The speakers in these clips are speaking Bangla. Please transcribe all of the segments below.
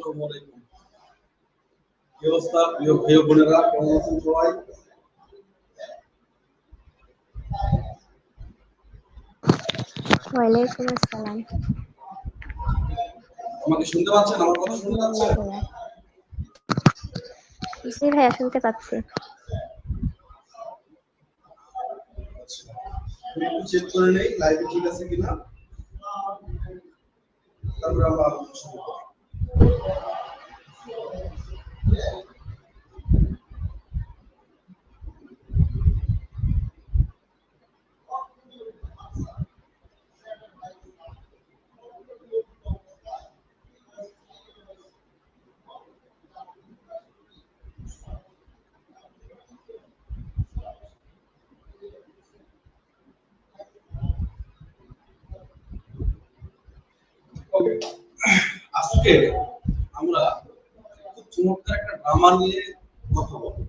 আসসালামু আলাইকুম। কি অবস্থা প্রিয় ভাই ও বোনেরা, কেমন আছেন সবাই? ওয়ালাইকুম আসসালাম। আমাকে শুনতে পাচ্ছেন? আমার কথা শুনতে পাচ্ছেন? জি ভাইয়া, শুনতে পাচ্ছি। আমি একটু চেক করে নেই লাইভে ঠিক আছে কিনা, তারপরে আমরা আলোচনা শুরু করি। আজকে আমরা খুব চমৎকার একটা ড্রামা নিয়ে কথা বলবো,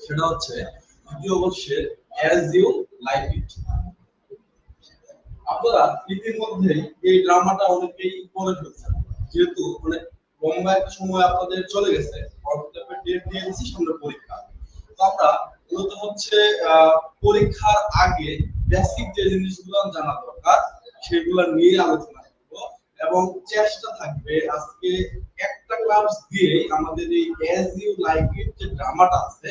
সেটা হচ্ছে দ্বিতীয় বর্ষের অ্যাজ ইউ লাইক ইট। আপনারা ইতিমধ্যে এই ড্রামাটা অনেকেই পড়ে ফেলছেন, যেহেতু অনেক লম্বা একটা সময় আপনাদের চলে গেছে, ডেট দিয়ে দিচ্ছি, সামনে পরীক্ষা। তো আমরা মূলত হচ্ছে পরীক্ষার আগে বেসিক যে জিনিসগুলো জানা দরকার সেগুলো নিয়ে আলোচনা করব, এবং চেষ্টা থাকবে আজকে একটা ক্লাস দিয়ে আমাদের এই অ্যাজ ইউ লাইক ইট যে ড্রামাটা আছে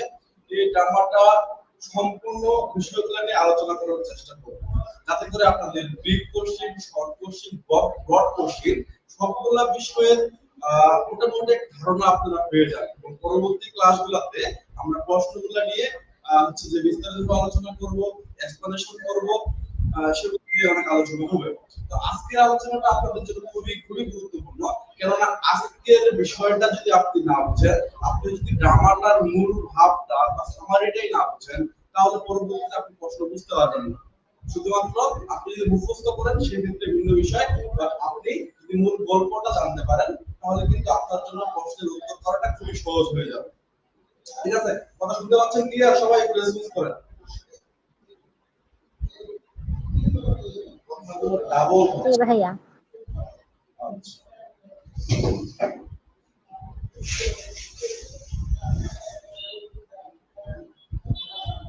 এই ড্রামাটা সম্পূর্ণ বিষয়গুলো নিয়ে আলোচনা করার চেষ্টা করব, যাতে করে আপনাদের brief question, short question, broad question সবগুলা বিষয়ের মোটামুটি ধারণা আপনারা পেয়ে যাবেন, এবং পরবর্তী ক্লাসগুলোতে আমরা প্রশ্নগুলো নিয়ে হচ্ছে যে বিস্তারিত আলোচনা করব, এক্সপ্লেনেশন করব, সেগুলো নিয়ে অনেক আলোচনা হবে। তো আজকের আলোচনাটা আপনাদের জন্য খুবই খুবই গুরুত্বপূর্ণ, কেননা আজকের বিষয়টা যদি আপনি না বুঝেন, আপনি যদি গ্রামারটার মূল ভাবটা বা সামারিটাই না বুঝেন, তাহলে পরবর্তীতে আপনি প্রশ্ন বুঝতে পারবেন না। শুধুমাত্র আপনি যদি মুখস্থ করেন সেক্ষেত্রে ভিন্ন বিষয়, বাট আপনি যদি মূল গল্পটা জানতে পারেন তাহলে কিন্তু আপনার জন্য প্রশ্নের উত্তর করাটা খুবই সহজ হয়ে যাবে। ঠিক আছে, কথা শুনতে পাচ্ছেন কি? আর সবাই একটু রেসপন্স করেন। ডাবল ভাইয়া।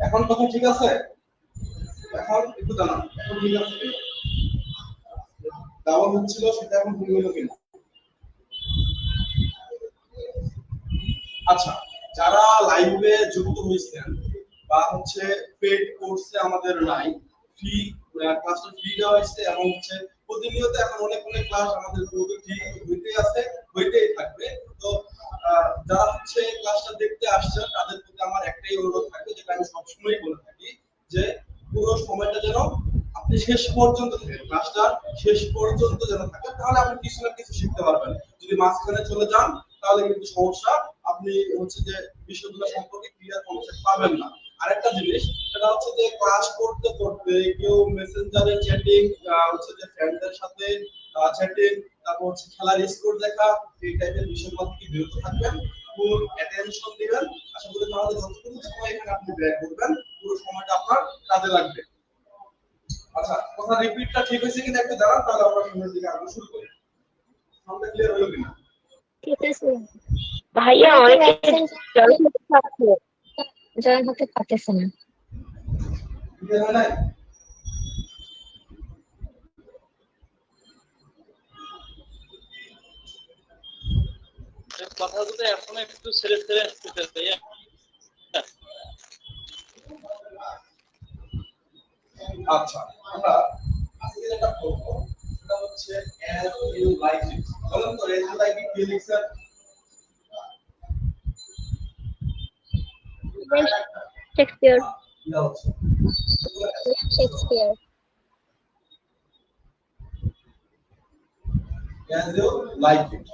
এখন কথা ঠিক আছে? এখন একটু জানান, এখন ঠিক আছে? ডাবল হচ্ছিল সেটা এখন ঠিক হলো কিনা? আচ্ছা, যারা লাইভে যুক্ত হয়েছেন বা হচ্ছে পেড কোর্সে আমাদের নাই, ফ্রি ক্লাসটা ফ্রি দেওয়া হয়েছে, এবং হচ্ছে প্রতিনিয়ত এখন অনেক অনেক ক্লাস আমাদের গ্রুপে ফ্রি হইতেই আছে, হইতেই থাকবে। তো যারা হচ্ছে ক্লাসটা দেখতে আসছেন তাদের প্রতি আমার একটাই অনুরোধ থাকবে, যেটা আমি সবসময় বলে থাকি, যে পুরো সময়টা যেন আপনি শেষ পর্যন্ত থাকেন, ক্লাসটা শেষ পর্যন্ত যেন থাকে, তাহলে আপনি কিছু না কিছু শিখতে পারবেন। যদি মাঝখানে চলে যান তাহলে কিন্তু সমস্যা, আপনি হচ্ছে যে বিষয়গুলো সম্পর্কে ক্লিয়ার কনসেপ্ট পাবেন না। আরেকটা জিনিস, সেটা হচ্ছে যে ক্লাস করতে করতে কেউ মেসেঞ্জারে চ্যাটিং, হচ্ছে যে ফ্রেন্ডদের সাথে চ্যাটিং, তারপর হচ্ছে খেলার স্কোর দেখা, এই টাইপের বিষয়গুলো থেকে বিরত থাকবেন, ফুল অ্যাটেনশন দিবেন। আশা করি তাহলে যতটুকু সময় এখানে আপনি ব্যয় করবেন পুরো সময়টা আপনার কাজে লাগবে। আচ্ছা, কথা রিপিটটা ঠিক হয়েছে কিনা একটু জানান, তাহলে আমরা সামনের দিকে আগে শুরু করি। সামনে ক্লিয়ার হলো কিনা? ঠিক আছে ভাইয়া, অনেকে জয়েন হতে পারতেছে না। ক্লিয়ার হয় নাই? কথাগুলো এখন একটু ছেড়ে ছেড়ে আসতেছে ভাইয়া। আচ্ছা, আমরা আজকে যেটা করব সেটা হচ্ছে as you like it। বলেন তো as you like it কি লিখছেন? শেক্সপিয়ার। কি হচ্ছে? Shakespeare. as you like it।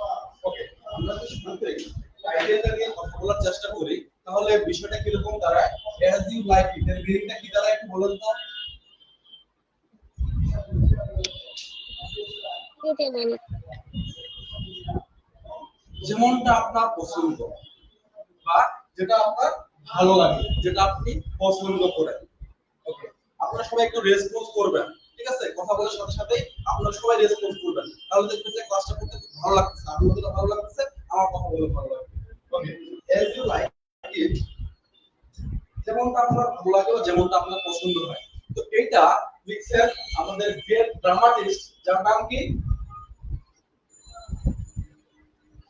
ওকে, আমরা যদি শুরুতেই টাইটেলটা নিয়ে কথা বলার চেষ্টা করি তাহলে বিষয়টা কি রকম দাঁড়ায়? as you like it এর মিনিংটা কি দাঁড়ায় একটু বলেন তো? যেমনটা আপনার পছন্দ বা যেটা আপনার ভালো লাগে, যেটা আপনি পছন্দ করেন। ওকে, আপনারা সবাই একটু রেসপন্স করবেন, ঠিক আছে, কথা বলার সাথে সাথে আপনারা সবাই রেসপন্স করবেন, তাহলে দেখবেন যে ক্লাসটা করতে খুব ভালো লাগছে, আপনাদেরও ভালো লাগছে, আমার কথা বলতে ভালো লাগছে। ওকে, এজ ইউ লাইক ইট, যেমনটা আপনার ভালো লাগে বা যেমনটা আপনার পছন্দ হয়। তো এটা লিখছেন আমাদের গ্রেট ড্রামাটিস্ট, যার নাম কি?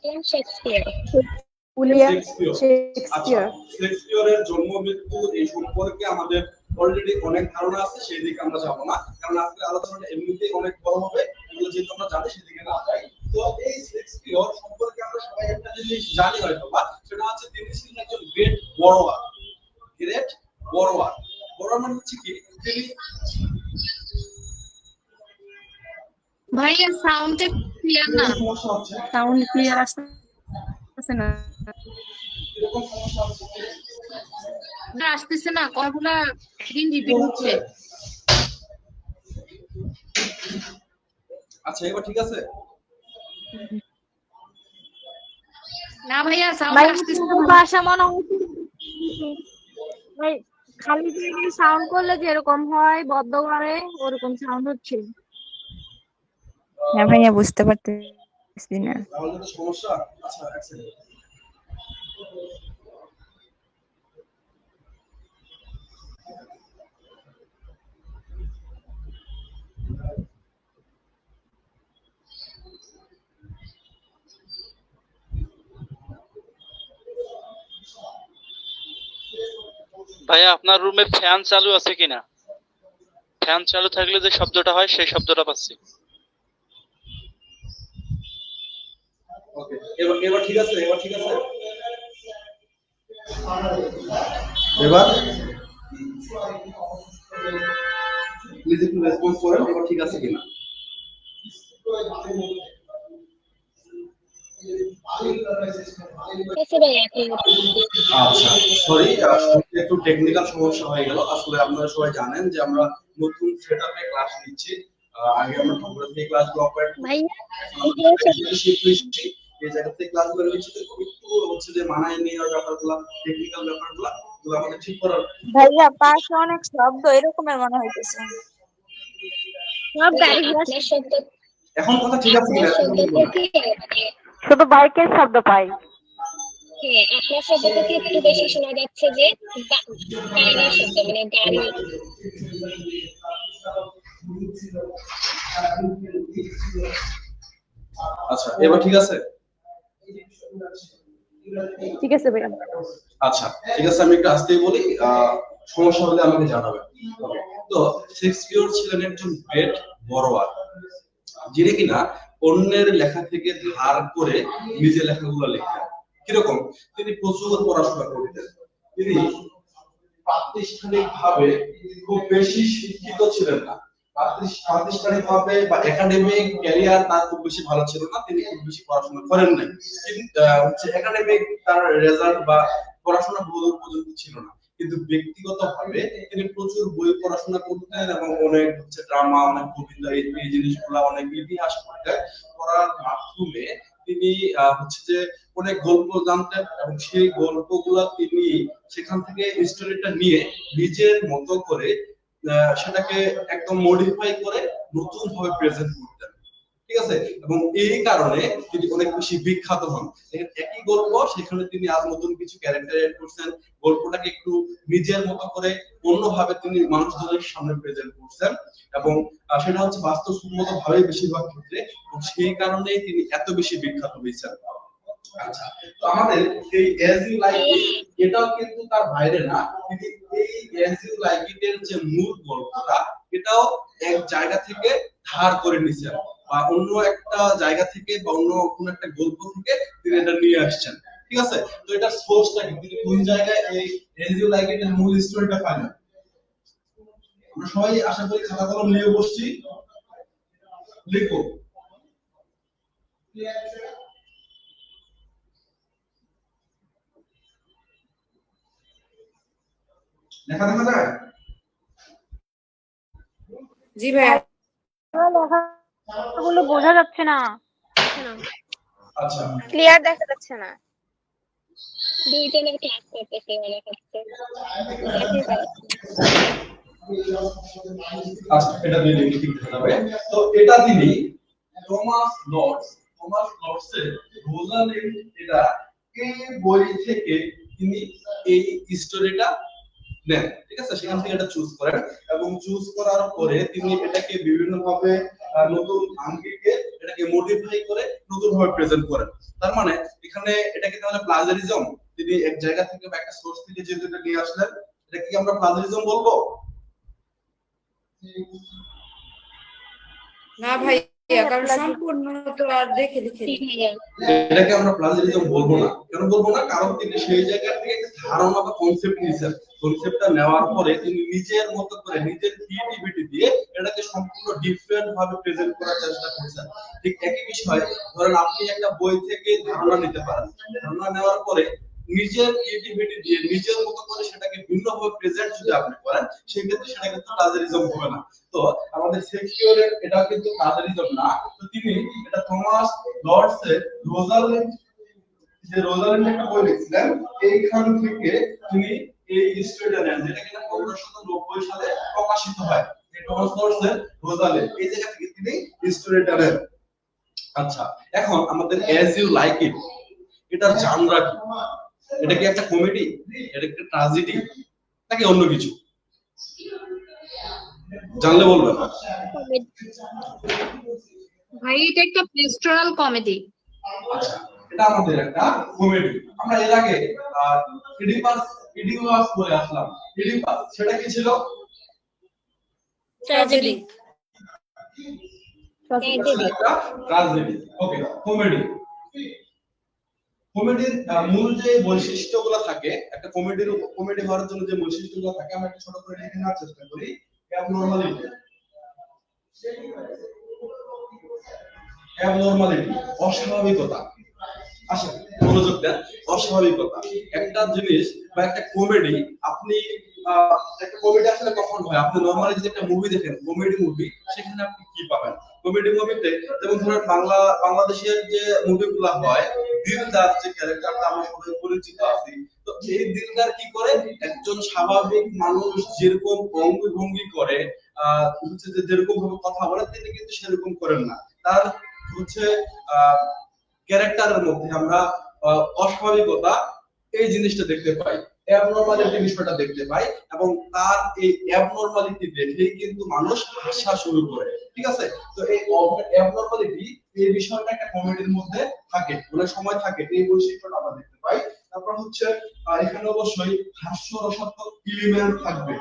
William Shakespeare. William Shakespeare. Shakespeare. আচ্ছা, শেক্সপিয়রের জন্ম মৃত্যু এই সম্পর্কে আমাদের অলরেডি অনেক ধারণা আছে, সেই দিকে আমরা যাব না, কারণ আজকে আলোচনাটা এমনিতেই অনেক বড় হবে, এগুলো যেহেতু আমরা জানি সেদিকে না যাই। তো এই শেক্সপিয়র সম্পর্কে আমরা সবাই একটা জিনিস জানি হয়তো বা, সেটা হচ্ছে তিনি ছিলেন একজন গ্রেট ওয়ারওয়ার। গ্রেট ওয়ারওয়ার, ওয়ারওয়ার মানে হচ্ছে কি, তিনি ভাইয়া সাউন্ডটা ক্লিয়ার না, সমস্যা হচ্ছে, সাউন্ড ক্লিয়ার আসছে না। এরকম সমস্যা হচ্ছে আসতেছে না, কথাগুলা দিন রিপিট হচ্ছে। আচ্ছা, এবার ঠিক আছে? না ভাইয়া সাউন্ড ভাই আসতেছে না। ভাষা মনে হচ্ছে ভাই খালি দিয়ে সাউন্ড করলে যেরকম হয় বদ্ধ করে ওরকম সাউন্ড হচ্ছে। হ্যাঁ ভাইয়া বুঝতে পারতেছি না। তাহলে তো সমস্যা। আচ্ছা, এক সেকেন্ড। ভাইয়া আপনার রুমে ফ্যান চালু আছে কিনা? ফ্যান চালু থাকলে যে শব্দটা হয় সেই শব্দটা পাচ্ছি। ওকে, এবার এবার ঠিক আছে, এবার ঠিক আছে, এবার প্লিজ একটু রেসপন্স করেন, এবার ঠিক আছে কিনা। এসে ভাই এখন আচ্ছা, সরি, একটু টেকনিক্যাল সমস্যা হয়ে গেল। আসলে আপনারা সবাই জানেন যে আমরা নতুন সেটআপে ক্লাস নিচ্ছি। আগে আমরা ঠাকুরের থেকে ক্লাসগুলো অপারেট ভাইয়া এই জায়গা থেকে ক্লাসগুলো নিচ্ছি, তো একটু হচ্ছে যে মানায় নেওয়ার ব্যাপারগুলো, টেকনিক্যাল ব্যাপারগুলো এগুলো আমাদের ঠিক করার। ভাইয়া পাশে অনেক শব্দ এরকমের মনে হইতেছে। সব গাড়ি আপনার শব্দ, এখন কথা ঠিক আছে আপনার শব্দ থেকে শুধু বাইকের শব্দ পাই। হ্যাঁ, আপনার শব্দ থেকে একটু বেশি শোনা যাচ্ছে যে গাড়ির শব্দ, মানে গাড়ি। আচ্ছা, এবার ঠিক আছে? ঠিক আছে ভাইয়া। আচ্ছা, ঠিক আছে, আমি একটু আস্তেই বলি, সমস্যা হলে আমাকে জানাবেন। Okay, তো শেক্সপিয়র ছিলেন একজন গ্রেট ওয়ারওয়ার, যিনি কিনা অন্যের লেখা থেকে ধার করে নিজের লেখাগুলো লিখতেন। কিরকম? তিনি প্রচুর পড়াশোনা করতেন, তিনি প্রাতিষ্ঠানিকভাবে খুব বেশি শিক্ষিত ছিলেন না, প্রাতিষ্ঠানিকভাবে বা একাডেমিক ক্যারিয়ার তার খুব বেশি ভালো ছিল না, তিনি খুব বেশি পড়াশোনা করেন নাই, কিন্তু হচ্ছে একাডেমিক তার রেজাল্ট বা পড়াশোনা বহু পর্যন্ত ছিল না, কিন্তু ব্যক্তিগতভাবে তিনি প্রচুর বই পড়াশোনা করতেন এবং অনেক হচ্ছে ড্রামা, অনেক কবিতা, এই জিনিসগুলা, অনেক ইতিহাস পড়তেন। পড়ার মাধ্যমে তিনি হচ্ছে যে অনেক গল্প জানতেন এবং সেই গল্পগুলা তিনি সেখান থেকে স্টোরিটা নিয়ে নিজের মতো করে সেটাকে একদম মডিফাই করে নতুন ভাবে প্রেজেন্ট করতেন। ঠিক আছে, এবং এই কারণে তিনি অনেক বেশি বিখ্যাত হন। একই গল্প, সেখানে তিনি আর নতুন কিছু ক্যারেক্টার এড করছেন, গল্পটাকে একটু নিজের মতো করে অন্যভাবে তিনি মানুষজনের সামনে প্রেজেন্ট করছেন, এবং সেটা হচ্ছে বাস্তবসম্মত ভাবে বেশিরভাগ ক্ষেত্রে, এবং সেই কারণেই তিনি এত বেশি বিখ্যাত হয়েছেন। আচ্ছা, তো আমাদের এই এজ ইউ লাইক ইট, এটাও কিন্তু তার বাইরে না, কিন্তু এই এজ ইউ লাইক ইট এর যে মূল গল্পটা, এটাও এক জায়গা থেকে ধার করে নিয়েছেন, বা অন্য একটা জায়গা থেকে বা অন্য কোন একটা গল্প থেকে তিনি এটা নিয়ে আসছেন। ঠিক আছে, তো এটার সোর্সটা কি, তিনি কোন জায়গায় এই এজ ইউ লাইক ইট এর মূল স্টোরিটা পাইলেন? আমরা সবাই আশা করি খাতা কলম নিয়ে বসছি, লিখো। লেখা দেখা যায়? জি ভাইয়া। লেখাগুলো বোঝা যাচ্ছে না, আচ্ছা, ক্লিয়ার দেখা যাচ্ছে না। দুইজনের ক্লাস করতেছে মনে হচ্ছে। আচ্ছা এটা দিয়ে লিখে ঠিক হবে। তো এটা দিলেই থমাস লর্ডস এর রোজালিন্ড এটা এই বই থেকে তিনি এই স্টোরিটা নেন, ঠিক আছে, সেখান থেকে এটা চুজ করেন এবং চুজ করার পরে তিনি এটাকে বিভিন্ন ভাবে নতুন আঙ্গিকে এটাকে মডিফাই করে নতুন ভাবে প্রেজেন্ট করেন। তার মানে এখানে এটাকে তাহলে প্লাজারিজম, তিনি এক জায়গা থেকে বা একটা সোর্স থেকে যেহেতু এটা নিয়ে আসলেন, এটা কি আমরা প্লাজারিজম বলবো? না ভাইয়া, কারণ সম্পূর্ণ তো আর দেখে লিখে জি ভাইয়া। এটাকে আমরা প্লাজারিজম বলবো না। কেন বলবো না? কারণ তিনি সেই জায়গা থেকে একটা ধারণা বা কনসেপ্ট নিয়েছেন, কনসেপ্টটা নেওয়ার পরে তিনি নিজের মতো করে নিজের ক্রিয়েটিভিটি দিয়ে এটাকে সম্পূর্ণ ডিফারেন্ট ভাবে প্রেজেন্ট করার চেষ্টা করেছেন। ঠিক একই বিষয়, ধরেন আপনি একটা বই থেকে ধারণা নিতে পারেন, ধারণা নেওয়ার পরে নিজের ক্রিয়েটিভিটি দিয়ে নিজের মতো করে সেটাকে ভিন্নভাবে প্রেজেন্ট যদি আপনি করেন, সেই ক্ষেত্রে সেটা কিন্তু প্লাজারিজম হবে না। তো আমাদের শেক্সপিয়রের এটা কিন্তু প্লাজারিজম না। তো তিনি এটা থমাস লর্ডস এর রোজালিন্ড একটা বই লিখছিলেন, এইখান থেকে তিনি এই স্টোরিটা নেন, যেটা কিনা 1590 সালে প্রকাশিত হয়। এই থমাস লর্ডস এর রোজালিন্ড, এই জায়গা থেকে তিনি স্টোরিটা নেন। আচ্ছা, এখন আমাদের অ্যাজ ইউ লাইক ইট, এটার জানরা কি? এটা কি একটা কমেডি, এটা একটা ট্র্যাজেডি, নাকি অন্য কিছু? জানলে বলবেন। ভাই এটা একটা পেস্টোরাল কমেডি। আচ্ছা, এটা আমাদের একটা কমেডি। আমরা এর আগে ইডিপাস বলে আসলাম। ইডিপাস সেটা কি ছিল? ট্র্যাজেডি। একটা ট্র্যাজেডি। ওকে, কমেডি। কমেডির মূল যে বৈশিষ্ট্যগুলো থাকে, একটা কমেডি হওয়ার জন্য যে বৈশিষ্ট্যগুলো থাকে, আমরা একটু ছোট করে লিখে নেওয়ার চেষ্টা করি। অ্যাবনরমালিটি, অস্বাভাবিকতা। আসলে মনোযোগ দেন, অস্বাভাবিকতা। একটা জিনিস বা একটা কমেডি, আপনি একটা কমেডি আসলে কখন হয়? আপনি নরমালি যদি একটা মুভি দেখেন, কমেডি মুভি, সেখানে আপনি কি পাবেন? কমেডি মুভিতে যেমন ধরেন বাংলাদেশের যে মুভিগুলো হয়, দিলদার যে ক্যারেক্টারটা আমরা সবাই পরিচিত আছি, তো এই দিলদার কি করে? একজন স্বাভাবিক মানুষ যেরকম অঙ্গভঙ্গি করে, হচ্ছে যে যেরকম ভাবে কথা বলে, তিনি কিন্তু সেরকম করেন না। তার হচ্ছে ক্যারেক্টারের মধ্যে আমরা অস্বাভাবিকতা এই জিনিসটা দেখতে পাই, অ্যাবনরমালিটি বিষয়টা দেখতে পাই, এবং তার এই অ্যাবনরমালিটি দেখেই কিন্তু মানুষ হাসা শুরু করে, ঠিক আছে? তো এই অ্যাবনরমালিটি, এই বিষয়টা একটা কমেডির মধ্যে থাকে, অনেক সময় থাকে, এই বৈশিষ্ট্যটা আমরা দেখতে পাই। তারপর হচ্ছে এখানে অবশ্যই হাস্যরসাত্মক এলিমেন্ট থাকবে।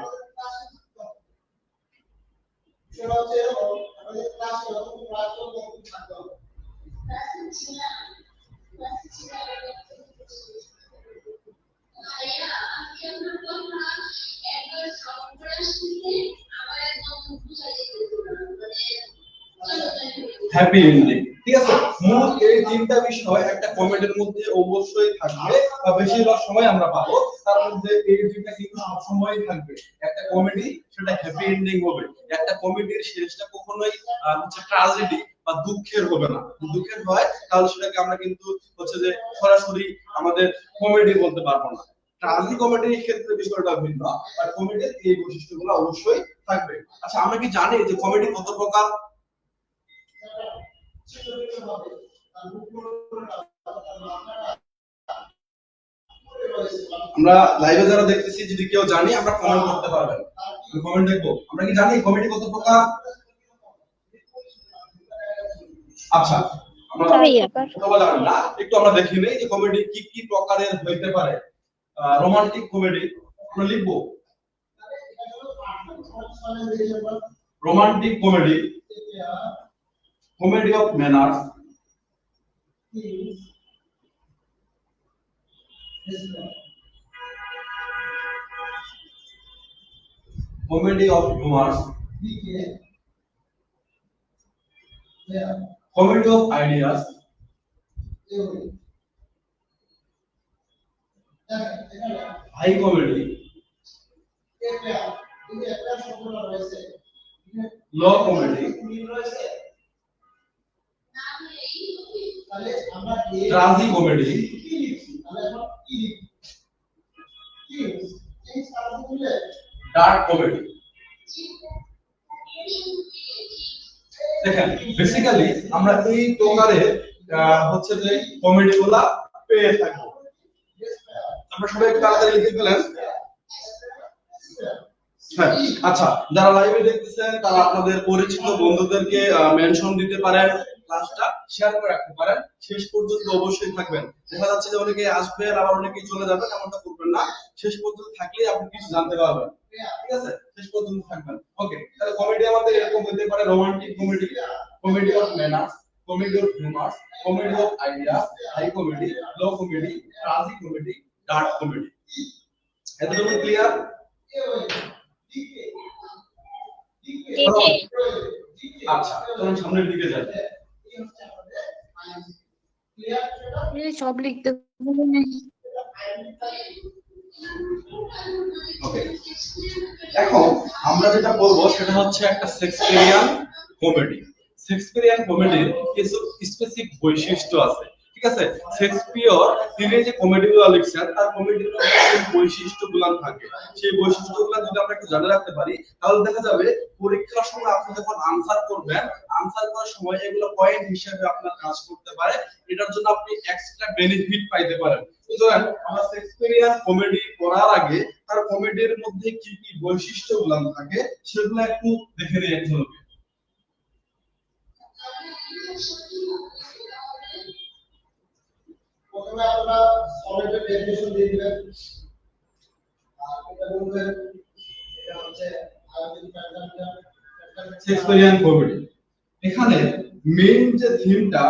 হ্যাপি এন্ডিং, ঠিক আছে? মূল এই তিনটা বিষয় একটা কমেডির মধ্যে অবশ্যই থাকবে, বা বেশিরভাগ সময় আমরা পাবো। তার মধ্যে এই দুইটা কিন্তু সবসময় থাকবে। একটা কমেডি, সেটা হ্যাপি এন্ডিং হবে। একটা কমেডির শেষটা কখনোই হচ্ছে ট্র্যাজেডি বা দুঃখের হবে না। দুঃখের হয় তাহলে সেটাকে আমরা কিন্তু হচ্ছে যে সরাসরি আমাদের কমেডি বলতে পারবো না। ট্র্যাজেডি কমেডির ক্ষেত্রে বিষয়টা ভিন্ন, আর কমেডির এই বৈশিষ্ট্যগুলো অবশ্যই থাকবে। আচ্ছা, আমরা কি জানি যে কমেডি কত প্রকার? আমরা লাইভে যারা দেখতেছি, যদি কেউ জানি, আমরা কমেন্ট করতে পারবেন। আমি কমেন্ট দেখবো। আমরা কি জানি কমেডি কত প্রকার? আচ্ছা, আমরা জানি না, একটু আমরা দেখি নেই যে কমেডি কি কি প্রকারের হইতে পারে। রোমান্টিক কমেডি আমরা লিখবো। Romantic comedy, comedy of manners, comedy of humor, comedy of ideas, high comedy, low comedy, tragi comedy, dark comedy. দেখেন বেসিক্যালি আমরা এই প্রকারে হচ্ছে যে কমেডি গুলা পেয়ে থাকবো। আমরা সবাই একটু তাড়াতাড়ি লিখে ফেলেন। হ্যাঁ, আচ্ছা, যারা লাইভে দেখতেছেন তারা আপনাদের পরিচিত বন্ধুদেরকে মেনশন দিতে পারেন, ক্লাসটা শেয়ার করে রাখতে পারেন, শেষ পর্যন্ত অবশ্যই থাকবেন। দেখা যাচ্ছে যে অনেকে আসবেন আবার অনেকেই চলে যাবেন, এমনটা করবেন না, শেষ পর্যন্ত থাকলেই আপনি কিছু জানতে পারবেন। ঠিক আছে, শেষ পর্যন্ত থাকবেন। ওকে, তাহলে কমেডি আমাদের এরকম হতে পারে: romantic comedy, comedy of manners, comedy of humour, comedy of ideas, high comedy, low comedy, tragicomedy, dark comedy. এতটুকু ক্লিয়ার? জি ভাইয়া। আচ্ছা, চলুন সামনের দিকে যাই। সব লিখতে ওকে, এখন আমরা যেটা বলবো সেটা হচ্ছে একটা শেক্সপিয়ারিয়ান কমেডি। শেক্সপিয়ারিয়ান কমেডির কিছু স্পেসিফিক বৈশিষ্ট্য আছে। ঠিক আছে, শেক্সপিয়র তিনি যে কমেডিগুলো লিখছেন তার কমেডির মধ্যে যে বৈশিষ্ট্যগুলো থাকে, সেই বৈশিষ্ট্যগুলো যদি আমরা একটু জানে রাখতে পারি তাহলে দেখা যাবে পরীক্ষার সময় আপনি যখন আনসার করবেন, আনসার করার সময় এগুলো পয়েন্ট হিসেবে আপনার কাজ করতে পারে। এটার জন্য আপনি এক্সট্রা বেনিফিট পাইতে পারেন। সুতরাং আমরা শেক্সপিয়ারিয়ান কমেডি পড়ার আগে তার কমেডির মধ্যে কি কি বৈশিষ্ট্যগুলো থাকে সেগুলো একটু দেখে নিয়ে যেতে হবে। প্রথমে আপনারা সলিডের ডেফিনিশন দিয়ে দিবেন। এটা বলবেন এটা হচ্ছে আয়োজিত প্যাটার্ন শেক্সপিয়ারিয়ান কমেডি। এখানে মেইন যে থিমটা,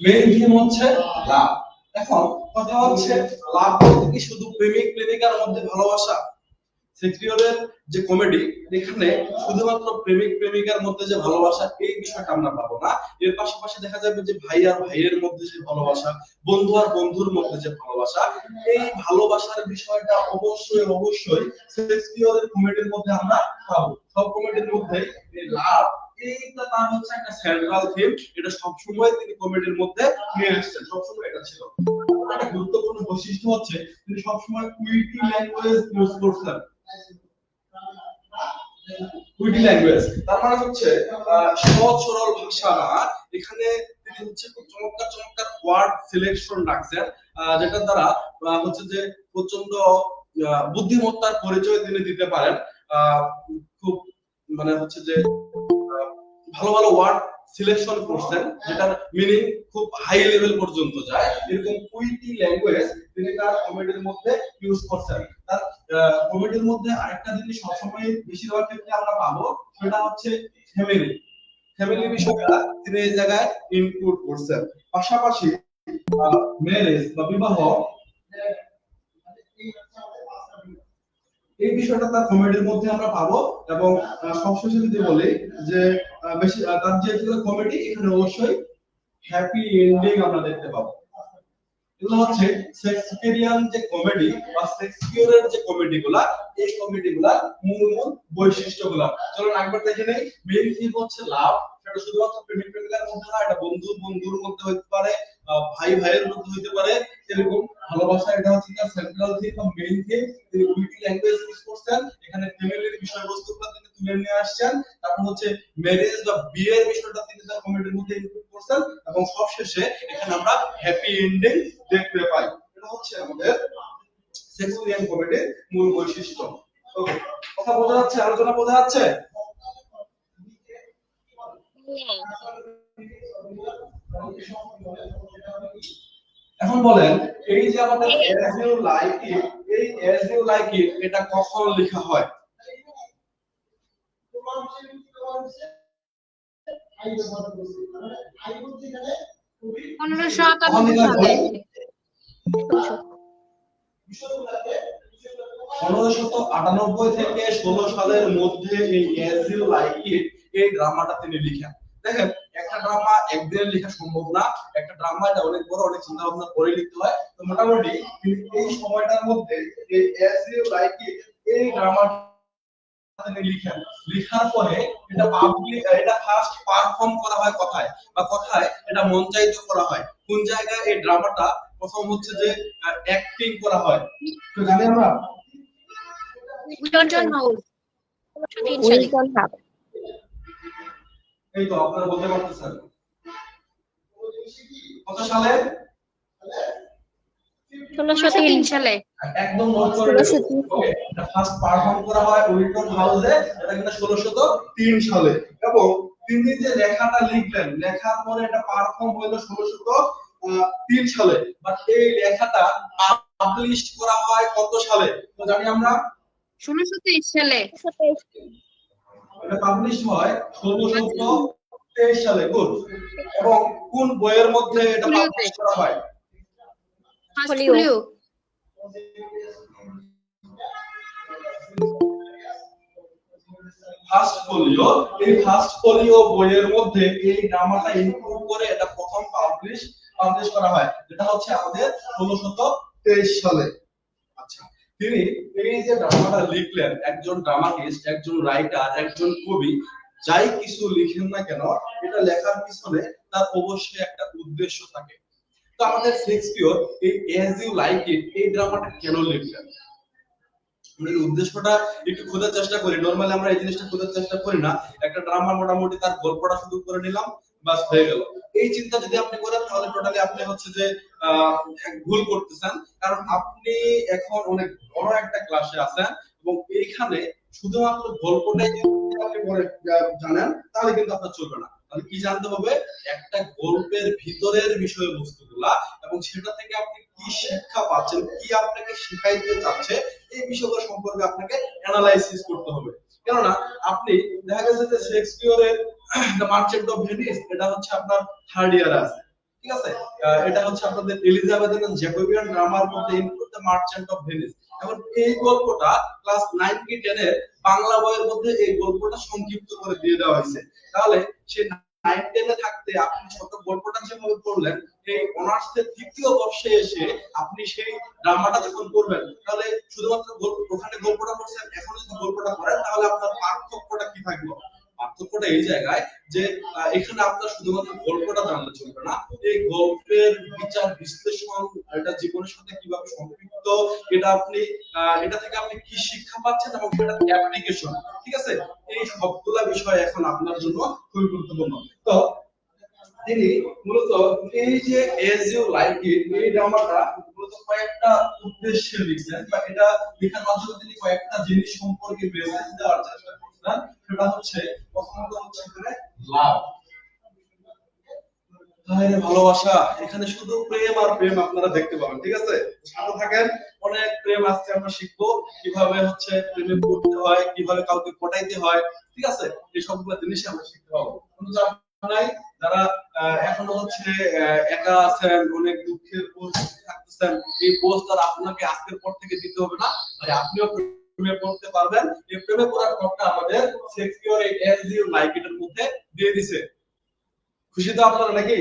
মেইন থিম হচ্ছে লাভ। এখন কথা হচ্ছে লাভ বলতে কি শুধু প্রেমিক প্রেমিকার মধ্যে ভালোবাসা? শেক্সপিয়রের যে কমেডি এখানে শুধুমাত্র প্রেমিক প্রেমিকার মধ্যে যে ভালোবাসা এই বিষয়টা আমরা পাবো না। এর পাশাপাশি দেখা যাবে যে ভাই আর ভাইয়ের মধ্যে যে ভালোবাসা, বন্ধু আর বন্ধুর মধ্যে যে ভালোবাসা, এই ভালোবাসার বিষয়টা অবশ্যই অবশ্যই শেক্সপিয়রের কমেডির মধ্যে আমরা পাবো। সব কমেডির মধ্যে এই লাভ এইটা তার হচ্ছে একটা সেন্ট্রাল থিম। এটা সবসময় তিনি কমেডির মধ্যে নিয়ে আসছেন, সবসময় এটা ছিল। একটা গুরুত্বপূর্ণ বৈশিষ্ট্য হচ্ছে তিনি সবসময় কুইটি ল্যাঙ্গুয়েজ ইউজ করছেন। কুইটি ল্যাঙ্গুয়েজ তার মানে হচ্ছে সহজ সরল ভাষা না, এখানে তিনি হচ্ছে খুব চমৎকার চমৎকার ওয়ার্ড সিলেকশন রাখছেন, যেটা দ্বারা হচ্ছে যে প্রচন্ড বুদ্ধিমত্তার পরিচয় তিনি দিতে পারেন। খুব মানে হচ্ছে যে ভালো ভালো ওয়ার্ড সিলেকশন করছেন যেটার মিনিং খুব হাই লেভেল পর্যন্ত যায়। এরকম কুইটি ল্যাঙ্গুয়েজ তিনি তার কমেডির মধ্যে ইউজ করছেন। তার কমেডির মধ্যে আরেকটা জিনিস সবসময় বেশিরভাগ ক্ষেত্রে আমরা পাবো, সেটা হচ্ছে ফ্যামিলি। ফ্যামিলি বিষয়টা তিনি এই জায়গায় ইনক্লুড করছেন। পাশাপাশি ম্যারেজ বা বিবাহ, এই বিষয়টা তার কমেডির মধ্যে আমরা পাবো। এবং সবশেষে যদি বলি যে বেশি তার যেগুলো কমেডি এখানে অবশ্যই হ্যাপি এন্ডিং আমরা দেখতে পাবো। এগুলো হচ্ছে শেক্সপিয়ারিয়ান যে কমেডি বা শেক্সপিয়রের যে কমেডিগুলা, এই কমেডিগুলা মূল মূল বৈশিষ্ট্যগুলা চলুন একবার দেখে নেই। মেইন থিম হচ্ছে লাভ। সেটা শুধুমাত্র প্রেমিক প্রেমিকার মধ্যে না, এটা বন্ধু বন্ধুর মধ্যে হতে পারে, ভাই ভাইয়ের মধ্যে হতে পারে, এরকম ভালোবাসা। এটা হচ্ছে তার সেন্ট্রাল থিম বা মেইন থিম। তিনি কুইটি ল্যাঙ্গুয়েজ ইউজ করছেন, এখানে ফ্যামিলির বিষয়বস্তুগুলো তিনি তুলে নিয়ে আসছেন। তারপর হচ্ছে ম্যারেজ বা বিয়ের বিষয়টা তিনি তার কমেডির মধ্যে ইনক্লুড করছেন। এবং সবশেষে এখানে আমরা হ্যাপি এন্ডিং দেখতে পাই। এটা হচ্ছে আমাদের শেক্সপিয়ারিয়ান কমেডির মূল বৈশিষ্ট্য। ওকে, কথা বোঝা যাচ্ছে? আলোচনা বোঝা যাচ্ছে? এখন বলেন, এই যে আমাদের as you like it, এই as you like it এটা কখন লেখা হয়? 1598 সালে। 1598 থেকে 16 সালের মধ্যে এই as you like it এই ড্রামাটা তিনি লিখেন। দেখেন, একটা ড্রামা একদিনে লেখা সম্ভব না। একটা ড্রামা এটা অনেক বড়, অনেক চিন্তা ভাবনা করে লিখতে হয়। তো মোটামুটি তিনি এই সময়টার মধ্যে এই as you like it এই ড্রামাটা তিনি লিখেন। লেখার পরে এটা পাবলিক, এটা ফার্স্ট পারফর্ম করা হয় কথায়, বা কথায় এটা মঞ্চায়িত করা হয়। কোন জায়গায়? এই ড্রামাটা প্রথম হচ্ছে যে অ্যাক্টিং করা হয়, তো জানি আমরা উইলটন হাউস 3 সালে। Wilton hub. এই তো আপনারা বলতে পারতেছেন কত সালে? 1603 সালে। একদম নোট করে নেবেন। ওকে, এটা ফার্স্ট পারফর্ম করা হয় উইলটন হাউসে, এটা কিন্তু 1603 সালে। এবং তিনি যে লেখাটা লিখলেন, লেখার পরে এটা পারফর্ম হলো 1603 সালে, বাট এই লেখাটা পাবলিশ করা হয় কত সালে? তো জানি আমরা 1623 সালে। এটা পাবলিশ হয় 1623 সালে। গুড। এবং কোন বইয়ের মধ্যে এটা পাবলিশ করা হয়? First folio. Folio. First folio. এই ফার্স্ট ফোলিও বইয়ের মধ্যে এই ড্রামাটা ইনক্লুড করে এটা প্রথম পাবলিশ করা হয়, যেটা হচ্ছে আমাদের 1623 সালে। আচ্ছা, তিনি এই যে ড্রামাটা লিখলেন, একজন ড্রামাটিস্ট, একজন রাইটার, একজন কবি যাই কিছু লিখেন না কেন, এটা লেখার পিছনে তার অবশ্যই একটা উদ্দেশ্য থাকে। তো আমাদের শেক্সপিয়র এই অ্যাজ ইউ লাইক ইট এই ড্রামাটা কেন লিখলেন? আমরা এই উদ্দেশ্যটা একটু খোঁজার চেষ্টা করি। নরমালি আমরা এই জিনিসটা খোঁজার চেষ্টা করি না, একটা ড্রামা মোটামুটি তার গল্পটা শুরু করে নিলাম, বাস হয়ে গেল। এই চিন্তা যদি আপনি করেন তাহলে টোটালি আপনি হচ্ছে যে এক ভুল করতেছেন। কারণ আপনি এখন অনেক বড় একটা ক্লাসে আছেন এবং এইখানে শুধুমাত্র গল্পটাই যদি আপনি পড়ে জানেন তাহলে কিন্তু আপনার চলবে না। তাহলে কি জানতে হবে? একটা গল্পের ভিতরের বিষয়বস্তুগুলা এবং সেটা থেকে আপনি কি শিক্ষা পাচ্ছেন, কি আপনাকে শিখাইতে চাচ্ছে, এই বিষয়গুলো সম্পর্কে আপনাকে অ্যানালাইসিস করতে হবে। কেননা আপনি দেখা গেছে যে শেক্সপিয়রের দ্য মার্চেন্ট অফ ভেনিস এটা হচ্ছে আপনার থার্ড ইয়ারে আছে, ঠিক আছে? এটা হচ্ছে আপনাদের এলিজাবেথ এন্ড জ্যাকোবিয়ান ড্রামার মধ্যে include the merchant of Venice. এখন এই গল্পটা ক্লাস 9 কি 10 এর বাংলা বইয়ের মধ্যে এই গল্পটা সংক্ষিপ্ত করে দিয়ে দেওয়া হয়েছে। তাহলে সেই 9 10 এ থাকতে আপনি ছোট গল্পটা যেভাবে পড়লেন, এই অনার্সের তৃতীয় বর্ষে এসে আপনি সেই ড্রামাটা যখন করবেন, তাহলে শুধুমাত্র ওখানে গল্পটা পড়ছেন, এখন যদি গল্পটা করেন তাহলে আপনার পার্থক্যটা কি থাকবে? পার্থক্যটা এই জায়গায় যে এখানে আপনার শুধুমাত্র গল্পটা জানলে চলবে না, এই গল্পের বিচার বিশ্লেষণ, এটা জীবনের সাথে কিভাবে সম্পৃক্ত, এটা আপনি এটা থেকে আপনি কি শিক্ষা পাচ্ছেন এবং সেটা অ্যাপ্লিকেশন, ঠিক আছে? এই সবগুলা বিষয় এখন আপনার জন্য খুবই গুরুত্বপূর্ণ। তো তিনি মূলত এই যে এজ ইউ লাইক ইট এই ড্রামাটা মূলত কয়েকটা উদ্দেশ্যে লিখছেন, বা এটা লেখার মাধ্যমে তিনি কয়েকটা জিনিস সম্পর্কে মেসেজ দেওয়ার চেষ্টা করছেন। সেটা হচ্ছে প্রথমত হচ্ছে এখানে লাভ, ভালোবাসা। এখানে শুধু প্রেম আর প্রেম আপনারা দেখতে পাবেন, ঠিক আছে? সাথে থাকেন, অনেক প্রেম আজকে আমরা শিখবো, কিভাবে হচ্ছে প্রেমে পড়তে হয়, কিভাবে কাউকে পটাইতে হয়, ঠিক আছে? এই সবগুলো জিনিস আমরা শিখতে পাবো। কোনো চাপ নাই, যারা এখনো হচ্ছে একা আছেন, অনেক দুঃখের পরিস্থিতি থাকতেছেন, এই পোস্টার আপনাকে আজকের পর থেকে দিতে হবে না ভাই, আপনিও প্রেমে পড়তে পারবেন। এই প্রেমে পড়ার পথটা আমাদের শেক্সপিয়র এই এজ ইউ লাইক ইট এর মধ্যে দিয়ে দিছে। খুশি তো আপনারা নাকি?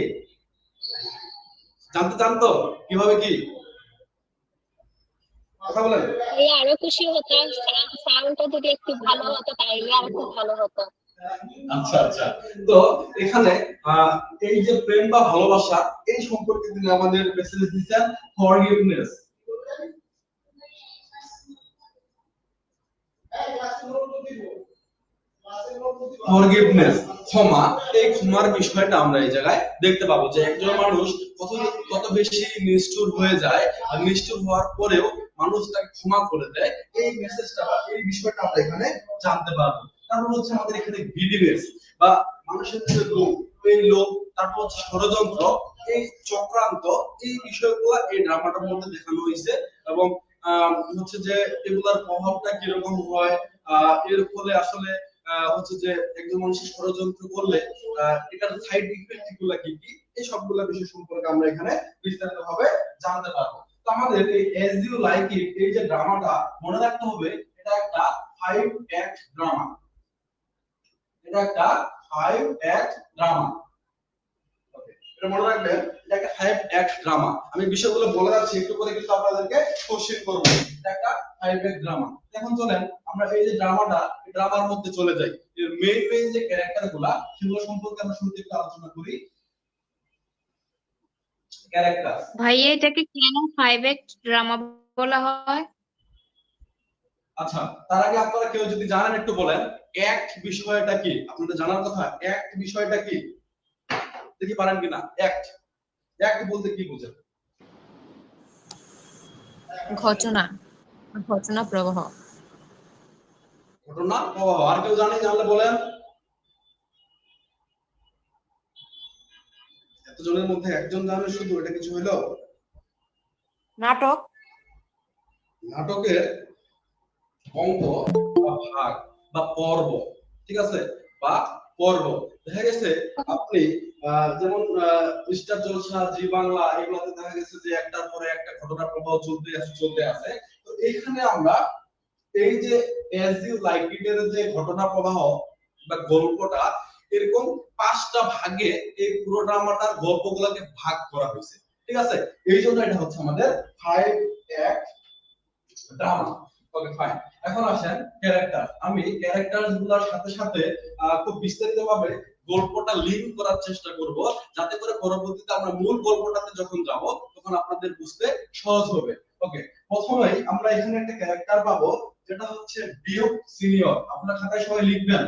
জানতে চান তো কিভাবে কি কথা বলেন? এই আরো খুশি হতাম, সাউন্ডটা যদি একটু ভালো হতো তাইলে আরো খুব ভালো হতো। আচ্ছা আচ্ছা, তো এখানে এই যে প্রেম বা ভালোবাসা এই সম্পর্কে তিনি আমাদের মেসেজ দিচ্ছেন ফরগিভনেস। ফরগিভনেস, ক্ষমা। এই ক্ষমার বিষয়টা আমরা এই জায়গায় দেখতে পাবো যে একজন মানুষ কত বেশি নিষ্ঠুর হয়ে যায়, আর নিষ্ঠুর হওয়ার পরেও মানুষ তাকে ক্ষমা করে দেয়। এই মেসেজটা বা এই বিষয়টা আমরা এখানে জানতে পারবো। তারপর হচ্ছে আমাদের এখানে গ্রিডিনেস বা মানুষের যে লোভ, এই লোভ, তারপর হচ্ছে ষড়যন্ত্র, এই চক্রান্ত, এই বিষয়গুলো এই ড্রামাটার মধ্যে দেখানো হয়েছে। এবং হচ্ছে যে এগুলার প্রভাবটা কিরকম হয়, এর ফলে আসলে হচ্ছে যে একজন মানুষের ষড়যন্ত্র করলে এটার সাইড ইফেক্ট গুলা কি কি, এই সবগুলা বিষয় সম্পর্কে আমরা এখানে বিস্তারিত ভাবে জানতে পারবো। তো আমাদের এই এজ ইউ লাইক ইট এই যে ড্রামাটা মনে রাখতে হবে, এটা একটা 5 অ্যাক্ট ড্রামা। এটা একটা 5 অ্যাক্ট ড্রামা। এটা মনে রাখবেন, এটা একটা 5 অ্যাক্ট ড্রামা। আমি বিষয়গুলো বলে যাচ্ছি, একটু করে কিন্তু আপনাদেরকে কোশ্চেন করব। এটা একটা 5 অ্যাক্ট ড্রামা। এখন চলেন আমরা এই যে ড্রামাটা, এই ড্রামার মধ্যে চলে যাই। এর মেইন যে ক্যারেক্টারগুলো সেগুলো সম্পর্কে আমরা শুরুতে একটু আলোচনা করি। ক্যারেক্টার। ভাইয়া এটাকে কেন 5 act ড্রামা বলা হয়? আচ্ছা, তার আগে আপনারা কেউ যদি জানেন একটু বলেন অ্যাক্ট বিষয়টা কি? আপনাদের জানার কথা, অ্যাক্ট বিষয়টা কি? দেখি পারেন কিনা। অ্যাক্ট, অ্যাক্ট বলতে কি বোঝেন? ঘটনা, ঘটনা প্রবাহ। ঘটনা প্রবাহ। আর কেউ জানে? জানলে বলেন। এতজনের মধ্যে একজন জানে শুধু, এটা কিছু হইলো? নাটক। নাটকের অঙ্ক বা ভাগ বা পর্ব, ঠিক আছে, বা পর্ব। দেখা গেছে আপনি যেমন স্টার জলসা, জি বাংলা, এগুলোতে দেখা গেছে যে একটার পরে একটা ঘটনা প্রবাহ চলতে আছে। তো এখানে আমরা এই যে এজ ইউ লাইক ইট এর যে ঘটনা প্রবাহ বা গল্পটা, এরকম 5টা ভাগে এই পুরো ড্রামাটার গল্পগুলোকে ভাগ করা হয়েছে, ঠিক আছে। এই জন্য এটা হচ্ছে আমাদের 5 অ্যাক্ট ড্রামা। Okay fine. এখন আসেন ক্যারেক্টার। আমি ক্যারেক্টারস গুলোর সাথে সাথে খুব বিস্তারিতভাবে গল্পটা লিংক করার চেষ্টা করব, যাতে করে পরবর্তীতে আমরা মূল গল্পটাতে যখন যাব তখন আপনাদের বুঝতে সহজ হবে। ওকে, প্রথমেই আমরা এখানে একটা ক্যারেক্টার পাবো, যেটা হচ্ছে ডিউক সিনিয়র। আপনারা খাতায় সবাই লিখবেন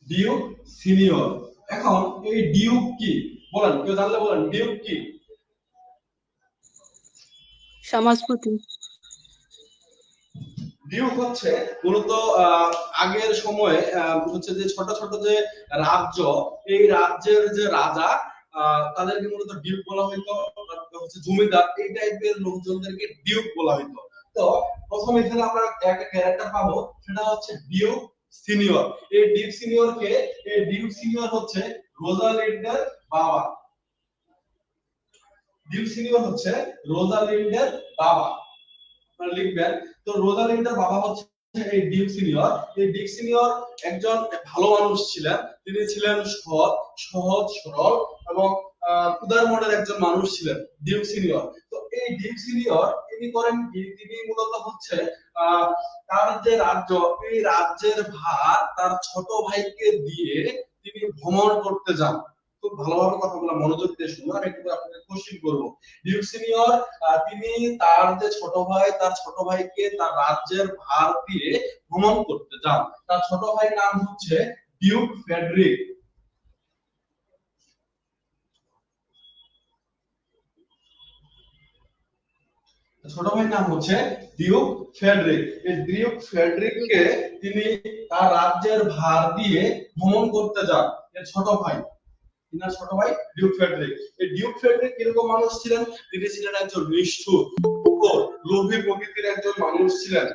ডিউক সিনিয়র। এখন এই ডিউক কি বলেন, কেউ জানলে বলেন ডিউক কি? সমাজপতি। ডিউক হচ্ছে মূলত আগের সময়ে হচ্ছে যে ছোট ছোট যে রাজ্য, এই রাজ্যের যে রাজা, তাদেরকে মূলত ডিউক বলা হইতো। হচ্ছে জমিদার, এই টাইপের লোকজনদেরকে ডিউক বলা হইতো। তো প্রথম এখানে আমরা একটা ক্যারেক্টার পাবো, সেটা হচ্ছে ডিউক সিনিয়র। এই ডিউক সিনিয়র হচ্ছে রোজালিন্ডের বাবা। ডিউক সিনিয়র হচ্ছে রোজালিন্ডের বাবা, আপনারা লিখবেন। তো রোজালিন্ডার বাবা হচ্ছে এই ডিউক সিনিয়র। এই ডিউক সিনিয়র একজন ভালো মানুষ ছিলেন। তিনি ছিলেন সৎ, সহজ সরল এবং উদার মনের একজন মানুষ ছিলেন ডিউক সিনিয়র। তো এই ডিউক সিনিয়র তিনি করেন কি, তিনি মূলত হচ্ছে তার যে রাজ্য, এই রাজ্যের ভার তার ছোট ভাইকে দিয়ে তিনি ভ্রমণ করতে যান। খুব ভালোভাবে কথাগুলো মনোযোগ দিয়ে শুনুন, আমি একটু আপনাদের কোশ্চেন করব। ডিউক সিনিয়র তিনি তার যে ছোট ভাই, তার ছোট ভাইকে তার রাজ্যের ভার দিয়ে ভ্রমণ করতে যান। তার ছোট ভাইয়ের নাম হচ্ছে ডিউক ফ্রেডরিক। ছোট ভাইয়ের নাম হচ্ছে ডিউক ফ্রেডরিক। এই ডিউক ফ্রেডরিককে তিনি তার রাজ্যের ভার দিয়ে ভ্রমণ করতে যান। এর ছোট ভাই, তিনার ছোট ভাই ডিউক ফ্রেডরিক। এই ডিউক ফ্রেডরিক কিরকম মানুষ ছিলেন? তিনি ছিলেন একজন নিষ্ঠুর, লোভী প্রকৃতির একজন মানুষ ছিলেন।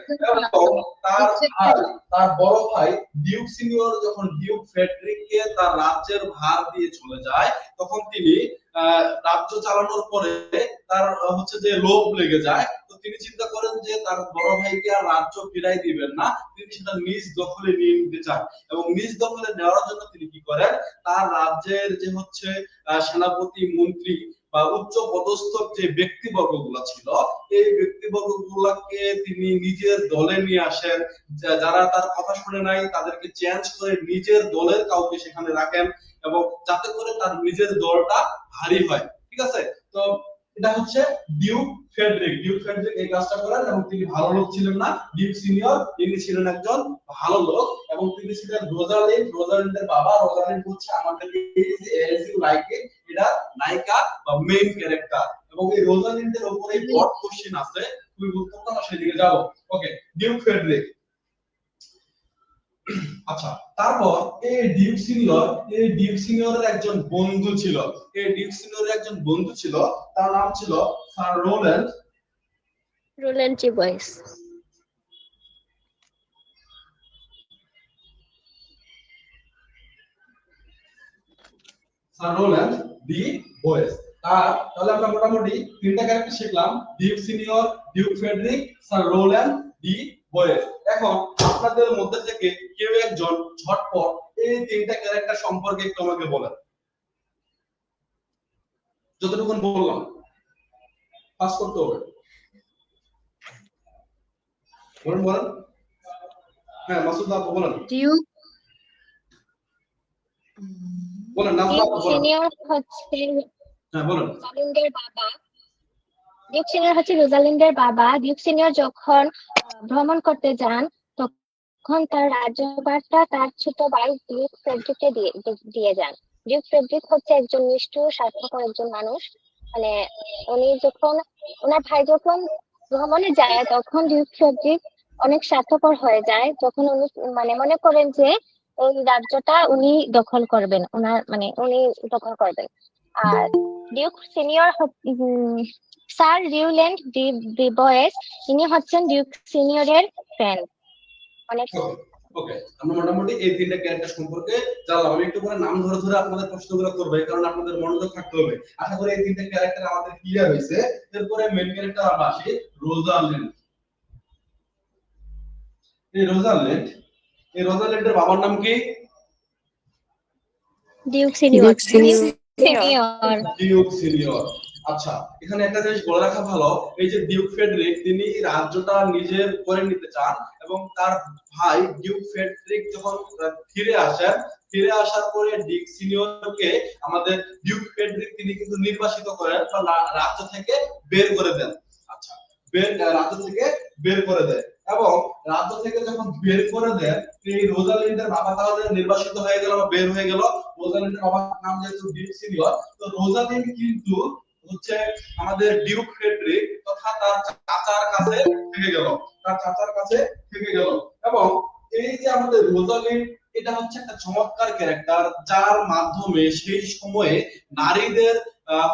এবং তার ভাই, তার বড় ভাই ডিউক সিনিয়র যখন ডিউক ফ্রেডরিককে তার রাজ্যের ভার দিয়ে চলে যায়, তখন তিনি রাজ্য চালানোর পরে তার হচ্ছে যে লোভ লেগে যায়। তো তিনি চিন্তা করেন যে তার বড় ভাইকে আর রাজ্য ফিরাই দিবেন না, তিনি সেটা নিজ দখলে নিয়ে নিতে চান। এবং নিজ দখলে নেওয়ার জন্য তিনি কি করেন, তার রাজ্যের যে হচ্ছে সেনাপতি, মন্ত্রী বা উচ্চ পদস্থ যে ব্যক্তিবর্গ গুলা ছিল, এই ব্যক্তিবর্গ গুলাকে তিনি নিজের দলে নিয়ে আসেন। যারা তার কথা শুনে নাই তাদেরকে চেঞ্জ করে নিজের দলের কাউকে সেখানে রাখেন, এবং যাতে করে তার নিজের দলটা ভারী হয়, ঠিক আছে। তো এটা হচ্ছে ডিউক ফ্রেডরিক। ডিউক ফ্রেডরিক এই কাজটা করেন, এবং তিনি ভালো লোক ছিলেন না। ডিউক সিনিয়র তিনি ছিলেন একজন ভালো লোক, এবং তিনি ছিলেন রোজালিন্ড, রোজালিন্ডের বাবা। রোজালিন্ড হচ্ছে আমাদের এজ ইউ লাইক ইট, এটা নায়িকা বা মেইন ক্যারেক্টার। এবং এই রোজালিন্ডের উপরে বড় কোশ্চেন আছে, খুবই গুরুত্বপূর্ণ, আমরা সেদিকে যাব। ওকে, ডিউক ফ্রেডরিক। আচ্ছা, তারপর এই ডিউক সিনিয়র, এই ডিউক সিনিয়রের একজন বন্ধু ছিল। এই ডিউক সিনিয়রের একজন বন্ধু ছিল, তার নাম ছিল স্যার রোল্যান্ড। রোল্যান্ড জি বয়েস। স্যার রোল্যান্ড ডি বয়েস। তাহলে আমরা মোটামুটি 3টা ক্যারেক্টার শিখলাম: Duke Senior, Duke Frederick, Sir Rowland de Boys. এখন আপনাদের মধ্যে থেকে কেউ একজন ঝটপট এই 3টা ক্যারেক্টার সম্পর্কে একটু আমাকে বলেন, যতটুকু বললাম পাস করতে হবে। বলেন বলেন। হ্যাঁ, মাসুদ আপু বলেন। ডিউক বলেন, নামটা ডিউক বলেন। সিনিয়র হচ্ছে হ্যাঁ বলেন। রোজালিন্ডের বাবা। ডিউক সিনিয়র হচ্ছে রোজালিন্ডের বাবা। ডিউক সিনিয়র যখন ভ্রমণ করতে যান তখন তার রাজ্যভারটা তার ছোট ভাই ডিউক ফ্রেডরিককে দিয়ে যান। ডিউক ফ্রেডরিক হচ্ছে একজন নিষ্ঠুর স্বার্থপর একজন মানুষ। মানে উনি যখন ওনার ভাই যখন ভ্রমণে যায় তখন ডিউক ফ্রেডরিক অনেক স্বার্থপর হয়ে যায়, যখন উনি মানে মনে করেন যে এই রাজ্যটা উনি দখল করবেন, উনি দখল করবেন। আর ডিউক সিনিয়র স্যার রিউল্যান্ড ডি বয়েস, ইনি হচ্ছেন ডিউক সিনিয়রের ফ্রেন্ড। অনেক ওকে, আমরা মোটামুটি এই তিনটা ক্যারেক্টার সম্পর্কে জানলাম। আমি একটু করে নাম ধরে ধরে আপনাদের প্রশ্নগুলো করব, কারণ আপনাদের মনোযোগ থাকতে হবে। আশা করি এই তিনটা ক্যারেক্টার আমাদের ক্লিয়ার হয়েছে। এরপরে মেইন ক্যারেক্টার আমরা আসি রোজালিন্ড। এই রোজালিন্ডের বাবার নাম কি? Duke Senior. Duke senior. আচ্ছা, এখানে একটা জিনিস বলে রাখা ভালো, এই যে ডিউক ফ্রেডরিক তিনি রাজ্যটা নিজের করে নিতে চান এবং তার ভাই ডিউক ফ্রেডরিক যখন ফিরে আসার পরে ডিউক সিনিয়রকে আমাদের ডিউক ফ্রেডরিক তিনি কিন্তু নির্বাসিত করেন বা রাজ্য থেকে বের করে দেন। আচ্ছা, রাজ্য থেকে বের করে দেয় এবং রাজ্য থেকে যখন বের করে দেন এই রোজালিন্ডের বাবা তাহলে নির্বাসিত হয়ে গেল বা বের হয়ে গেল। রোজালিন্ডের বাবার নাম যেহেতু ডিউক সিনিয়র, তো রোজালিন্ড কিন্তু হচ্ছে আমাদের ডিউক ফ্রেডরিক তথা তার চাচার কাছে থেকে গেল এবং এই যে আমাদের রোজালিন্ড, এটা হচ্ছে একটা চমৎকার ক্যারেক্টার যার মাধ্যমে সেই সময়ে নারীদের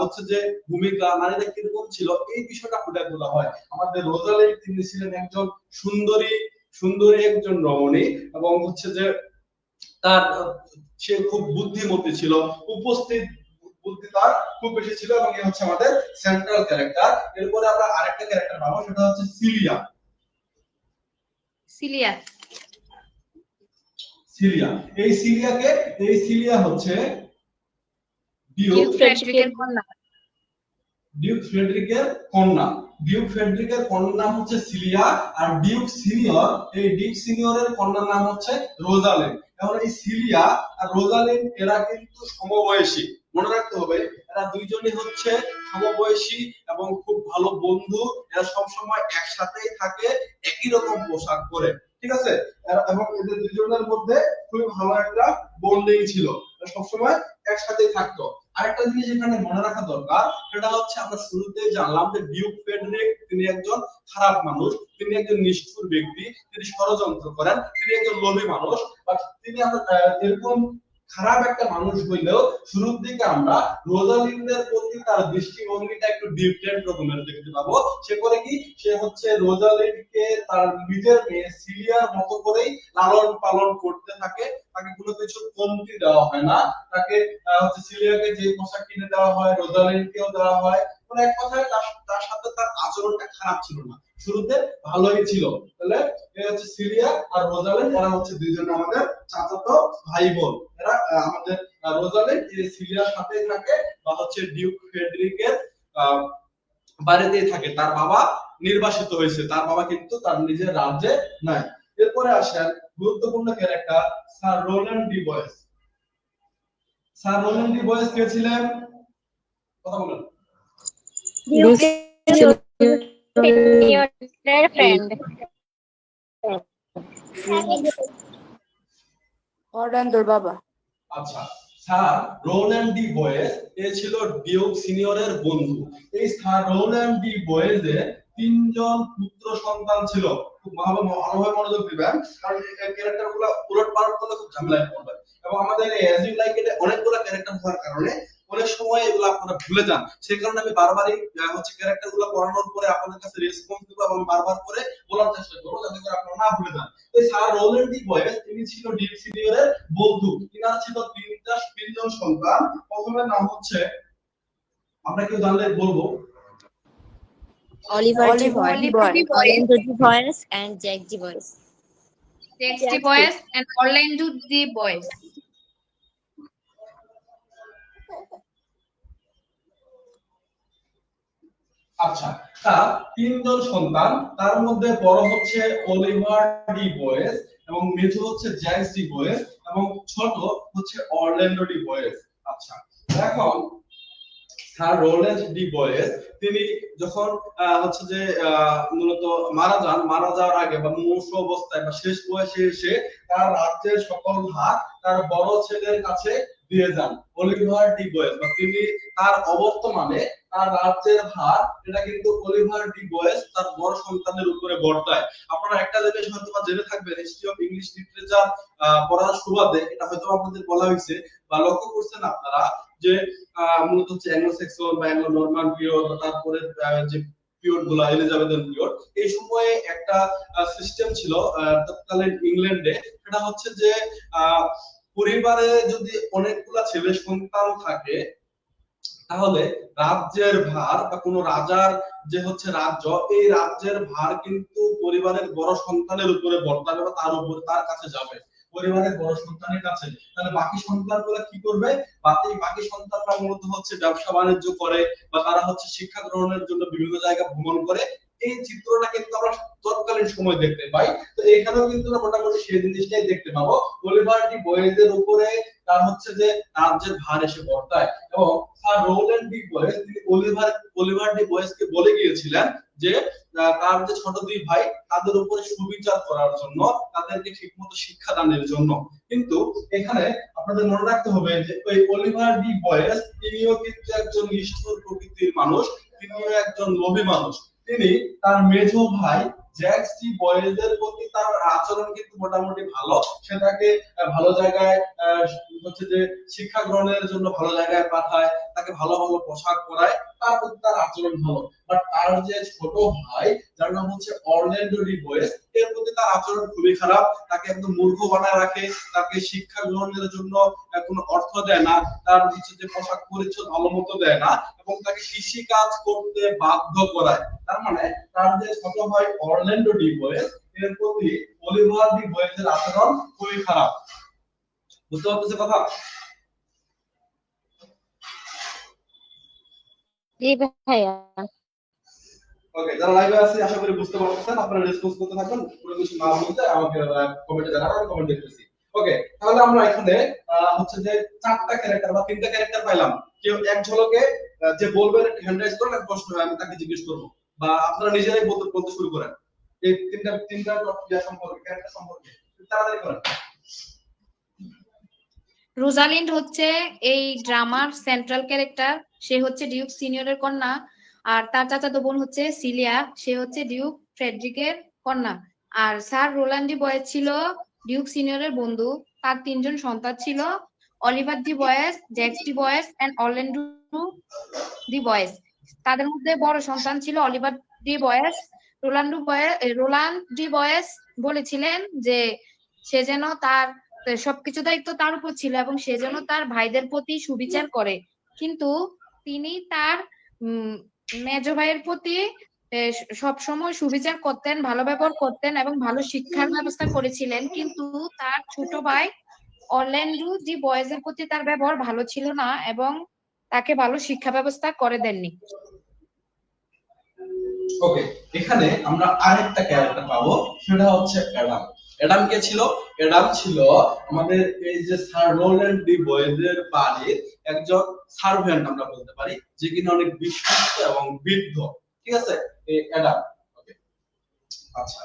হচ্ছে যে ভূমিকা, নারীদের কিরকম ছিল এই বিষয়টা ফুটে তোলা হয়। আমাদের রোজালিন্ড তিনি ছিলেন একজন সুন্দরী একজন রমণী এবং হচ্ছে যে তার সে খুব বুদ্ধিমতী ছিল, উপস্থিত বুদ্ধি তার খুব বেশি ছিল এবং এই হচ্ছে আমাদের সেন্ট্রাল ক্যারেক্টার। এরপরে আমরা আরেকটা ক্যারেক্টার পাবো, সেটা হচ্ছে সিলিয়া। এই সিলিয়া হচ্ছে ডিউক ফ্রেডরিকের কন্যা। ডিউক ফ্রেডরিকের কন্যার নাম হচ্ছে সিলিয়া আর ডিউক সিনিয়রের কন্যার নাম হচ্ছে রোজালিন্ড। এখন এই সিলিয়া আর রোজালিন্ড এরা কিন্তু সমবয়সী, মনে রাখতে হবে এরা দুইজনই হচ্ছে সমবয়সী এবং খুব ভালো বন্ধু। এরা সবসময় একসাথেই থাকে, একই রকম পোশাক পরে, ঠিক আছে? এবং এদের দুজনের মধ্যে খুবই ভালো একটা বন্ডিং ছিল, সবসময় একসাথেই থাকতো। আরেকটা জিনিস এখানে মনে রাখা দরকার, সেটা হচ্ছে আমরা শুরুতেই জানলাম যে ডিউক ফ্রেডরিক তিনি একজন খারাপ মানুষ, তিনি একজন নিষ্ঠুর ব্যক্তি, তিনি ষড়যন্ত্র করেন, তিনি একজন লোভী মানুষ। বাট তিনি এরকম খারাপ একটা মানুষ হইলেও শুরুর দিকে আমরা রোজালিন্ডের প্রতি তার দৃষ্টিভঙ্গিটা একটু ডিফারেন্ট রকমের দেখতে পাবো। সে করে কি, সে হচ্ছে রোজালিন্ডকে তার নিজের মেয়ে সিলিয়ার মতো করেই লালন পালন করতে থাকে, তাকে কোনো কিছু কমতি দেওয়া হয় না। তাকে হচ্ছে সিলিয়াকে যে পোশাক কিনে দেওয়া হয় রোজালিন্ডকেও দেওয়া হয়। মানে এক কথায় তার সাথে তার আচরণটা খারাপ ছিল না, শুরুতে ভালোই ছিল। তাহলে এই হচ্ছে সিলিয়া আর রোজালিন্ড, এরা হচ্ছে দুইজনে আমাদের চাচাতো ভাই বোন। এরা আমাদের রোজালিন্ড সিলিয়ার সাথেই থাকে বা হচ্ছে ডিউক ফ্রেডরিকের বাড়িতেই থাকে। তার বাবা নির্বাসিত হয়েছে, তার বাবা কিন্তু তার নিজের রাজ্যে নাই। এরপরে আসেন গুরুত্বপূর্ণ ক্যারেক্টার স্যার রোল্যান্ড ডি বয়েস। স্যার রোল্যান্ড ডি বয়েস কে ছিলেন? কথা বলেন। সিনিয়রের ফ্রেন্ড। অর্ডান্দর বাবা। আচ্ছা, স্যার রোল্যান্ড ডি বয়েস এ ছিল ডিউক সিনিয়রের বন্ধু। এই স্যার রোল্যান্ড ডি বয়েসের তিনজন পুত্র সন্তান ছিল। খুব ভালোভাবে মনোযোগ দিবেন, কারণ এই ক্যারেক্টারগুলো উলটপালট করলে খুব ঝামেলায় পড়বেন। এবং আমাদের এজ ইউ লাইক এর অনেকগুলো ক্যারেক্টার হওয়ার কারণে অনেক সময় এগুলো আপনারা ভুলে যান। সেই কারণে আমি বারবারই হচ্ছে ক্যারেক্টারগুলো পড়ানোর পরে আপনাদের কাছে রেসপন্স দেব এবং বারবার করে বলার চেষ্টা করব যাতে করে আপনারা না ভুলে যান। এই স্যার রোল্যান্ড ডি বয়েস তিনি ছিল ডিউক সিনিয়রের বন্ধু। তিনার ছিল তিনজন সন্তান। প্রথমের নাম হচ্ছে, আমরা কেউ জানলে বলবো, Oliver D. Orlando D. Boyes and Jack D. Boyes. and Orlando D. Boyes. আচ্ছা, তার তিনজন সন্তান, তার মধ্যে বড় হচ্ছে অলিভার ডি বয়েস এবং মেজো হচ্ছে জ্যাক ডি বয়েস এবং ছোট হচ্ছে অরল্যান্ডো ডি বয়েস। আচ্ছা, এখন স্যার রোল্যান্ড ডি বয়েস তিনি যখন হচ্ছে যে মূলত মারা যাওয়ার আগে বা মুমূর্ষ অবস্থায় বা শেষ বয়সে এসে তার রাজ্যের সকল ভার তার বড় ছেলের কাছে দিয়ে যান, অলিভার ডি বয়েস। বা তিনি তার অবর্তমানে তার রাজ্যের ভার এটা কিন্তু অলিভার ডি বয়েস তার বড় সন্তানের উপরে বর্তায়। আপনারা একটা জিনিস হয়তো বা জেনে থাকবেন, হিস্ট্রি অফ ইংলিশ লিটারেচার পড়ার সুবাদে এটা হয়তো আপনাদের বলা হয়েছে বা লক্ষ্য করছেন আপনারা যে মূলত হচ্ছে অ্যাংলো স্যাক্সন বা অ্যাংলো নরমান পিরিয়ড, তারপরে যে পিরিয়ড গুলো এলিজাবেথিয়ান পিরিয়ড, এই সময়ে একটা সিস্টেম ছিল তৎকালীন ইংল্যান্ডে। সেটা হচ্ছে যে পরিবারে যদি অনেকগুলা ছেলে সন্তান থাকে তাহলে রাজ্যের ভার বা কোন রাজার যে হচ্ছে রাজ্য, এই রাজ্যের ভার কিন্তু পরিবারের বড় সন্তানের উপরে বর্তাবে বা তার উপরে তার কাছে যাবে, পরিবারের বড় সন্তানের কাছে। তাহলে বাকি সন্তানগুলো কি করবে? বাকি সন্তানরা মূলত হচ্ছে ব্যবসা বাণিজ্য করে বা তারা হচ্ছে শিক্ষা গ্রহণের জন্য বিভিন্ন জায়গা ভ্রমণ করে। এই চিত্রটা কিন্তু আমরা তৎকালীন সময় দেখতে পাই। তো এখানেও কিন্তু আমরা মোটামুটি সেই জিনিসটাই দেখতে পাবো, অলিভার ডি বয়েজের উপরে তার হচ্ছে যে রাজ্যের ভার এসে বর্তায়। এবং স্যার রোল্যান্ড ডি বয়েস তিনি অলিভার ডি বয়েসকে বলে গিয়েছিলেন যে তার যে ছোট দুই ভাই তাদের উপরে সুবিচার করার জন্য, তাদেরকে ঠিকমতো শিক্ষা দানের জন্য। কিন্তু এখানে আপনাদের মনে রাখতে হবে যে ওই অলিভার ডি বয়েস তিনিও কিন্তু একজন নিষ্ঠুর প্রকৃতির মানুষ, তিনিও একজন লোভী মানুষ। তিনি তার মেজো ভাই জ্যাক্স ডি বয়েজের প্রতি তার আচরণ কিন্তু মোটামুটি ভালো, সে তাকে ভালো জায়গায় হচ্ছে যে শিক্ষা গ্রহণের জন্য ভালো জায়গায় পাঠায়, তাকে ভালো ভালো পোশাক পরায়, তার প্রতি তার আচরণ ভালো। বাট তার যে ছোট ভাই যার নাম হচ্ছে অরল্যান্ডো ডি বয়েস, এর প্রতি তার আচরণ খুবই খারাপ, তাকে একদম মূর্খ বানায় রাখে, তাকে শিক্ষা গ্রহণের জন্য কোনো অর্থ দেয় না, তার হচ্ছে যে পোশাক পরিচ্ছদ ভালো মতো দেয় না, এবং তাকে কৃষি কাজ করতে বাধ্য করায়। তার মানে তার যে ছোট ভাই অরল্যান্ডো ডি বয়েস, এর প্রতি অলিভার ডি বয়েসের আচরণ খুবই খারাপ। বুঝতে পারতেছে কথা? জি ভাইয়া। ওকে, যারা লাইভে আছে আশা করি বুঝতে পারছেন, আপনারা রেসপন্স করতে থাকুন, কোনো কিছু না বুঝলে আমাকে কমেন্টে জানাবেন, আমি কমেন্ট দেখতেছি। ওকে, তাহলে আমরা এখানে হচ্ছে যে চারটা ক্যারেক্টার বা তিনটা ক্যারেক্টার পাইলাম। কেউ এক ঝলকে যে বলবেন হ্যান্ড রাইজ করেন, প্রশ্ন আমি তাকে জিজ্ঞেস করব, বা আপনারা নিজেরাই বলতে শুরু করেন এই তিনটা সম্পর্কে, ক্যারেক্টার সম্পর্কে তাড়াতাড়ি করেন। রোজালিন্ড হচ্ছে এই ড্রামার সেন্ট্রাল ক্যারেক্টার, সে হচ্ছে ডিউক সিনিয়রের কন্যা। আর তার চাচাতো বোন হচ্ছে সিলিয়া, সে হচ্ছে ডিউক ফ্রেডরিকের কন্যা। আর স্যার রোল্যান্ড ডি বয়েস ছিল ডিউক সিনিয়রের বন্ধু। তার তিনজন সন্তান ছিল, অলিভার ডি বয়েস, জ্যাক্স ডি বয়েস এন্ড অরল্যান্ডো ডি বয়েস। তাদের মধ্যে বড় সন্তান ছিল অলিভার ডি বয়েস। রোল্যান্ড ডি বয়েস বলেছিলেন যে সে যেন তার সবকিছু দায়িত্ব তার উপর ছিল এবং সে যেন তার ভাইদের প্রতি সুবিচার করে। কিন্তু তিনি তার মেজো ভাইয়ের প্রতি সবসময় সুবিচার করতেন, ভালো ব্যবহার করতেন এবং ভালো শিক্ষার ব্যবস্থা করেছিলেন। কিন্তু তার ছোট ভাই অরল্যান্ডো ডি বয়েজের প্রতি তার ব্যবহার ভালো ছিল না এবং তাকে ভালো শিক্ষা ব্যবস্থা করে দেননি। ওকে, এখানে আমরা আরেকটা ক্যারেক্টার পাবো, সেটা হচ্ছে অ্যাডাম। অ্যাডাম কে ছিল? অ্যাডাম ছিল আমাদের এই যে স্যার রোল্যান্ড ডি বয়েজের বাড়ির একজন সার্ভেন্ট আমরা বলতে পারি, যে কিনা অনেক বিশ্বস্ত এবং বৃদ্ধ। ঠিক আছে, এই অ্যাডাম। ওকে, আচ্ছা,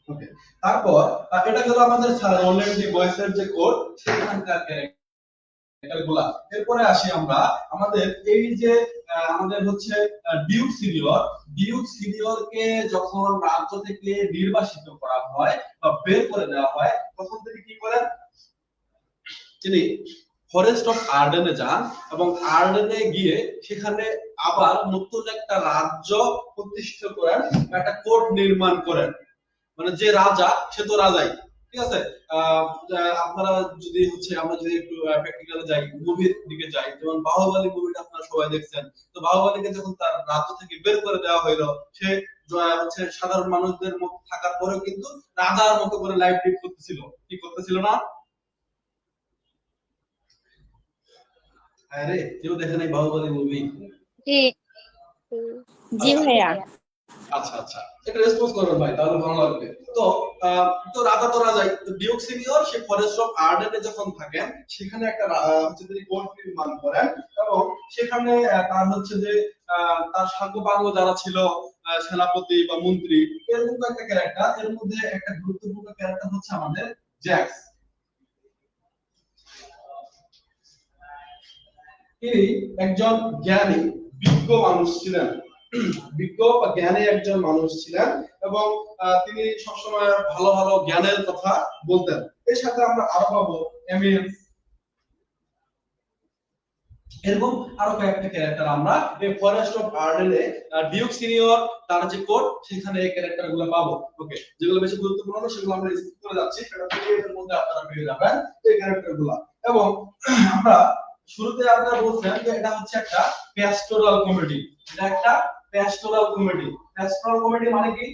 ওকে, তারপর এটা গেল আমাদের স্যার রোল্যান্ড ডি বয়েজের যে কোড, সেখানকার ক্যারেক্টার গুলা। এরপরে আসি আমরা আমাদের এই যে আমাদের হচ্ছে ডিউক সিনিয়রকে যখন রাজ্য থেকে নির্বাসিত করা হয় বা বের করে দেওয়া হয়, তখন তিনি কি করেন? তিনি ফরেস্ট অফ আর্ডেনে যান এবং আর্ডেনে গিয়ে সেখানে আবার নতুন একটা রাজ্য প্রতিষ্ঠা করেন, একটা কোর্ট নির্মাণ করেন। মানে যে রাজা সে তো রাজাই। ঠিক আছে, আপনারা যদি হচ্ছে আমরা যদি একটু প্র্যাকটিক্যালে যাই, মুভির দিকে যাই, যেমন বাহুবলী মুভিটা আপনারা সবাই দেখছেন। তো বাহুবলীকে যখন তার রাজ্য থেকে বের করে দেওয়া হইলো, সে হচ্ছে সাধারণ মানুষদের মধ্যে থাকার পরেও কিন্তু রাজার মতো করে লাইফ লিড করতেছিল। কি করতেছিল না? আরে কেউ দেখে নাই বাহুবলী মুভি? জি জি ভাইয়া। আচ্ছা আচ্ছা, এটা রেসপন্স করবেন ভাই, তাহলে ভালো লাগবে। তো তো রাজা তো রাজাই, তো ডিউক সিনিয়র সে ফরেস্ট অফ আর্ডেনে যখন থাকেন সেখানে একটা হচ্ছে তিনি কোর্ট নির্মাণ করেন, এবং সেখানে তার হচ্ছে যে তার সাঙ্গপাঙ্গ যারা ছিল, সেনাপতি বা মন্ত্রী, এরকম একটা ক্যারেক্টার। এর মধ্যে একটা গুরুত্বপূর্ণ ক্যারেক্টার হচ্ছে আমাদের জ্যাক্স। তিনি একজন জ্ঞানী বিজ্ঞ মানুষ ছিলেন, বিজ্ঞ বা জ্ঞানী একজন মানুষ ছিলেন, এবং তিনি সবসময় ভালো ভালো জ্ঞানের কথা বলতেন। এর সাথে আমরা আরো পাবো এমিল, এরকম আরো কয়েকটা ক্যারেক্টার আমরা এই ফরেস্ট অফ আর্ডেনে ডিউক সিনিয়র তার যে কোর্ট সেখানে এই ক্যারেক্টার গুলো পাবো। ওকে, যেগুলো বেশি গুরুত্বপূর্ণ সেগুলো আমরা স্কিপ করে যাচ্ছি, সেটা পিডিএফ এর মধ্যে আপনারা পেয়ে যাবেন এই ক্যারেক্টার গুলো। এবং আমরা শুরুতে আপনারা বলছেন যে এটা হচ্ছে একটা প্যাস্টোরাল কমেডি, এটা একটা প্যাস্টোরাল কমেডি। প্যাস্টোরাল কমেডি মানে কি?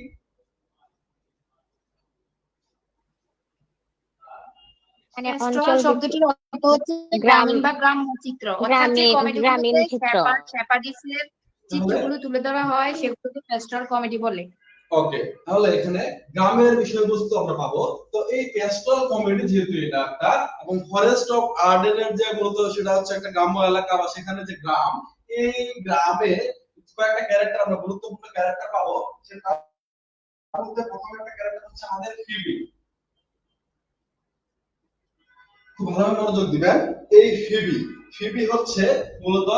মানে প্যাস্টোরাল অঞ্চল শব্দটির অর্থ হচ্ছে গ্রাম, গ্রামীণ বা গ্রাম্য চিত্র, অর্থাৎ যে গ্রামীণ কমেডিগুলোতে চিত্র। শ্যাপাডিসের চিত্রগুলো তুলে ধরা হয় সেগুলোকে প্যাস্টোরাল কমেডি বলে। ওকে, তাহলে এখানে গ্রামের বিষয়বস্তু আমরা পাবো। তো এই প্যাস্টোরাল কমেডি যেহেতু এটা একটা, এবং ফরেস্ট অফ আর্ডেনের যে মূলত সেটা হচ্ছে একটা গ্রাম্য এলাকা বা সেখানে যে গ্রাম, এই গ্রামে কয়েকটা ক্যারেক্টার আমরা গুরুত্বপূর্ণ ক্যারেক্টার পাবো। সেটা মধ্যে প্রথম একটা ক্যারেক্টার হচ্ছে আমাদের ফিবি। খুব ভালোভাবে মনোযোগ দিবেন। এই ফিবি, ফিবি হচ্ছে মূলত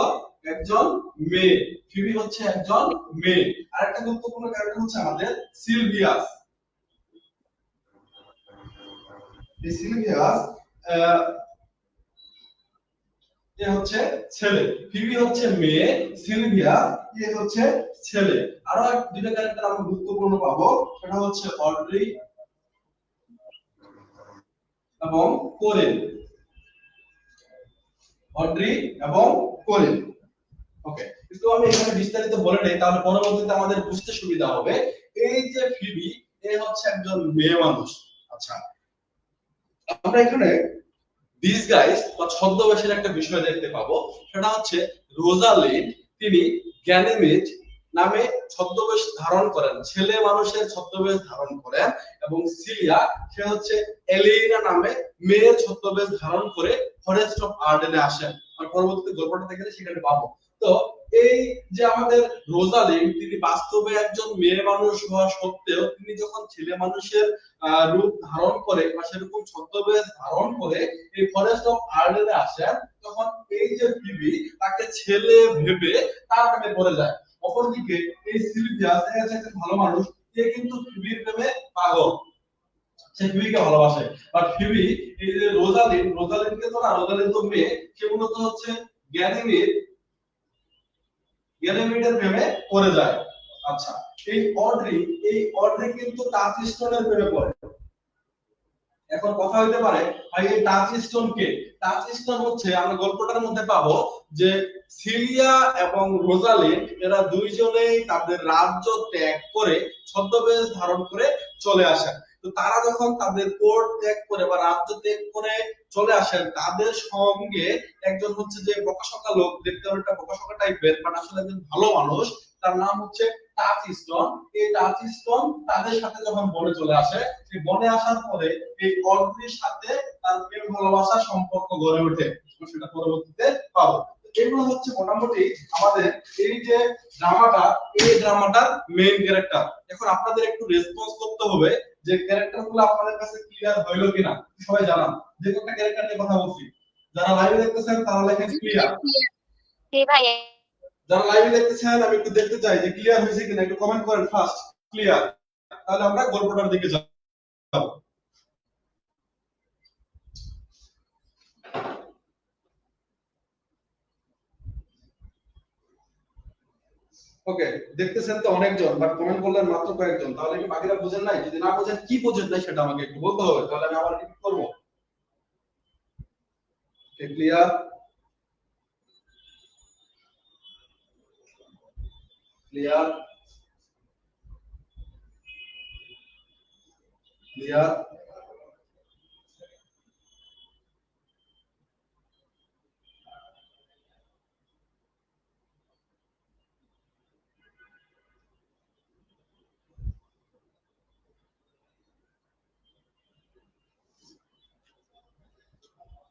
একজন মেয়ে, ফিবি হচ্ছে একজন মেয়ে। আরেকটা গুরুত্বপূর্ণ ক্যারেক্টার হচ্ছে আমাদের সিলভিয়াস। এই সিলভিয়াস এ হচ্ছে ছেলে, ফিবি হচ্ছে মেয়ে, সিলভিয়া এ হচ্ছে ছেলে। আরো দুটো ক্যারেক্টার আমরা গুরুত্বপূর্ণ পাবো, সেটা হচ্ছে অড্রি এবং কোরেন, অড্রি এবং কোরেন। ওকে, কিন্তু আমি এখানে বিস্তারিত বলে নেই, তাহলে পরবর্তীতে আমাদের বুঝতে সুবিধা হবে। এই যে ফিবি, এ হচ্ছে একজন মেয়ে মানুষ। আচ্ছা, আমরা এখানে ডিসগাইজ বা ছদ্মবেশের একটা বিষয় দেখতে পাবো, সেটা হচ্ছে রোজালিন্ড তিনি গ্যানিমেড নামে ছদ্মবেশ ধারণ করেন, ছেলে মানুষের ছদ্মবেশ ধারণ করেন, এবং সিলিয়া সে হচ্ছে এলিনা নামে মেয়ের ছদ্মবেশ ধারণ করে ফরেস্ট অফ আর্ডেনে আসেন। আর পরবর্তীতে গল্পটা দেখলে সেখানে পাবো। তো এই যে আমাদের রোজালিন্ড, তিনি বাস্তবে একজন মেয়ে মানুষ হওয়া সত্ত্বেও তিনি যখন ছেলে মানুষের রূপ ধারণ করে বা সেরকম ছদ্মবেশ ধারণ করে এই ফরেস্ট অফ আর্ডেনে আসেন, তখন এই যে ফিবি তাকে ছেলে ভেবে তার প্রেমে পড়ে যায়। অপরদিকে এই সিলভিয়াস একজন ভালো মানুষ, সে কিন্তু ফিবির প্রেমে পাগল, সে ফিবিকে ভালোবাসে। বাট ফিবি এই যে রোজালিন্ড, রোজালিন্ডকে তো না, রোজালিন্ড তো মেয়ে, সে মূলত হচ্ছে গ্যানিমেড, গ্যানিমেডের প্রেমে পড়ে যায়। আচ্ছা, এই অড্রি, এই অড্রি কিন্তু টাচস্টোনের প্রেমে পড়ে। এখন কথা হইতে পারে ভাই এই টাচ স্টোন কে? টাচ স্টোন হচ্ছে আমরা গল্পটার মধ্যে পাবো যে সিলিয়া এবং রোজালিন্ড এরা দুইজনেই তাদের রাজ্য ত্যাগ করে ছদ্মবেশ ধারণ করে চলে আসেন। তো তারা যখন তাদের কোর্ট ত্যাগ করে বা রাজ্য ত্যাগ করে চলে আসেন, তাদের সঙ্গে একজন হচ্ছে যে বকাশকা লোক, দেখতে অনেকটা বকাশকা টাইপের, বাট আসলে একজন ভালো মানুষ, তার নাম হচ্ছে টাচ স্টোন। এই টাচ স্টোন তাদের সাথে যখন বনে চলে আসে, সেই বনে আসার পরে এই অড্রির সাথে তার প্রেম ভালোবাসার সম্পর্ক গড়ে ওঠে, সেটা পরবর্তীতে পাবো। এগুলো হচ্ছে মোটামুটি আমাদের এই যে ড্রামাটা, এই ড্রামাটার মেইন ক্যারেক্টার। এখন আপনাদের একটু রেসপন্স করতে হবে যে ক্যারেক্টার গুলো আপনাদের কাছে ক্লিয়ার হইলো কিনা। সবাই জানান যে কোনটা ক্যারেক্টার নিয়ে কথা বলছি। যারা লাইভে দেখতেছেন তারা লেখেন ক্লিয়ার, জি ভাই। যারা লাইভে দেখতেছেন আমি একটু দেখতে চাই যে ক্লিয়ার হয়েছে কিনা, একটু কমেন্ট করেন ফার্স্ট ক্লিয়ার, তাহলে আমরা গল্পটার দিকে যাব। ওকে, দেখতেছেন তো অনেকজন, বাট কমেন্ট করলেন মাত্র কয়েকজন, তাহলে কি বাকিরা বুঝেন নাই? যদি না বুঝেন, কি বুঝেন নাই সেটা আমাকে একটু বলতে হবে, তাহলে আমি আবার রিপিট করব। Clear, clear, clear.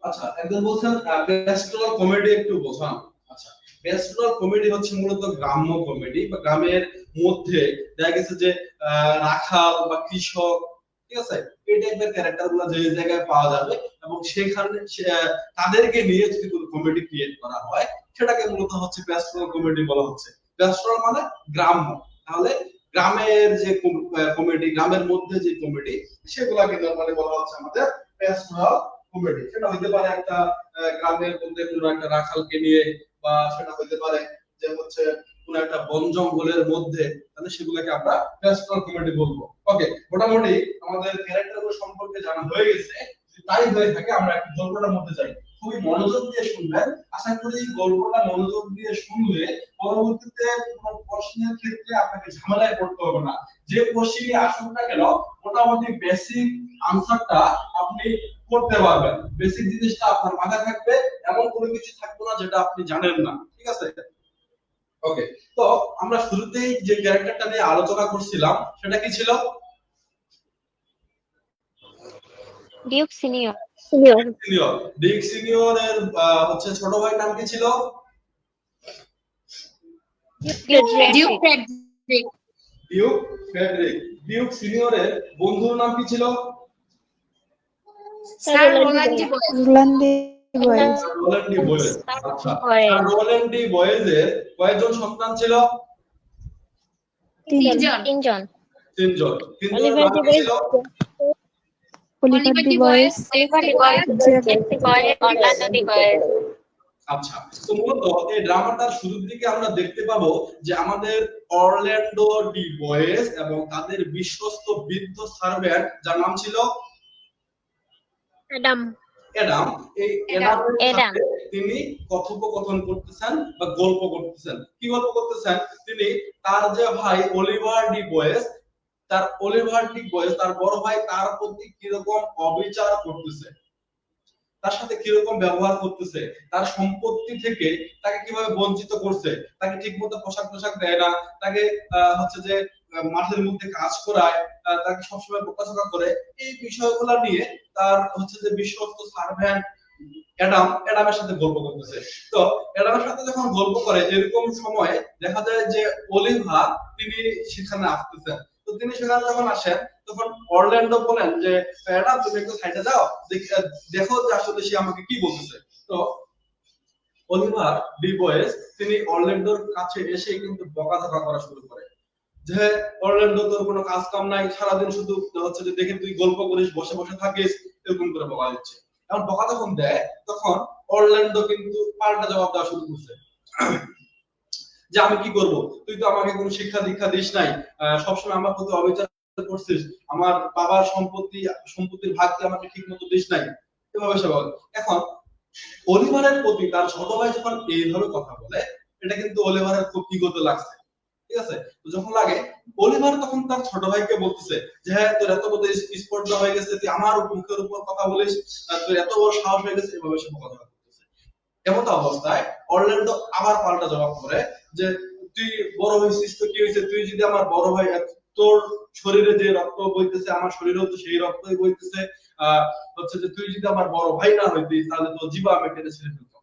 আচ্ছা, একজন বলছেন প্যাস্টোরাল কমেডি একটু বোঝান। আচ্ছা, প্যাস্টোরাল কমেডি হচ্ছে মূলত গ্রাম্য কমেডি বা গ্রামের মধ্যে দেখা গেছে যে রাখাল বা কৃষক, ঠিক আছে, এই টাইপের ক্যারেক্টার গুলো যে জায়গায় পাওয়া যাবে এবং সেখানে তাদেরকে নিয়ে যদি কোনো কমেডি ক্রিয়েট করা হয় সেটাকে মূলত হচ্ছে প্যাস্টোরাল কমেডি বলা হচ্ছে। প্যাস্টোরাল মানে গ্রাম্য, তাহলে গ্রামের যে কমেডি, গ্রামের মধ্যে যে কমেডি, সেগুলাকে নরমালি বলা হচ্ছে আমাদের প্যাস্টোরাল কমেডি। সেটা হইতে পারে একটা গ্রামের মধ্যে কোনো একটা রাখালকে নিয়ে, বা সেটা হইতে পারে যে হচ্ছে কোনো একটা বন জঙ্গলের মধ্যে, তাহলে সেগুলোকে আমরা প্যাস্টোরাল কমেডি বলবো। ওকে, মোটামুটি আমাদের ক্যারেক্টারগুলো সম্পর্কে জানা হয়ে গেছে। যদি তাই হয়ে থাকে আমরা একটা গল্পটার মধ্যে যাই, খুবই মনোযোগ দিয়ে শুনবেন। আশা করি গল্পটা মনোযোগ দিয়ে শুনলে পরবর্তীতে কোনো প্রশ্নের ক্ষেত্রে আপনাকে ঝামেলায় পড়তে হবে না। যে কোশ্চেনই আসুক না কেন, মোটামুটি বেসিক আনসারটা আপনি করতে পারবেন। বেসিক জিনিসটা আপনার মাথায় থাকবে, এমন কোনো কিছু থাকবে না যেটা আপনি জানেন না, ঠিক আছে? ওকে, তো আমরা শুরুতেই যে ক্যারেক্টারটা নিয়ে আলোচনা করছিলাম সেটা কি ছিল? Duke Senior. সিনিয়র। ডিউক সিনিয়রের হচ্ছে ছোট ভাইয়ের নাম কি ছিল? Duke Frederick. Duke Frederick. Duke সিনিয়রের বন্ধুর নাম কি ছিল? Sir Rowland Boys. Rowland de Boys. আচ্ছা, আর রোল্যান্ড ডি বয়েজের কয়জন সন্তান ছিল? তিনজন। তিনজন। তিনজনের অলিভার নাম ডি কি ছিল? Oliver de Boys, Jeffrey boys, Orlando D Boys. আচ্ছা, তো মূলত এই ড্রামাটার শুরুর দিকে আমরা দেখতে পাবো যে আমাদের অরল্যান্ডো ডি বয়েজ এবং তাদের বিশ্বস্ত বৃদ্ধ সার্ভেন্ট, যার নাম ছিল অ্যাডাম। অ্যাডাম, এই অ্যাডামের অ্যাডাম। সাথে তিনি কথোপকথন করতেছেন বা গল্প করতেছেন। কি গল্প করতেছেন? তিনি তার যে ভাই অলিভার ডি বয়েজ, তার বড় ভাই তার প্রতি কিরকম অবিচার করতেছে, তার সাথে কিরকম ব্যবহার করতেছে, তার সম্পত্তি থেকে তাকে কিভাবে বঞ্চিত করছে, তাকে ঠিকমতো পোশাক দেয় না, তাকে হচ্ছে যে মাঠের মধ্যে কাজ করায়, তাকে সবসময় বোকাঝোকা করে, এই বিষয়গুলো নিয়ে তার হচ্ছে যে বিশ্বস্ত সার্ভেন্ট অ্যাডামের সাথে গল্প করতেছে। তো অ্যাডামের সাথে যখন গল্প করে এরকম সময় দেখা যায় যে অলিভার তিনি সেখানে আসতেছেন। তো তিনি সেখানে যখন আসেন তখন অরল্যান্ডো বলেন যে অ্যাডাম তুমি একটু সাইডে যাও, দেখো যে আসলে সে আমাকে কি বলতেছে। তো অলিভার ডি বয়েজ তিনি অরল্যান্ডোর কাছে এসে কিন্তু বকাঝকা করা শুরু করে যে অরল্যান্ডো তোর কোনো কাজ কাম নাই, সারাদিন শুধু হচ্ছে যে দেখে তুই গল্প করিস, বসে বসে থাকিস, এরকম করে বকা দিচ্ছে। এখন বকা যখন দেয় তখন অরল্যান্ডো কিন্তু পাল্টা জবাব দেওয়া শুরু করছে যে আমি কি করব, তুই তো আমাকে কোনো শিক্ষা দীক্ষা দিস নাই, সবসময় আমার প্রতি অবিচার করছিস, আমার বাবার সম্পত্তির ভাগ তুই আমাকে ঠিক মতো দিস নাই, এভাবে সে বলে। এখন অলিভারের প্রতি তার ছোট ভাই যখন এইভাবে কথা বলে, এটা কিন্তু অলিভারের খুব বিগত লাগছে, ঠিক আছে? তো যখন লাগে অলিভার তখন তার ছোট ভাইকে বলতেছে যে হ্যাঁ তোর এত বড় স্পর্ধা হয়ে গেছে, তুই আমার মুখের উপর কথা বলিস, তোর এত বড় সাহস হয়ে গেছে, এভাবে সে কথা বলতেছে। এমন অবস্থায় অরল্যান্ডো আবার পাল্টা জবাব করে যে তুই বড় হয়েছিস তো কি হয়েছে, তুই যদি আমার বড় ভাই, তোর শরীরে যে রক্ত বইতেছে আমার শরীরেও তো সেই রক্তই বইতেছে, হচ্ছে যে তুই যদি আমার বড় ভাই না হইতিস তাহলে তো জীবা আমি টেনে ছেড়ে ফেলতাম।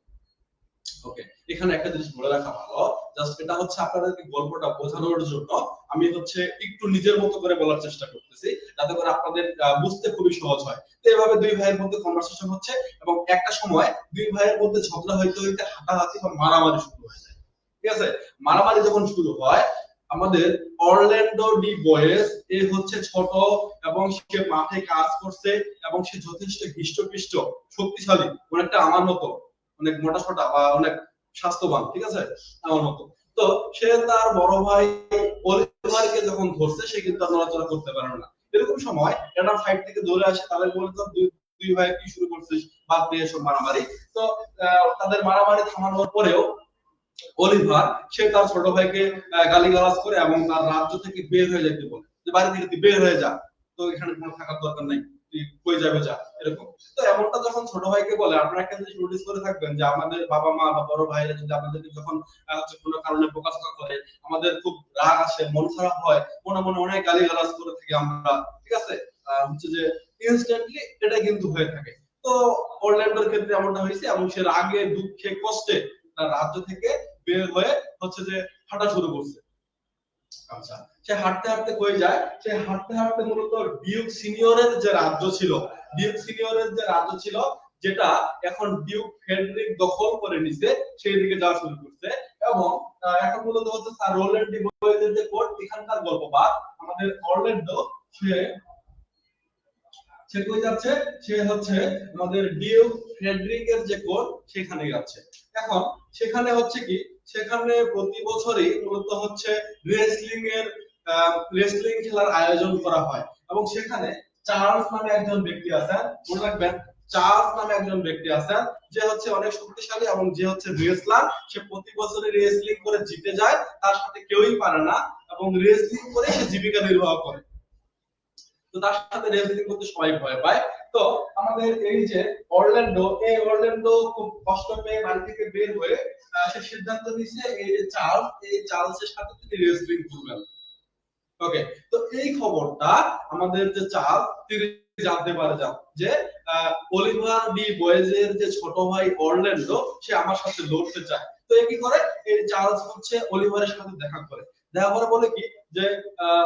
ওকে, এখানে একটা জিনিস বলে রাখা ভালো, জাস্ট এটা হচ্ছে আপনাদেরকে গল্পটা বোঝানোর জন্য আমি হচ্ছে একটু নিজের মতো করে বলার চেষ্টা করতেছি, যাতে করে আপনাদের বুঝতে খুবই সহজ হয়। তো এভাবে দুই ভাইয়ের মধ্যে কনভারসেশন হচ্ছে এবং একটা সময় দুই ভাইয়ের মধ্যে ঝগড়া হইতে হইতে হাতাহাতি বা মারামারি শুরু হয়ে যায়, ঠিক আছে? মারামারি যখন শুরু হয়, আমাদের অরল্যান্ডো ডি বয়েজ এ হচ্ছে ছোট এবং সে মাঠে কাজ করছে এবং সে যথেষ্ট হৃষ্টপুষ্ট শক্তিশালী, অনেকটা আমার মতো, অনেক মোটা সোটা বা অনেক স্বাস্থ্যবান, ঠিক আছে, আমার মতো। তো সে তার বড় ভাই অলিভারকে যখন ধরছে সে কিন্তু নড়াচড়া করতে পারে না। এরকম সময় একটা ফাইট থেকে দৌড়ে আসে, তাদের বলে তো দুই ভাই কি শুরু করছিস, বাদ দিয়ে এসব মারামারি। তো তাদের মারামারি থামানোর পরেও অলিভার সে তার ছোট ভাইকে গালিগালাজ করে এবং তার রাজ্য থেকে বের হয়ে যেতে বলে, যে বাড়ি থেকে তুই বের হয়ে যা, তো এখানে কোনো থাকার দরকার নাই, তুই কই যাবে যা, এরকম। তো এমনটা যখন ছোট ভাইকে বলে, আপনারা একটা জিনিস নোটিস করে থাকবেন যে আমাদের বাবা মা বা বড় ভাইরা যদি আমাদেরকে যখন হচ্ছে কোনো কারণে বকাঝকা করে, আমাদের খুব রাগ আসে, মন খারাপ হয়, মনে মনে অনেক গালিগালাজ করে থাকি আমরা, ঠিক আছে, হচ্ছে যে ইনস্ট্যান্টলি এটা কিন্তু হয়ে থাকে। তো অরল্যান্ডোর ক্ষেত্রে এমনটা হয়েছে এবং সে রাগে দুঃখে কষ্টে তার রাজ্য থেকে বের হয়ে হচ্ছে যে হাঁটা শুরু করছে। আচ্ছা, সে হাঁটতে হাঁটতে কই যায়? সে হাঁটতে হাঁটতে মূলত ডিউক সিনিয়রের যে রাজ্য ছিল, ডিউক সিনিয়রের যে রাজ্য ছিল যেটা এখন ডিউক ফ্রেডরিক দখল করে নিছে, সেই দিকে যাওয়া শুরু করছে। এবং এখন মূলত হচ্ছে স্যার রোল্যান্ড ডি বয়েজের যে কোর্ট, এখানকার গল্পটা আমাদের অরল্যান্ডো সে কই যাচ্ছে? সে হচ্ছে আমাদের ডিউক ফ্রেডরিকের যে কোর্ট সেখানে যাচ্ছে। এখন সেখানে হচ্ছে কি, সেখানে প্রতি বছরই মূলত হচ্ছে রেসলিং খেলার আয়োজন করা হয় এবং সেখানে চার্লস নামে একজন ব্যক্তি আছেন, মনে রাখবেন চার্লস নামে একজন ব্যক্তি আছেন যে হচ্ছে অনেক শক্তিশালী এবং যে হচ্ছে রেসলার। সে প্রতি বছরই রেসলিং করে জিতে যায়, তার সাথে কেউই পারে না এবং রেসলিং করে সে জীবিকা নির্বাহ করে। তো তার সাথে রেসলিং করতে সবাই ভয় পায়। তো আমাদের এই যে অরল্যান্ডো, এই অরল্যান্ডো খুব কষ্ট পেয়ে বাড়ি থেকে বের হয়ে সে সিদ্ধান্ত নিয়েছে এই যে চার্লস, এই চার্লসের সাথে তিনি রেসলিং করবেন। ওকে, তো এই খবরটা আমাদের যে চার্লস তিনি জানতে পারে যে অলিভার ডি বয়েজের যে ছোট ভাই অরল্যান্ডো সে আমার সাথে লড়তে চায়। তো এ কি করে? এই চার্লস হচ্ছে অলিভারের সাথে দেখা করে, দেখা করে বলে কি যে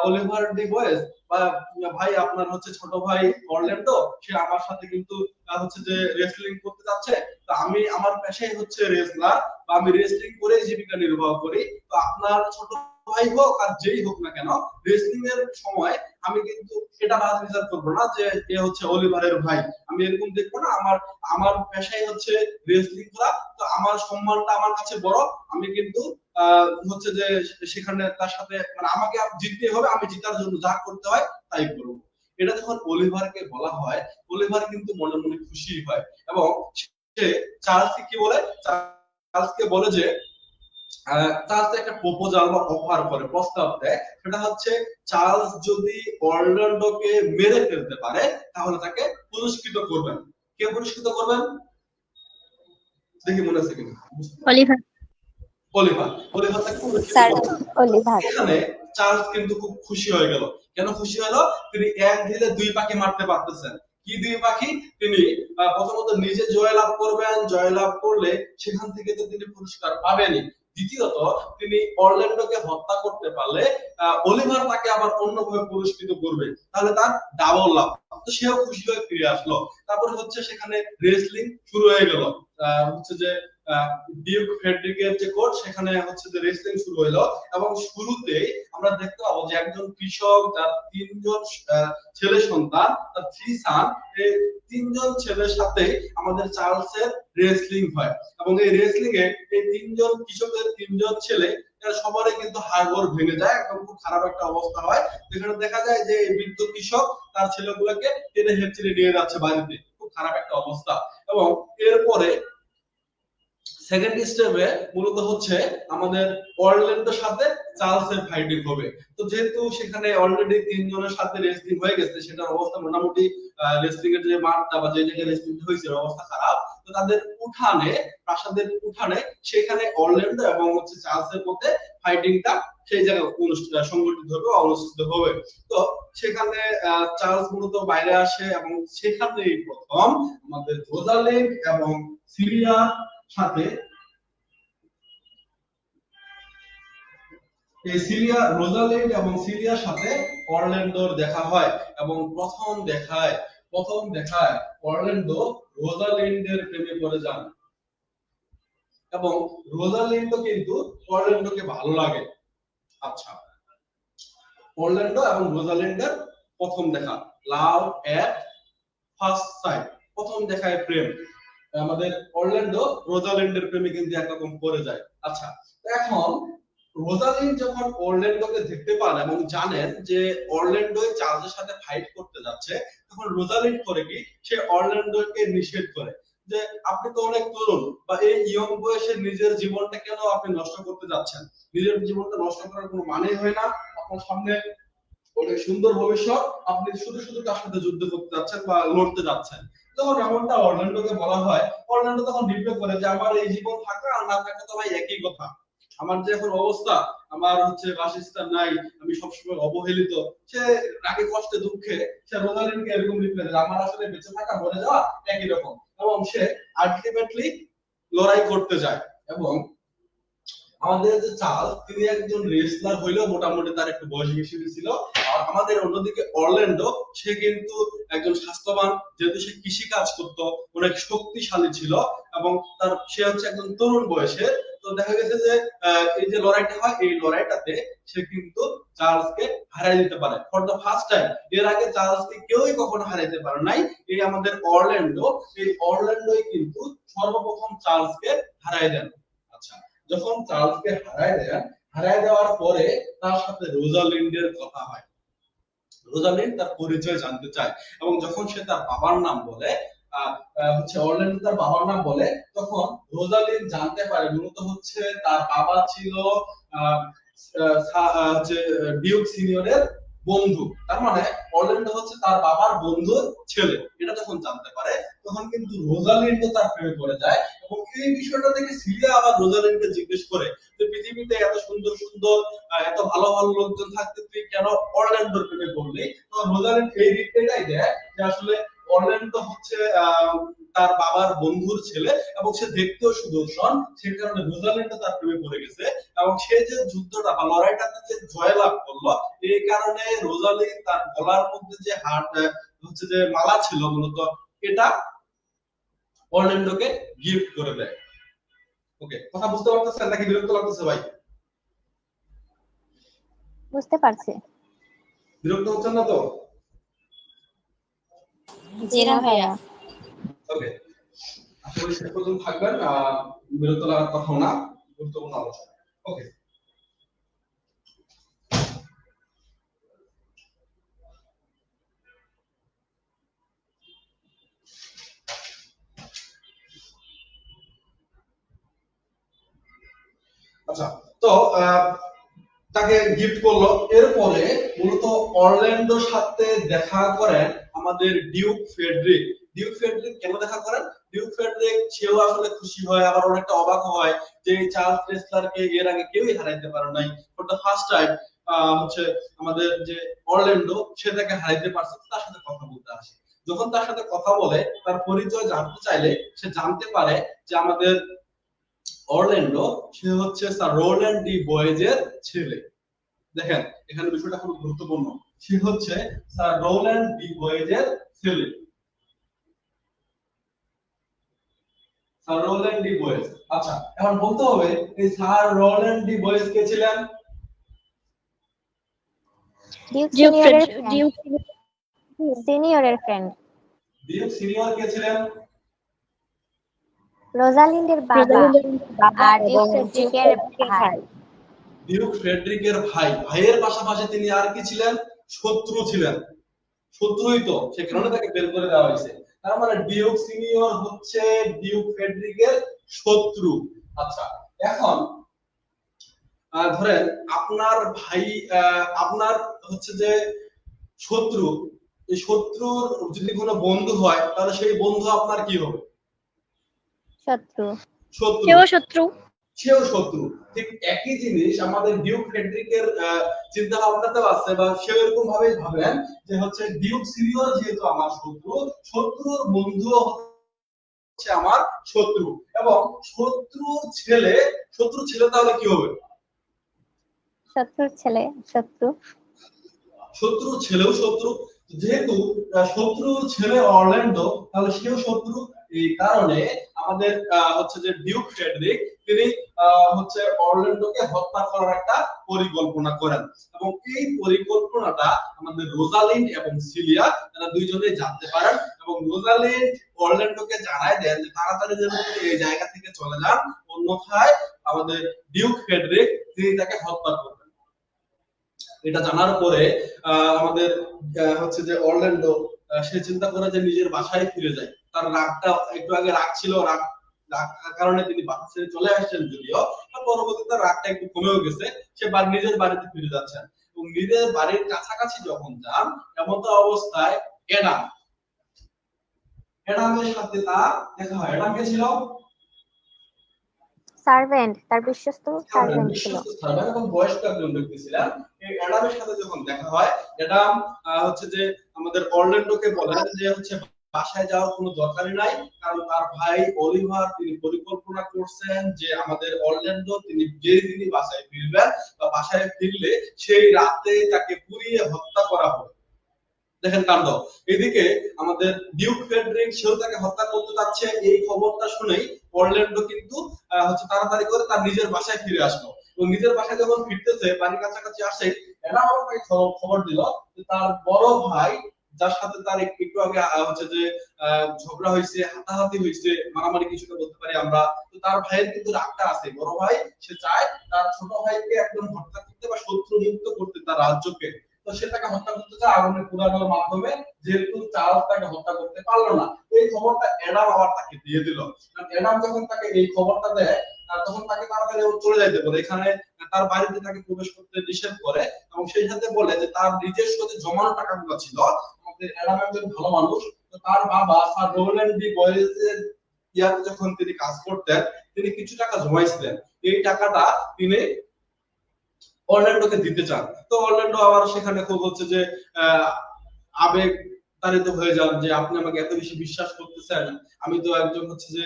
অলিভার ডি বয়েজ বা ভাই আপনার হচ্ছে ছোট ভাই অরল্যান্ডো সে আমার সাথে কিন্তু হচ্ছে যে রেসলিং করতে যাচ্ছে। তো আমি আমার পেশাই হচ্ছে রেসলার বা আমি রেসলিং করে জীবিকা নির্বাহ করি। তো আপনার ছোট ভাই হোক আর যেই হোক না কেন, রেসলিং এর সময় আমি কিন্তু এটা বাদ বিচার করবো না যে এ হচ্ছে অলিভারের ভাই, আমি এরকম দেখবো না। আমার পেশাই হচ্ছে রেসলিং করা, তো আমার সম্মানটা আমার কাছে বড়। আমি কিন্তু হচ্ছে যে সেখানে তার সাথে মানে আমাকে জিততে হবে, আমি জেতার জন্য যা করতে হয় তাই করবো। এটা যখন অলিভারকে বলা হয়, অলিভার কিন্তু মনে মনে খুশি হয় এবং সে চার্লসকে কি বলে? চার্লসকে বলে যে চার্লস একটা প্রপোজাল বা অফার করে, প্রস্তাব দেয়। সেটা হচ্ছে চার্লস যদি অরল্যান্ডোকে মেরে ফেলতে পারে তাহলে তাকে পুরস্কৃত করবেন। কে পুরস্কৃত করবেন? দেখি মনে আছে কিনা। অলিভার। অলিভার, অলিভার তাকে পুরস্কৃত স্যার করবেন। অলিভার। এখানে চার্লস কিন্তু খুব খুশি হয়ে গেল। কেন খুশি হলো? তিনি এক ঢিলে দুই পাখি মারতে পারতেছেন। কি দুই পাখি? তিনি প্রথমত নিজে জয়লাভ করবেন, জয়লাভ করলে সেখান থেকে তো তিনি পুরস্কার পাবেনই। দ্বিতীয়ত তিনি অরল্যান্ডোকে হত্যা করতে পারলে অলিভার তাকে আবার অন্যভাবে পুরস্কৃত করবে, তাহলে তার ডাবল লাভ। তো সেও খুশি হয়ে ফিরে আসলো। তারপরে হচ্ছে সেখানে রেসলিং শুরু হয়ে গেল। হচ্ছে যে ডিউক ফ্রেডরিকের যে কোর্ট সেখানে হচ্ছে যে রেসলিং শুরু হলো এবং শুরুতেই আমরা দেখতে পাবো যে একজন কৃষক, তার তিনজন ছেলে সন্তান, তার 3 সান, এই তিনজন ছেলের সাথে আমাদের চার্লসের রেসলিং হয় এবং এই রেসলিং এ এই তিনজন কৃষকের তিনজন ছেলে সবারই কিন্তু হাড়গোড় ভেঙে যায়, একদম খুব খারাপ একটা অবস্থা হয়। যেখানে দেখা যায় যে এই বৃদ্ধ কৃষক তার ছেলেগুলোকে টেনে হেঁচড়ে নিয়ে যাচ্ছে বাড়িতে, খুব খারাপ একটা অবস্থা। এবং এরপরে সেকেন্ড স্টেপে মূলত হচ্ছে আমাদের অরল্যান্ডোর সাথে চার্লসের ফাইটিং হবে। তো যেহেতু সেখানে অলরেডি তিনজনের সাথে রেসলিং হয়ে গেছে, সেটার অবস্থা মোটামুটি রেসলিং এর যে মাঠটা বা যে জায়গায় রেসলিং হয়েছে অবস্থা খারাপ। তো তাদের উঠানে, প্রাসাদের উঠানে সেখানে অরল্যান্ডো এবং হচ্ছে চার্লসের মধ্যে ফাইটিংটা সেই জায়গায় সংগঠিত হবে, অনুষ্ঠিত হবে। তো সেখানে চার্লস মূলত বাইরে আসে এবং সেখানেই প্রথম আমাদের রোজালিন্ড এবং সিরিয়ার সাথে রোজালিন্ড এবং সিরিয়ার সাথে অরল্যান্ডোর দেখা হয় এবং প্রথম দেখায় অরল্যান্ডো রোজালিন্ডের প্রেমে পড়ে যান এবং রোজালিন্ডও কিন্তু অরল্যান্ডোকে ভালো লাগে। আচ্ছা, অরল্যান্ডো এবং রোজালিন্ডের প্রথম দেখা, লাভ এট ফার্স্ট সাইট, প্রথম দেখায় প্রেম। আমাদের অরল্যান্ডো রোজালিন্ডের প্রেমে কিন্তু একরকম পড়ে যায়। আচ্ছা, এখন রোজালিন্ড যখন অরল্যান্ডোকে দেখতে পান এবং জানেন যে অরল্যান্ডো চার্লসের সাথে ফাইট করতে যাচ্ছে, তখন রোজালিন্ড করে কি, সে অরল্যান্ডোকে নিষেধ করে যে আপনি তো অনেক তরুণ বা এই ইয়ং বয়সে নিজের জীবনটা কেন আপনি নষ্ট করতে যাচ্ছেন? নিজের জীবনটা নষ্ট করার কোনো মানে হয় না। আপনার সামনে অনেক সুন্দর ভবিষ্যৎ, আপনি শুধু শুধু তার সাথে যুদ্ধ করতে যাচ্ছেন বা লড়তে যাচ্ছেন। যখন এমনটা অরল্যান্ডোকে বলা হয়, অরল্যান্ডো তখন রিপ্লাই করে যে আমার এই জীবন থাকা আর না থাকা তো ভাই একই কথা। আমার যে এখন অবস্থা, আমার হচ্ছে বাসস্থান নাই, আমি সবসময় অবহেলিত, সে রাগে কষ্টে দুঃখে সে রোজালিনকে এরকম রিপ্লাই দেয়, আমার আসলে বেঁচে থাকা মরে যাওয়া একই রকম। এবং সে আলটিমেটলি লড়াই করতে যায়। এবং আমাদের যে চার্লস, তিনি একজন রেসলার হইলেও মোটামুটি তার একটু বয়স বেশি ছিল। আর আমাদের অন্যদিকে অরল্যান্ডো, সে কিন্তু একজন স্বাস্থ্যবান, যেহেতু সে কৃষি কাজ করতো, অনেক শক্তিশালী ছিল এবং সে হচ্ছে একজন তরুণ বয়সের। তো দেখা গেছে যে এই যে লড়াইটা হয়, এই লড়াইটাতে সে কিন্তু চার্লসকে হারিয়ে দিতে পারে ফর দ্য ফার্স্ট টাইম। এর আগে চার্লসকে কেউই কখনো হারাইতে পারে নাই। এই আমাদের অরল্যান্ডো, এই অরল্যান্ডোই কিন্তু সর্বপ্রথম চার্লসকে হারিয়ে দেন। আচ্ছা, যখন চার্লসকে হারায় দেওয়ার পরে তার সাথে রোজালিন্ডের কথা হয়। রোজালিন্ড তার পরিচয় জানতে চায় এবং যখন সে তার বাবার নাম বলে, অরল্যান্ডো তার বাবার নাম বলে, তখন রোজালিন্ড জানতে পারে মূলত হচ্ছে তার বাবা ছিল ডিউক সিনিয়রের বন্ধু। তার মানে অরল্যান্ডো হচ্ছে তার বাবার বন্ধুর ছেলে। এটা যখন জানতে পারে তখন কিন্তু রোজালিন্ডও তার প্রেমে পড়ে যায়। এবং এই বিষয়টা থেকে সিলিয়া আবার রোজালিন্ডকে জিজ্ঞেস করে যে পৃথিবীতে এত সুন্দর সুন্দর এত ভালো ভালো লোকজন থাকতে তুই কেন অরল্যান্ডোর প্রেমে পড়লি? তো রোজালিন্ড এই রিপ্লাইটাই দেয় যে আসলে অরল্যান্ডো হচ্ছে তার বাবার বন্ধুর ছেলে এবং সে দেখতেও সুদর্শন, সে কারণে রোজালিন্ড তার প্রেমে পড়ে গেছে। এবং সে যে যুদ্ধটা বা লড়াইটাতে যে জয়লাভ করলো, এই কারণে রোজালিন্ড তার গলার মধ্যে যে হচ্ছে যে মালা ছিল মূলত, এটা অরল্যান্ডোকে গিফট করে দেয়। ওকে, কথা বুঝতে পারতেছেন নাকি বিরক্ত লাগতেছে ভাই? বুঝতে পারছি। বিরক্ত হচ্ছেন না তো? জি না ভাইয়া। ওকে, আশা করি শেষ পর্যন্ত থাকবেন। বিরক্ত লাগার কথা না, গুরুত্বপূর্ণ আলোচনা। ওকে, আচ্ছা, তো তাকে গিফট করলো। এরপরে মূলত অরল্যান্ডোর সাথে দেখা করেন আমাদের ডিউক ফ্রেডরিক। ডিউক ফ্রেডরিক কেন দেখা করেন? ডিউক ফ্রেডরিক সেও আসলে খুশি হয়, আবার অনেকটা অবাক হয় যে চার্লস রেসলারকে এর আগে কেউই হারাইতে পারে নাই, ফর দ্য ফার্স্ট টাইম হচ্ছে আমাদের যে অরল্যান্ডো সে তাকে হারাইতে পারছে। তার সাথে কথা বলতে আসে। যখন তার সাথে কথা বলে, তার পরিচয় জানতে চাইলে সে জানতে পারে যে আমাদের অরল্যান্ডো সে হচ্ছে স্যার রোল্যান্ড ডি বয়েজের ছেলে। দেখেন এখানে বিষয়টা খুব গুরুত্বপূর্ণ, সে হচ্ছে স্যার রোল্যান্ড ডি বয়েজের ছেলে। Sir Rowland de Boys. আচ্ছা, এখন বলতে হবে এই স্যার রোল্যান্ড ডি বয়েজ কে ছিলেন? ডিউক সিনিয়রের ফ্রেন্ড। ডিউক সিনিয়র কে ছিলেন? রোজালিন্ডের বাবা আর ডিউক ফ্রেডরিকের ভাই। ডিউক ফ্রেডরিকের ভাই। ভাইয়ের পাশাপাশি তিনি আর কি ছিলেন? শত্রু ছিলেন। শত্রুই তো, সে কারণে তাকে বের করে দেওয়া হয়েছে। তার মানে ডিউক সিনিয়র হচ্ছে ডিউক ফ্রেডরিকের শত্রু। আচ্ছা, এখন ধরেন আপনার ভাই, আপনার হচ্ছে যে শত্রু, এই শত্রুর যদি কোনো বন্ধু হয় তাহলে সেই বন্ধু আপনার কি হবে? শত্রু। সেও শত্রু। ঠিক একই জিনিস আমাদের ডিউক ফ্রেডরিকের চিন্তা ভাবনাতেও আছে, বা সেও এরকম ভাবে ভাবেন যে হচ্ছে ডিউক সিনিয়র যেহেতু আমার শত্রু, শত্রুর বন্ধু হচ্ছে আমার শত্রু। এবং শত্রুর ছেলে তাহলে কি হবে? শত্রুর ছেলে শত্রু। শত্রুর ছেলেও শত্রু। যেহেতু শত্রুর ছেলে অরল্যান্ডো, তাহলে সেও শত্রু। এই কারণে আমাদের হচ্ছে যে ডিউক ফ্রেডরিক তিনি হচ্ছে অরল্যান্ডোকে হত্যা করার একটা পরিকল্পনা করেন। এবং এই পরিকল্পনাটা আমাদের রোজালিন্ড এবং সিলিয়া তারা দুইজনেই জানতে পারেন। এবং রোজালিন্ড অরল্যান্ডোকে জানায় দেন যে তাড়াতাড়ি যেন এই জায়গা থেকে চলে যান, অন্যথায় আমাদের ডিউক ফ্রেডরিক তিনি তাকে হত্যা করবেন। এটা জানার পরে আমাদের হচ্ছে যে অরল্যান্ডো সে চিন্তা করে যে নিজের বাসায় ফিরে যায়। তার রাগটা একটু আগে রাগ ছিল, রাগ কারণে তিনি বাসা ছেড়ে চলে আসছেন, যদিও পরবর্তীতে রাগটা একটু কমেও গেছে। সে নিজের বাড়িতে ফিরে যাচ্ছেন এবং নিজের বাড়ির কাছাকাছি যখন যান, এমন অবস্থায় এডামের সাথে তার দেখা হয়। এডাম কে ছিল? সার্ভেন্ট, তার বিশ্বস্ত সার্ভেন্ট ছিল। বিশ্বস্ত সার্ভেন্ট এবং বয়স্ক একজন ব্যক্তি ছিলেন। এই অ্যাডামের সাথে যখন দেখা হয়, অ্যাডাম হচ্ছে যে আমাদের অরল্যান্ডোকে বলেন যে হচ্ছে বাসায় যাওয়ার কোনো দরকারই নাই, কারণ তার ভাই অলিভার তিনি পরিকল্পনা করছেন যে আমাদের অরল্যান্ডো তিনি যেই দিনই বাসায় ফিরবেন বা বাসায় ফিরলে সেই রাতে তাকে পুড়িয়ে হত্যা করা হবে। দেখেন কাণ্ড। এদিকে আমাদের ডিউক ফ্রেডরিক সেও তাকে হত্যা করতে যাচ্ছে, এই খবরটা শুনেই অরল্যান্ডো কিন্তু হচ্ছে তাড়াতাড়ি করে তার নিজের বাসায় ফিরে আসলো এবং নিজের বাসায় যখন ফিরতেছে বাড়ির কাছাকাছি আসে, এরা আবার তাকে খবর দিল যে তার বড় ভাই যার সাথে তার একটু আগে হচ্ছে যে ঝগড়া হয়েছে, হাতাহাতি হয়েছে, মারামারি কিছুটা বলতে পারি আমরা, তো তার ভাইয়ের কিন্তু রাগটা আছে। বড় ভাই সে চায় তার ছোট ভাইকে একদম হত্যা করতে বা শত্রু মুক্ত করতে তার রাজ্যকে, তো সে তাকে হত্যা করতে চায় আগুনে পোড়ানোর মাধ্যমে, যেহেতু চার্লস তাকে হত্যা করতে পারলো না। এই খবরটা অ্যাডাম আবার তাকে দিয়ে দিল। অ্যাডাম যখন তাকে এই খবরটা দেয় তখন তাকে তাড়াতাড়ি চলে যাইতে বলে, এখানে তার বাড়িতে তাকে প্রবেশ করতে নিষেধ করে এবং সেই সাথে বলে যে তার নিজস্ব যে জমানো টাকাগুলো ছিল, আমাদের অ্যাডাম একজন ভালো মানুষ, তো তার বাবা স্যার রোল্যান্ড ডি বয়েজের ইয়াতে যখন তিনি কাজ করতেন তিনি কিছু টাকা জমাইছিলেন, এই টাকাটা তিনি অরল্যান্ডোকে দিতে চান। তো অরল্যান্ডো আবার সেখানে খুব হচ্ছে যে আবেগ তাড়িত হয়ে যান যে আপনি আমাকে এত বেশি বিশ্বাস করতেছেন, আমি তো একজন হচ্ছে যে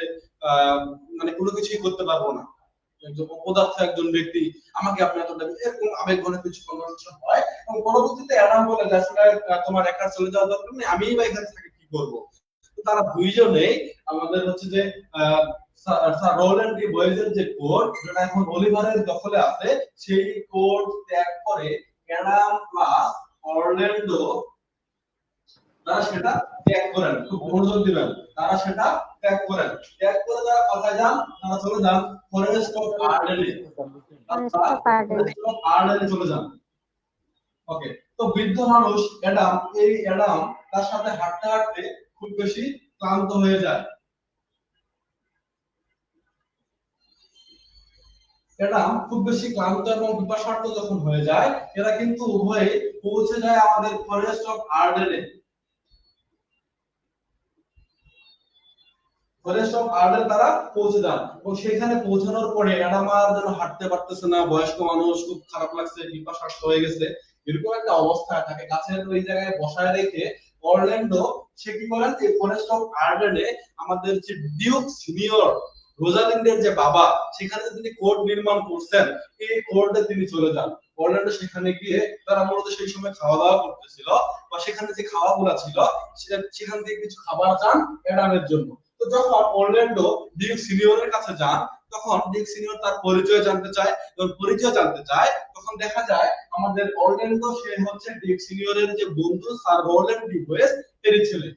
মানে কোনো কিছুই করতে পারবো না, একজন অপদার্থ একজন ব্যক্তি, আমাকে আপনি এতটা, এরকম আবেগ ঘনে কিছু কনভারসেশন হয় এবং পরবর্তীতে অ্যাডাম বলে যে আসলে তোমার একা চলে যাওয়ার দরকার নেই, আমিই বা এখানে থেকে কি করবো। তো তারা দুইজনেই আমাদের হচ্ছে যে স্যার রোল্যান্ড ডি বয়েজের যে কোর্ট যেটা এখন অলিভারের দখলে আছে, সেই কোর্ট ত্যাগ করে অ্যাডাম প্লাস অরল্যান্ডো তারা সেটা ত্যাগ করেন। খুব মনোযোগ দিবেন, তারা সেটা ত্যাগ করেন। ত্যাগ করে তারা কোথায় যান? তারা চলে যান ফরেস্ট অফ আর্ডেনে। আর্ডেনে চলে যান। ওকে, তো বৃদ্ধ মানুষ অ্যাডাম, এই অ্যাডাম তার সাথে হাঁটতে হাঁটতে খুব বেশি ক্লান্ত হয়ে যায়। এরা খুব বেশি ক্লান্ত এবং পিপাসার্ত যখন হয়ে যায়, এরা কিন্তু উভয়ে পৌঁছে যায় আমাদের ফরেস্ট অফ আর্ডেনে। ফরেস্ট অফ আর্ডেন তারা পৌঁছে যান এবং সেখানে পৌঁছানোর পরে অ্যাডাম আর যেন হাঁটতে পারতেছে না, বয়স্ক মানুষ, খুব খারাপ লাগছে, পিপাসার্ত হয়ে গেছে, এরকম একটা অবস্থায় তাকে গাছের ওই জায়গায় বসায় রেখে অরল্যান্ডো সে কি করেন, এই ফরেস্ট অফ আর্ডেনে আমাদের যে ডিউক সিনিয়র রোজালিন্ডের যে বাবা, সেখানে তিনি কোর্ট নির্মাণ করছেন, এই কোর্টে তিনি চলে যান। অরল্যান্ডো সেখানে গিয়ে তারা মূলত সেই সময় খাওয়া দাওয়া করতেছিল বা সেখানে যে খাওয়াগুলা ছিল সেখান থেকে কিছু খাবার চান অ্যাডামের জন্য। তো যখন অরল্যান্ডো ডিউক সিনিয়রের কাছে যান তখন ডিউক সিনিয়র তার পরিচয় জানতে চায়, তখন দেখা যায় আমাদের অরল্যান্ডো সে হচ্ছে ডিউক সিনিয়রের যে বন্ধু স্যার রোল্যান্ড ডি বয়েজ এর ছেলে।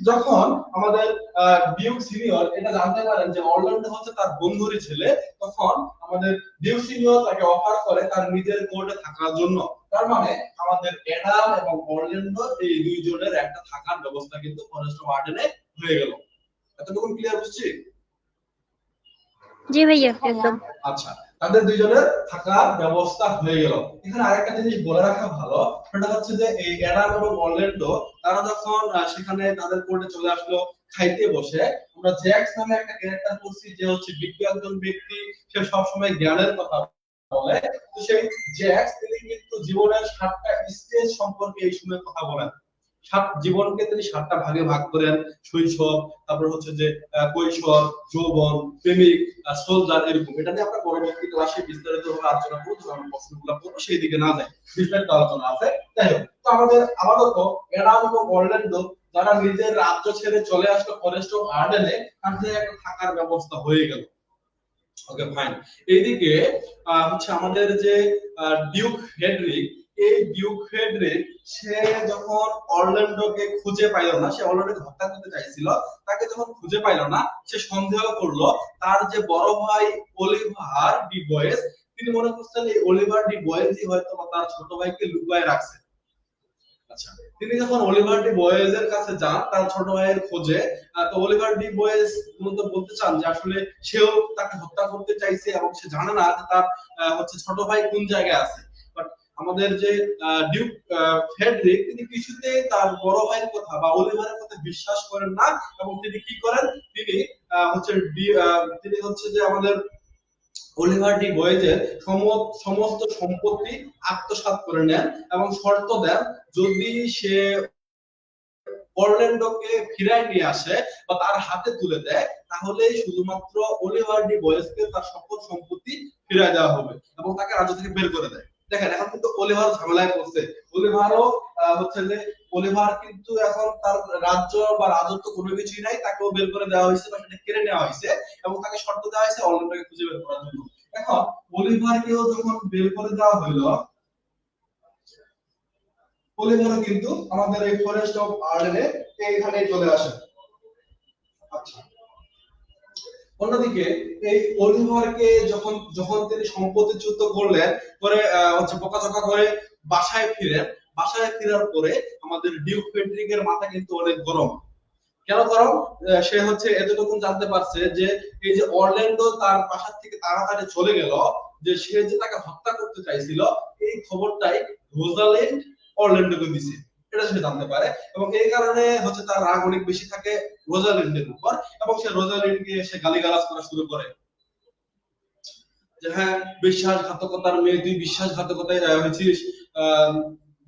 যখন আমাদের ডিউক সিনিয়র এটা জানতে পারেন যে অরল্যান্ডো হচ্ছে তার বন্ধুরই ছেলে, তখন আমাদের ডিউক সিনিয়র তাকে অফার করে তার নিজের কোর্টে থাকার জন্য। তার মানে আমাদের অ্যাডাম এবং অরল্যান্ডো এই দুইজনের একটা থাকার ব্যবস্থা কিন্তু ফরেস্ট অফ আর্ডেনে হয়ে গেল। এতটুকু ক্লিয়ার বুঝছি? জি ভাইয়া, একদম। আচ্ছা, তাদের দুইজনের থাকার ব্যবস্থা হয়ে গেল। এখানে আরেকটা জিনিস বলে রাখা ভালো, সেটা হচ্ছে যে এই অ্যাডাম এবং অরল্যান্ডো তারা যখন সেখানে তাদের কোর্টে চলে আসলো খাইতে বসে, আমরা জ্যাক্স নামে একটা ক্যারেক্টার করছি যে হচ্ছে বিজ্ঞ একজন ব্যক্তি, সে সবসময় জ্ঞানের কথা বলে। তো সেই জ্যাক্স তিনি কিন্তু জীবনের 7টা স্টেজ সম্পর্কে এই সময় কথা বলেন। জীবনকে তিনি 7টা ভাগে ভাগ করেন, শৈশব, তারপর হচ্ছে যে কৈশোর, যৌবন, প্রেমিক, সোলজার, এরকম। এটা নিয়ে আমরা পরবর্তী ক্লাসে বিস্তারিতভাবে আলোচনা করব, যখন প্রশ্নগুলো করবো সেই দিকে না যাই, বিস্তারিত আলোচনা আছে। যাই হোক, তো আমাদের আপাতত অ্যাডাম এবং অরল্যান্ডো যারা নিজের রাজ্য ছেড়ে চলে আসলো ফরেস্ট অফ আর্ডেনে, তাদের একটা থাকার ব্যবস্থা হয়ে গেল। Okay fine. এইদিকে হচ্ছে আমাদের যে ডিউক ফ্রেডরিক, এই ডিউক ফ্রেডরিক সে যখন অরল্যান্ডোকে খুঁজে পাইল না, সে অরল্যান্ডোকে হত্যা করতে চাইছিল, তাকে যখন খুঁজে পাইল না সে সন্দেহ করলো তার যে বড় ভাই অলিভার ডি বয়েজ, তিনি মনে করছেন এই অলিভার ডি বয়েজই হয়তো তার ছোট ভাইকে লুকায় রাখছে। আচ্ছা, তিনি যখন অলিভার ডি বয়েজের কাছে যান তার ছোট ভাইয়ের খোঁজে, তো অলিভার ডি বয়েজ মূলত বলতে চান যে আসলে সেও তাকে হত্যা করতে চাইছে এবং সে জানে না যে তার হচ্ছে ছোট ভাই কোন জায়গায় আছে। বাট আমাদের যে ডিউক ফ্রেডরিক তিনি কিছুতেই তার বড় ভাইয়ের কথা বা অলিভারের কথা বিশ্বাস করেন না এবং তিনি কি করেন, তিনি হচ্ছে যে আমাদের অলিভার ডি বয়েজের সমস্ত সম্পত্তি আত্মসাৎ করে নেন এবং শর্ত দেন যদি সে অরল্যান্ডোকে ফিরায় নিয়ে আসে বা তার হাতে তুলে দেয় তাহলে শুধুমাত্র অলিভার ডি বয়েজকে তার সকল সম্পত্তি ফিরায় দেওয়া হবে এবং তাকে রাজ্য থেকে বের করে দেয়। দেখেন এখন কিন্তু অলিভার ঝামেলায় পড়ছে। অলিভারও হচ্ছে যে অলিভার কিন্তু এখন তার রাজ্য বা রাজত্ব কোনো কিছুই নাই, তাকেও বের করে দেওয়া হয়েছে বা সেটা কেড়ে নেওয়া হয়েছে এবং তাকে শর্ত দেওয়া হয়েছে অরল্যান্ডোকে খুঁজে বের করার জন্য। এখন অলিভারকেও যখন বের করে দেওয়া হইলো, অলিভারও কিন্তু আমাদের এই ফরেস্ট অফ আর্ডেনে এইখানে চলে আসে। আচ্ছা, অন্যদিকে এই অলিভারকে যখন তিনি সম্পত্তিচ্যুত করলেন, করে হচ্ছে বকাঝকা করে বাসায় ফিরেন, বাসায় ফেরার পরে আমাদের ডিউক ফ্রেডরিকের মাথা কিন্তু অনেক গরম। কেন গরম? সে হচ্ছে এতটুকু জানতে পারছে যে এই যে অরল্যান্ডো তার বাসা থেকে তাড়াতাড়ি চলে গেল, যে সে যে তাকে হত্যা করতে চাইছিল এই খবরটাই রোজালিন্ড অরল্যান্ডোকে দিছে, এটা সে জানতে পারে এবং এই কারণে হচ্ছে তার রাগ অনেক বেশি থাকে রোজালিন্ডের উপর এবং সে রোজালিন্ডকে সে গালিগালাজ করা শুরু করে যে হ্যাঁ বিশ্বাসঘাতকতার মেয়ে, তুই বিশ্বাসঘাতকতায় হয়েছিস,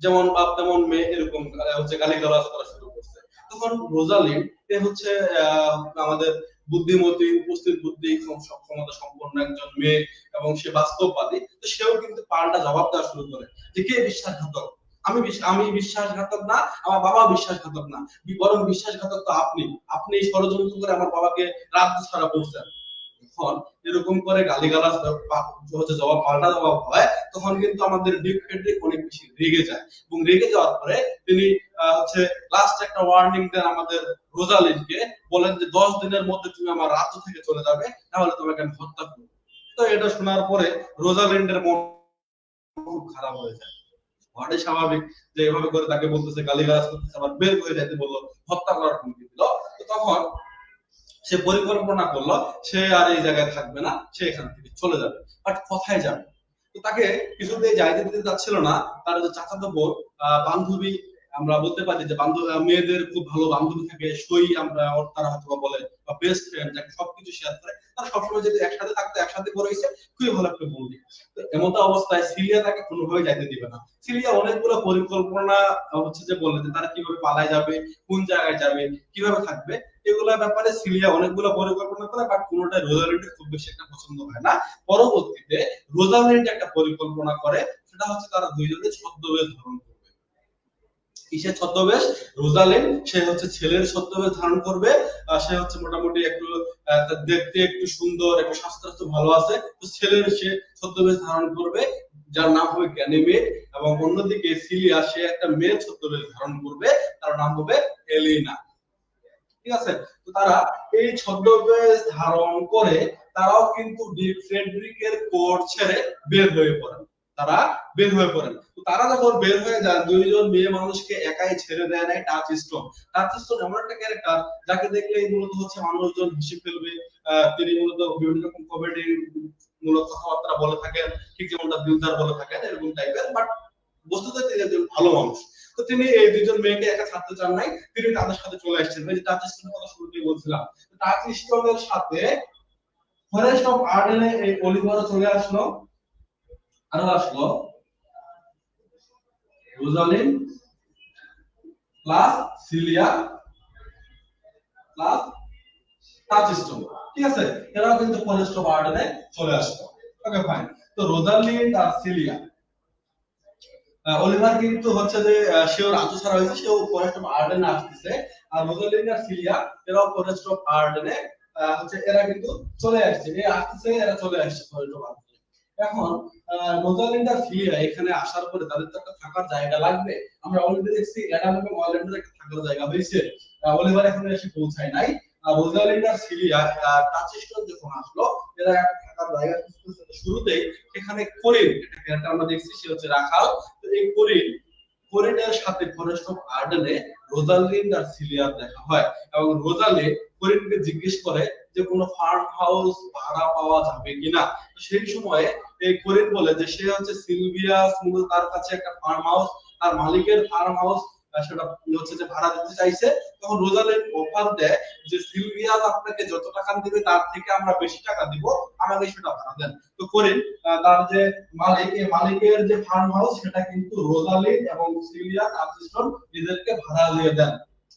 যেমন বাপ তেমন মেয়ে, এরকম হচ্ছে গালিগালাজ করা শুরু করছে। তখন রোজালিন্ড এ হচ্ছে আমাদের বুদ্ধিমতী, উপস্থিত বুদ্ধি ক্ষমতা সম্পন্ন একজন মেয়ে এবং সে বাস্তববাদী, তো সেও কিন্তু পাল্টা জবাব দেওয়া শুরু করে যে কে বিশ্বাসঘাতক? আমি বিশ্বাসঘাতক না, আমার বাবা বিশ্বাসঘাতক না, বরং বিশ্বাসঘাতক তো আপনি ষড়যন্ত্র করে আমার বাবাকে রাজ্য ছাড়া করছেন। যখন এরকম করে গালিগালাজ হচ্ছে পাল্টা জবাব হয়, তখন কিন্তু আমাদের ডিউক ফ্রেডরিক অনেক বেশি রেগে যায় এবং রেগে যাওয়ার পরে তিনি হচ্ছে লাস্ট একটা ওয়ার্নিং দেন আমাদের রোজালিন্ডকে, বলেন যে 10 দিনের মধ্যে তুমি আমার রাজ্য থেকে চলে যাবে, তাহলে তোমাকে আমি হত্যা করব। তো এটা শোনার পরে রোজালিন্ডের মন খুব খারাপ হয়ে যায়। হওয়াটাই স্বাভাবিক যে এভাবে করে তাকে বলতেছে, গালিগালাজ করতেছে, আবার বের হয়ে যেতে বললো, হত্যা করার হুমকি দিল। তো তখন সে পরিকল্পনা করলো সে আর এই জায়গায় থাকবে না, সে এখান থেকে চলে যাবে। বাট কোথায় যাবে? তো তাকে কিছুতেই যাইতে দিতে চাচ্ছিল না তার যে চাচাতো বোন, বান্ধবী, আমরা বলতে পারি যে মেয়েদের খুব ভালো বান্ধবী থাকে, সই আমরা তারা হয়তো বলে, বা বেস্ট ফ্রেন্ড, যাকে সবকিছু শেয়ার করে, তারা সবসময় যদি একসাথে থাকতো, একসাথে বড় হয়েছে, খুবই ভালো একটা বন্ধু। তো এমত অবস্থায় সিলিয়া তাকে কোনোভাবে যাইতে দিবে না। সিলিয়া অনেকগুলো পরিকল্পনা হচ্ছে যে বললেন যে তারা কিভাবে পালায় যাবে, কোন জায়গায় যাবে, কিভাবে থাকবে, এগুলোর ব্যাপারে সিলিয়া অনেকগুলো পরিকল্পনা করে, বাট কোনোটাই রোজালিন্ডের খুব বেশি একটা পছন্দ হয় না। পরবর্তীতে রোজালিন্ড একটা পরিকল্পনা করে, সেটা হচ্ছে তারা দুইজনে ছদ্মবেশ ধারণ করবে। কিসের ছদ্মবেশ? রোজালিন্ড সে হচ্ছে ছেলের ছদ্মবেশ ধারণ করবে, সে হচ্ছে মোটামুটি একটু দেখতে একটু সুন্দর, একটু স্বাস্থ্য ভালো আছে, তো ছেলের সে ছদ্মবেশ ধারণ করবে যার নাম হবে গ্যানিমেড, এবং অন্যদিকে সিলিয়া সে একটা মেয়ের ছদ্মবেশ ধারণ করবে, তার নাম হবে এলিনা। ঠিক আছে? তো তারা এই ছদ্মবেশ ধারণ করে তারাও কিন্তু ডিউক ফ্রেডরিকের কোর্ট ছেড়ে বের হয়ে পড়েন। তারা বের হয়ে পড়েন। তো তারা যখন বের হয়ে যান, দুইজন মেয়ে মানুষকে একাই ছেড়ে দেয় নাই টাচস্টোন। টাচস্টোন এমন একটা ক্যারেক্টার যাকে দেখলে মূলত হচ্ছে মানুষজন হেসে ফেলবে। তিনি মূলত বিভিন্ন রকম কমেডি মূলত কথাবার্তা বলে থাকেন, ঠিক যেমনটা বিউজার বলে থাকেন, এরকম টাইপের, বাট বস্তুত তিনি একজন ভালো মানুষ। তো তিনি এই দুজন মেয়েকে একা ছাড়তে চান নাই, তিনি তাদের সাথে চলে আসছেন। ওই যে টাচস্টোনের কথা শুরুতেই বলছিলাম, টাচস্টোনের সাথে ফরেস্ট অফ আর্ডেনে এই অলিভারও চলে আসলো, আরো আসলো রোজালিন্ড প্লাস সিলিয়া প্লাস টাচস্টোন। ঠিক আছে? এরাও কিন্তু ফরেস্ট অফ আর্ডেনে চলে আসলো। Okay fine. তো রোজালিন্ড আর সিলিয়া, অলিভার কিন্তু হচ্ছে যে সেও রাজ্য ছাড়া হয়েছে, সেও ফরেস্ট অফ আর্ডেনে আসতেছে, আর রোজালিন্ড আর সিলিয়া এরাও ফরেস্ট অফ আর্ডেনে হচ্ছে এরা কিন্তু চলে আসছে, এরা চলে আসছে ফরেস্ট অফ আর্ডেনে। এখন রোজালিন্ড আর সিলিয়া এখানে আসার পরে তাদের তো একটা থাকার জায়গা লাগবে। আমরা অলরেডি দেখছি অ্যাডাম এবং অরল্যান্ডোর একটা থাকার জায়গা হয়েছে, অলিভার এখানে এসে পৌঁছায় নাই। রোজালিন্ড আর সিলিয়া টাচস্টোন যখন আসলো, এরা একটা থাকার জায়গা শুরুতেই এখানে করিন একটা ক্যারেক্টার আমরা দেখছি, সে হচ্ছে রাখাল। তো এই করিনের সাথে ফরেস্ট অফ আর্ডেনে রোজালিন্ড আর সিলিয়ার দেখা হয় এবং রোজালিন্ড করিনকে জিজ্ঞেস করে যে কোনো ফার্ম হাউস ভাড়া পাওয়া যাবে কিনা। সেই সময়ে এই করিন বলে যে সে হচ্ছে সিলভিয়াস, মূলত তার কাছে একটা ফার্ম হাউস, তার মালিকের ফার্ম হাউস সেটা হচ্ছে যে ভাড়া দিতে চাইছে, তখন রোজালিন্ড অফার দেয় যে সিলভিয়া আপনাকে যত টাকা দিবে তার থেকে আমরা বেশি টাকা দিব, আমাকে সেটা ভাড়া দেন। তো করিন তার যে মালিক, এই মালিকের যে ফার্ম হাউস সেটা কিন্তু রোজালিন্ড এবং সিলভিয়া টাচিস্টন এদেরকে ভাড়া দিয়ে দেন।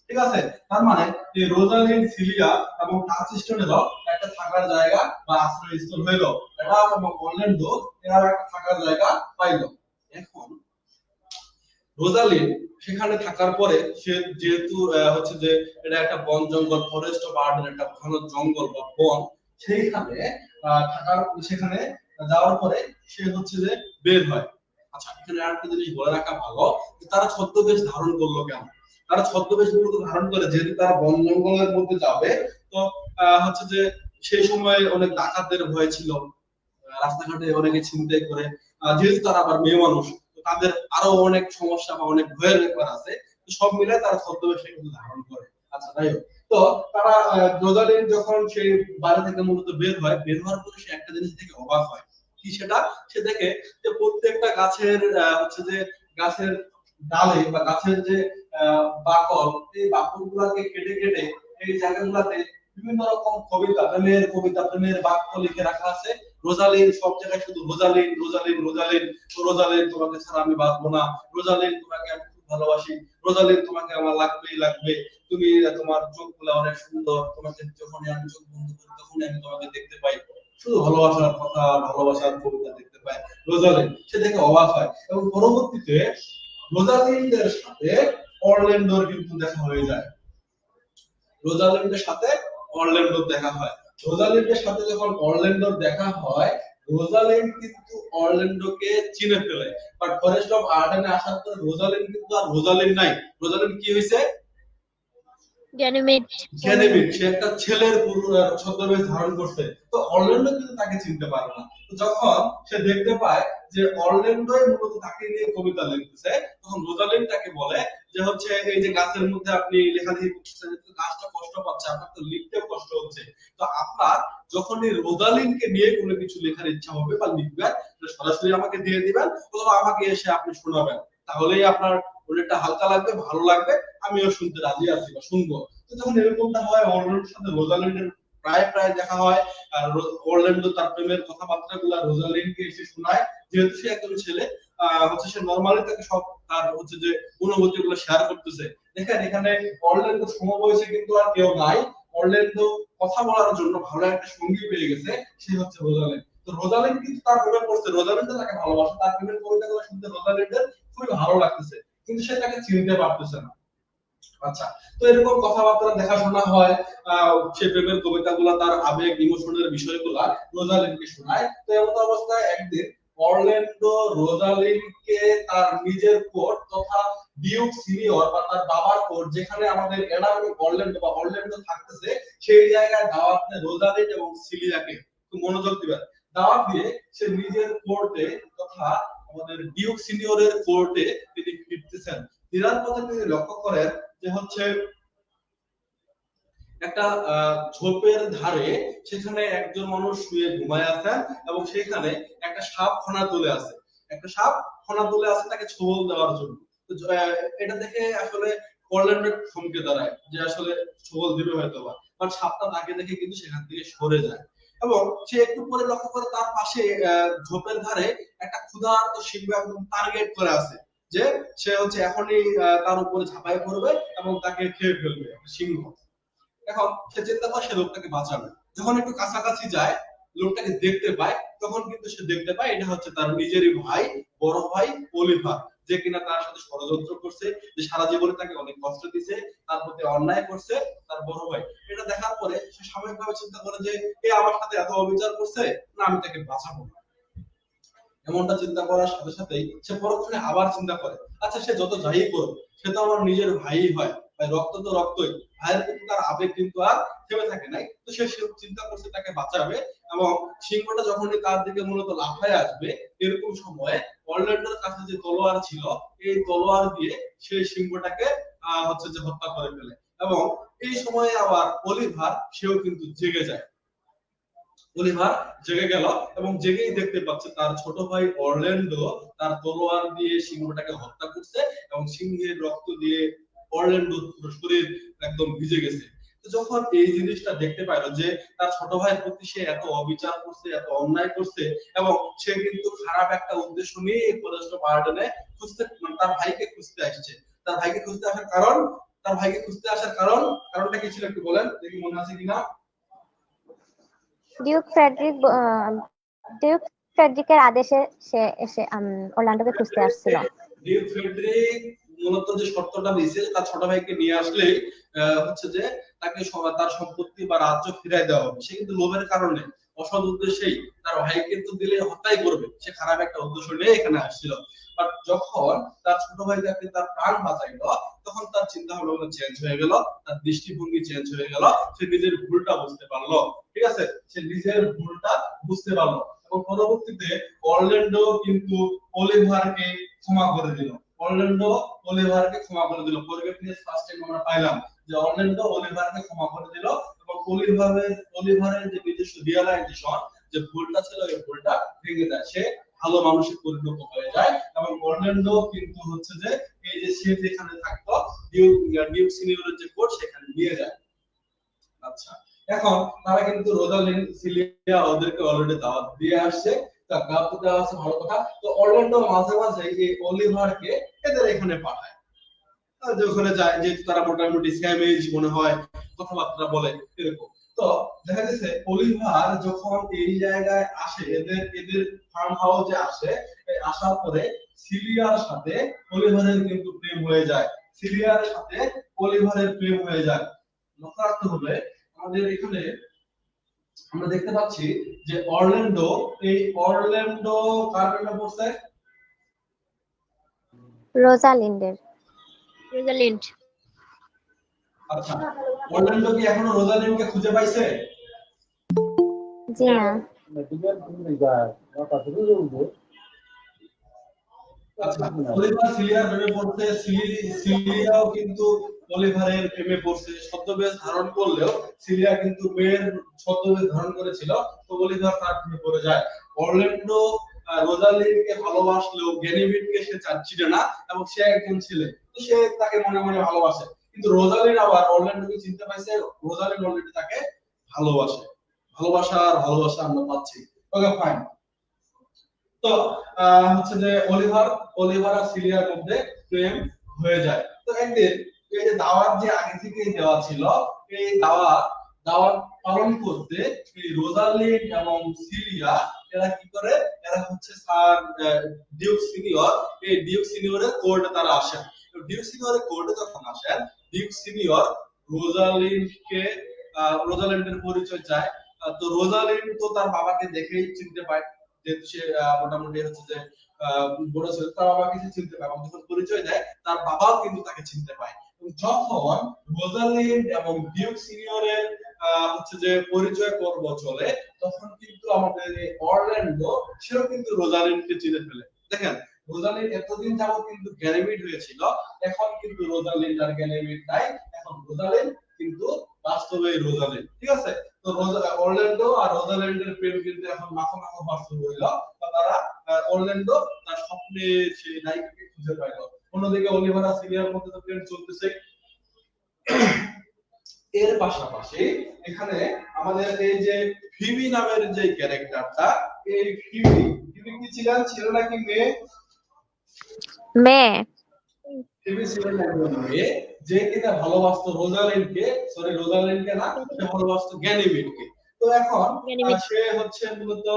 ঠিক আছে, তার মানে এই রোজালিন্ড, সিলিয়া এবং টাচিস্টনেরও একটা থাকার জায়গা বা আশ্রয়স্থল হইলো, এটা এবং অরল্যান্ডো এরা একটা থাকার জায়গা পাইলো। এখন রোজালিন্ড সেখানে থাকার পরে সে যেহেতু হচ্ছে যে এটা একটা বন জঙ্গল, ফরেস্ট অফ আর্ডেন একটা ঘন জঙ্গল বা বন, সেইখানে সেখানে যাওয়ার পরে সে হচ্ছে যে বের হয়। আচ্ছা, এখানে আরেকটা জিনিস বলে রাখা ভালো যে তারা ছদ্মবেশ ধারণ করলো কেন। তারা ছদ্মবেশ মূলত ধারণ করে যেহেতু তারা বন জঙ্গলের মধ্যে যাবে, তো হচ্ছে যে সেই সময় অনেক ডাকাতদের ভয় ছিল, রাস্তাঘাটে অনেকে ছিনতাই করে, যেহেতু তারা আবার মেয়ে মানুষ, তাদের আরো অনেক সমস্যা বা অনেক ভয়ের ব্যাপার আছে, তো সব মিলে তারা ছদ্মবেশে কিন্তু ধারণ করে। আচ্ছা, যাই হোক, তো তারা রোজালিন্ড যখন সেই বাড়ি থেকে মূলত বের হয়, বের হওয়ার পরে সে একটা জিনিস থেকে অবাক হয়। কি সেটা? সে দেখে যে প্রত্যেকটা গাছের হচ্ছে যে গাছের ডালে বা গাছের যে বাকল, এই বাকল গুলাকে কেটে কেটে এই জায়গাগুলাতে বিভিন্ন রকম প্রেমের বাক্য লিখে রাখা আছে। রোজালিন, সব জায়গায় শুধু রোজালিন রোজালিন রোজালিন, রোজালিন তোমাকে ছাড়া আমি বাঁচবো না, রোজালিন তোমাকে আমি খুব ভালোবাসি, রোজালিন তোমাকে আমার লাগবেই লাগবে, তুমি তোমার চোখগুলো অনেক সুন্দর, তোমাকে যখনই আমি চোখ বন্ধ করি তখনই আমি তোমাকে দেখতে পাই, শুধু ভালোবাসার কথা, ভালোবাসার কবিতা দেখতে পাই রোজালিন। সে দেখে অবাক হয় এবং পরবর্তীতে রোজালিন্ডের সাথে অরল্যান্ডোর কিন্তু দেখা হয়ে যায়। রোজালিন্ডের সাথে অরল্যান্ডোর দেখা হয়। রোজালিন্ডের সাথে যখন অরল্যান্ডোর দেখা হয়, রোজালিন্ড কিন্তু অরল্যান্ডোকে চিনে ফেলে। বাট ফরেস্ট অফ আর্ডেনে আসার পর রোজালিন্ড কিন্তু আর রোজালিন্ড নাই। রোজালিন্ড কি হয়েছে? গ্যানিমেড। সে একটা ছেলের ছদ্মবেশ ধারণ করছে। তো অরল্যান্ডো কিন্তু তাকে চিনতে পারে না। তো যখন সে দেখতে পায় যে অরল্যান্ডোই মূলত তাকে নিয়ে কবিতা লিখতেছে, তখন রোজালিন্ড তাকে বলে যে হচ্ছে এই যে গাছের মধ্যে আপনি লেখালেখি করতেছেন, গাছটা কষ্ট পাচ্ছে, আপনার তো লিখতেও কষ্ট হচ্ছে, তো আপনার যখন এই রোজালিন্ডকে নিয়ে কোনো কিছু লেখার ইচ্ছা হবে বা লিখবেন, সরাসরি আমাকে দিয়ে দিবেন অথবা আমাকে এসে আপনি শোনাবেন, তাহলেই আপনার অনেকটা হালকা লাগবে, ভালো লাগবে, আমিও শুনতে রাজি আছি বা শুনবো। তো যখন এরকমটা হয়, অরল্যান্ডোর সাথে রোজালিন্ডের প্রায় প্রায় দেখা হয়, আর অরল্যান্ডো তার প্রেমের কথাবার্তা গুলা রোজালিন্ডকে এসে শোনায়। যেহেতু সে একজন ছেলে, হচ্ছে সে নরমালি তাকে সব তার হচ্ছে যে অনুভূতি গুলো শেয়ার করতেছে। দেখেন এখানে অরল্যান্ডো সমবয়সী কিন্তু আর কেউ নাই, অরল্যান্ডো কথা বলার জন্য ভালো একটা সঙ্গী পেয়ে গেছে, সে হচ্ছে রোজালিন্ড। তো রোজালিন্ড কিন্তু তার প্রেমে পড়ছে, রোজালিন্ড তাকে ভালোবাসে, তার প্রেমের কবিতাগুলো শুনতে রোজালিন্ডের খুবই ভালো লাগতেছে, কিন্তু সে তাকে চিনতে পারতেছে না। আচ্ছা, তো এরকম কথাবার্তা দেখাশোনা হয়, সে প্রেমের কবিতাগুলা, তার আবেগ ইমোশনের বিষয়গুলা রোজালিন্ডকে শোনায়। তো এমন অবস্থায় একদিন অরল্যান্ডো রোজালিন্ডকে তার নিজের কোর্ট তথা ডিউক সিনিয়র বা তার বাবার কোর্ট, যেখানে আমাদের এডাম এবং অরল্যান্ডো বা অরল্যান্ডো থাকতেছে, সেই জায়গায় দাওয়াত দেয় রোজালিন্ড এবং সিলিয়াকে। খুব মনোযোগ দিবেন, দাওয়াত দিয়ে সে নিজের কোর্টে তথা আমাদের ডিউক সিনিয়রের কোর্টে তিনি ফিরতেছেন। ফেরার পথে তিনি লক্ষ্য করেন যে হচ্ছে একটা ঝোপের ধারে সেখানে একজন মানুষ শুয়ে ঘুমায় আছেন এবং সেখানে একটা সাপ ফনা তুলে আছে, একটা সাপ ফনা তুলে আছে তাকে ছোবল দেওয়ার জন্য। তো এটা দেখে আসলে অরল্যান্ডো থমকে দাঁড়ায় যে আসলে ছোবল দিবে হয়তো বা, বাট সাপটা তাকে দেখে কিন্তু সেখান থেকে সরে যায় এবং সে একটু পরে লক্ষ্য করে তার পাশে ঝোপের ধারে একটা ক্ষুধার্ত সিংহ একদম টার্গেট করে আছে, যে সে হচ্ছে এখনই তার উপরে ঝাঁপাই পড়বে এবং তাকে খেয়ে ফেলবে সিংহ। এখন সে চিন্তা করে সে লোকটাকে বাঁচাবে। যখন একটু কাছাকাছি যায়, লোকটাকে দেখতে পায়, তখন কিন্তু সে দেখতে পায় এটা হচ্ছে তার নিজেরই ভাই, বড় ভাই অলিভার, যে কিনা তার সাথে ষড়যন্ত্র করছে, যে সারা জীবনে তাকে অনেক কষ্ট দিছে, তার প্রতি অন্যায় করছে তার বড় ভাই। এটা দেখার পরে সে সাময়িকভাবে চিন্তা করে যে এ আমার সাথে এত অবিচার করছে, না আমি তাকে বাঁচাবো না। এমনটা চিন্তা করার সাথে সাথেই সে পরক্ষণে আবার চিন্তা করে, আচ্ছা সে যত যাই করুক, সে তো আমার নিজের ভাই হয়, ভাই রক্ত তো রক্তই, ভাইয়ের কিন্তু তার আবেগ কিন্তু আর থেমে থাকে নাই। তো সে চিন্তা করছে তাকে বাঁচাবে এবং সিংহটা যখনই তার দিকে মূলত লাফায় আসবে, এরকম সময়ে অরল্যান্ডোর কাছে যে তলোয়ার ছিল, এই তলোয়ার দিয়ে সেই সিংহটাকে হচ্ছে যে হত্যা করে ফেলে এবং এই সময়ে আবার অলিভার সেও কিন্তু জেগে যায়। অলিভার জেগে গেল এবং জেগেই দেখতে পাচ্ছে তার ছোট ভাই অরল্যান্ডো তার তলোয়ার দিয়ে সিংহটাকে হত্যা করছে এবং সিংহের রক্ত দিয়ে অরল্যান্ডোর পুরো শরীর একদম ভিজে গেছে। তো যখন এই জিনিসটা দেখতে পাইলো যে তার ছোট ভাইয়ের প্রতি সে এত অবিচার করছে, এত অন্যায় করছে এবং সে কিন্তু খারাপ একটা উদ্দেশ্য নিয়ে এই ফরেস্ট গার্ডেনে খুঁজতে, মানে তার ভাইকে খুঁজতে আসছে। তার ভাইকে খুঁজতে আসার কারণ, তার ভাইকে খুঁজতে আসার কারণটা কি ছিল একটু বলেন দেখি, মনে আছে কিনা? ডিউক ফ্রেডরিক ডিউক ফ্রেডরিকের আদেশে সে এসে অরল্যান্ডোকে খুঁজতে আসছিল। ডিউক ফ্রেডরিক মূলত যে শর্তটা দিয়েছে তার ছোট ভাইকে নিয়ে আসলেই হচ্ছে যে তাকে তার সম্পত্তি বা রাজ্য ফিরাই দেওয়া হবে। সে কিন্তু লোভের কারণে, অসৎ উদ্দেশ্যেই তার ভাই কিন্তু দিলে হত্যাই করবে, সে খারাপ একটা উদ্দেশ্য নিয়ে এখানে আসছিল। বাট যখন তার ছোট ভাই তাকে তার প্রাণ বাঁচাইলো তখন তার চিন্তা ভাবনা চেঞ্জ হয়ে গেল, তার দৃষ্টিভঙ্গি চেঞ্জ হয়ে গেল, সে নিজের ভুলটা বুঝতে পারলো। ঠিক আছে, সে নিজের ভুলটা বুঝতে পারলো এবং পরবর্তীতে অরল্যান্ডো কিন্তু অলিভারকে ক্ষমা করে দিল। অরল্যান্ডো অলিভারকে ক্ষমা করে দিল। ফরগিভনেস ফার্স্ট টাইম আমরা পাইলাম যে অরল্যান্ডো অলিভারকে ক্ষমা করে দিল এবং অলিভারের যে নিজস্ব রিয়ালাইজেশন যে ভুলটা ছিল এই ভুলটা ভেঙে যায়, সে ভালো মানুষে পরিণত হয়ে যায় এবং অরল্যান্ডো কিন্তু হচ্ছে যে এই যে সে যেখানে থাকতো ডিউক সিনিয়রের যে কোর্ট সেখানে নিয়ে যায়। আচ্ছা, এখন তারা কিন্তু রোজালিন সিলিয়া ওদেরকে অলরেডি দাওয়াত দিয়ে আসছে। তা দাওয়াত দেওয়া আছে ভালো কথা। তো অরল্যান্ডো মাঝে মাঝে এই অলিভারকে এদের এখানে পাঠায়, যে ওখানে যায়, যেহেতু তারা মোটামুটি স্যামেজ মনে হয়, কথাবার্তা বলে এরকম। তো দেখা যাচ্ছে অলিভার যখন এই জায়গায় আসে, এদের এদের ফার্ম হাউসে আসে, আসার পরে সিলিয়ার সাথে অলিভারের কিন্তু প্রেম হয়ে যায়। সিলিয়ার সাথে অলিভারের প্রেম হয়ে যায়। লক্ষ্য রাখতে হবে আমাদের এখানে আমরা দেখতে পাচ্ছি যে অরল্যান্ডো, এই অরল্যান্ডো কার প্রেমে পড়ছে? রোজালিন্ডের। রোজালিন্ড। আচ্ছা, অরল্যান্ডো কি এখনো রোজালিন্ডকে খুঁজে পাইছে? জি না। আচ্ছা, অলিভার সিলিয়ার প্রেমে পড়ছে, সিলিয়াও কিন্তু অলিভারের প্রেমে পড়ছে। ছদ্মবেশ ধারণ করলেও সিলিয়া কিন্তু মেয়ের ছদ্মবেশ ধারণ করেছিল, তো অলিভার তার প্রেমে পড়ে যায়। অরল্যান্ডো রোজালিন্ডকে ভালোবাসলেও গ্যানিমেডকে সে চিনে না এবং সে একজন ছেলে, তো সে তাকে মনে মনে ভালোবাসে। কিন্তু রোজালিন্ড আবার অরল্যান্ডোকে চিনতে পাইছে, রোজালিন্ড অলরেডি তাকে ভালোবাসে। ভালোবাসা আমরা পাচ্ছি। ওকে, ফাইন। তো হচ্ছে যে অলিভার আর সিলিয়ার মধ্যে প্রেম হয়ে যায়। তো একদিন এই যে দাওয়াত যে আগে থেকেই দেওয়া ছিল, এই দাওয়াত পালন করতে এই রোজালিন্ড এবং সিলিয়া এরা কি করে, এরা হচ্ছে স্যার ডিউক সিনিয়র, এই ডিউক সিনিয়রের কোর্টে তারা আসেন। ডিউক সিনিয়রের কোর্টে যখন আসেন, ডিউক সিনিয়র রোজালিন্ডের পরিচয় চায়। তো রোজালিন্ড তো তার বাবাকে দেখেই চিনতে পায়, যেহেতু সে মোটামুটি হচ্ছে যে বড় ছিল, তার বাবাকে সে চিনতে পায় এবং যখন পরিচয় দেয় তার বাবাও কিন্তু তাকে চিনতে পায়। যখন রোজালিন্ড এবং ডিউক সিনিয়রের হচ্ছে যে পরিচয় পর্ব চলে, তখন কিন্তু আমাদের অরল্যান্ডো সেও কিন্তু রোজালিন্ডকে চিনে ফেলে। দেখেন, রোজালিন্ড এতদিন যাবত কিন্তু গ্যানিমেড হয়েছিল, এখন কিন্তু রোজালিন্ড আর গ্যানিমেড নাই, এখন রোজালিন্ড কিন্তু বাস্তবে রোজালিন্ড। ঠিক আছে, তো অরল্যান্ডো আর রোজালিন্ডের প্রেম কিন্তু এখন মাখো হওয়া শুরু হইলো। তারা অরল্যান্ডো তার স্বপ্নের সেই নায়িকাকে খুঁজে পাইল। অন্যদিকে অলিভার আর সিলিয়ার মধ্যে তো প্রেম চলতেছে। এর পাশাপাশি এখানে আমাদের এই যে ফিবি নামের যে ক্যারেক্টারটা, এই ফিবি কি ছিল নাকি মেয়ে? মেয়ে। ফিবি ছিলেন একজন মেয়ে, যে কিনা ভালোবাসতো রোজালিন্ডকে না, সে ভালোবাসতো গ্যানিমেডকে। তো এখন সে হচ্ছে মূলত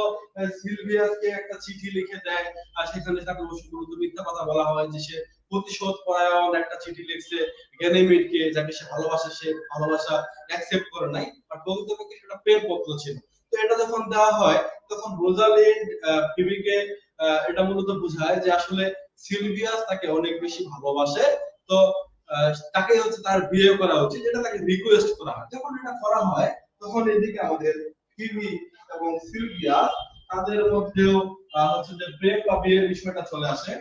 সিলভিয়াসকে একটা চিঠি লিখে দেয়, আর সেখানে তাকে মূলত মিথ্যা কথা বলা হয় যে সে প্রতিশোধ পরায়ণ একটা চিঠি লিখছে গ্যানিমেডকে, যাকে সে ভালোবাসে, সে ভালোবাসা অ্যাকসেপ্ট করে নাই, আর প্রকৃতপক্ষে সেটা প্রেম পত্র ছিল। তো এটা যখন দেওয়া হয় তখন রোজালিন্ড ফিবিকে এটা মূলত বোঝায় যে আসলে সিলভিয়াস তাকে অনেক বেশি ভালোবাসে, তো তাকে হচ্ছে তার বিয়ে করা উচিত, এটা তাকে রিকোয়েস্ট করা হয়। যখন এটা করা হয় তখন এদিকে আমাদের ফিবি এবং সিলভিয়াস তাদের মধ্যেও হচ্ছে যে প্রেম বা বিয়ের বিষয়টা চলে আসে।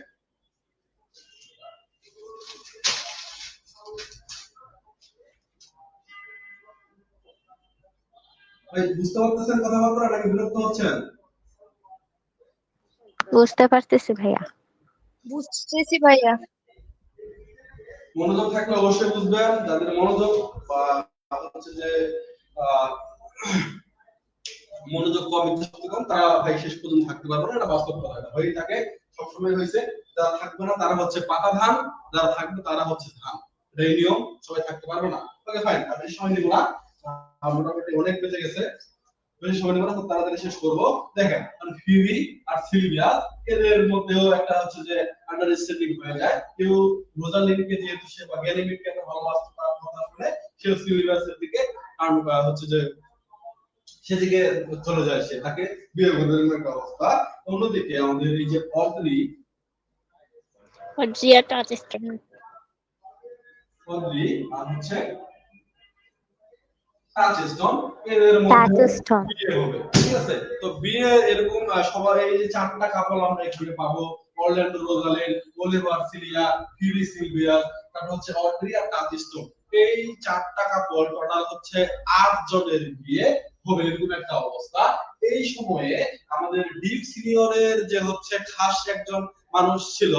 ভাই বুঝতে পারতেছেন কথাবার্তা নাকি বিরক্ত হচ্ছেন? বুঝতে পারতেছি ভাইয়া। বুঝতেছি ভাইয়া। মনোযোগ থাকলে অবশ্যই বুঝবেন, যাদের মনোযোগ বা হচ্ছে যে আহ, মনোযোগ কম, ইচ্ছা শক্তি কম, তারা ভাই শেষ পর্যন্ত থাকতে পারবে না, এটা বাস্তব কথা। এটা হয়েই থাকে, সবসময় হয়েছে। যারা থাকবে না তারা হচ্ছে পাতা ধান, যারা থাকবে তারা হচ্ছে ধান। এই নিয়ম, সবাই থাকতে পারবে না। ওকে ফাইন, আর বেশি সময় নিব না, মোটামুটি অনেক বেঁচে গেছে, বেশি সময় নিব না, খুব তাড়াতাড়ি শেষ করবো। দেখেন ফিবি আর সিলভিয়া, এদের মধ্যেও একটা হচ্ছে যে আন্ডারস্ট্যান্ডিং হয়ে যায়। কেউ রোজালিনকে যেহেতু সে বা গ্যানিমিডকে একটা ভালোবাসতে তার কথা শুনে সে সিলভিয়াসের দিকে কারণ হচ্ছে যে সেদিকে চলে যায়, সে তাকে বিয়ে করে দেওয়ার একটা অবস্থা। অন্যদিকে আমাদের এই যে অদ্রি অদ্রি আর হচ্ছে টাচস্টোন, এদের মধ্যে টাচস্টোন। বিয়ে হবে, ঠিক আছে? তো বিয়ে এরকম সবার এই যে চারটা কাপল আমরা এখানে পাবো, Orlando Rosalind, Oliver Celia, Phoebe Silvius, তারপর হচ্ছে অড্রি আর টাচস্টোন। এই চারটা কাপল টোটাল হচ্ছে 8 জনের বিয়ে হবে, এরকম একটা অবস্থা। এই সময়ে আমাদের ডিপ সিনিয়রের যে হচ্ছে খাস একজন মানুষ ছিল,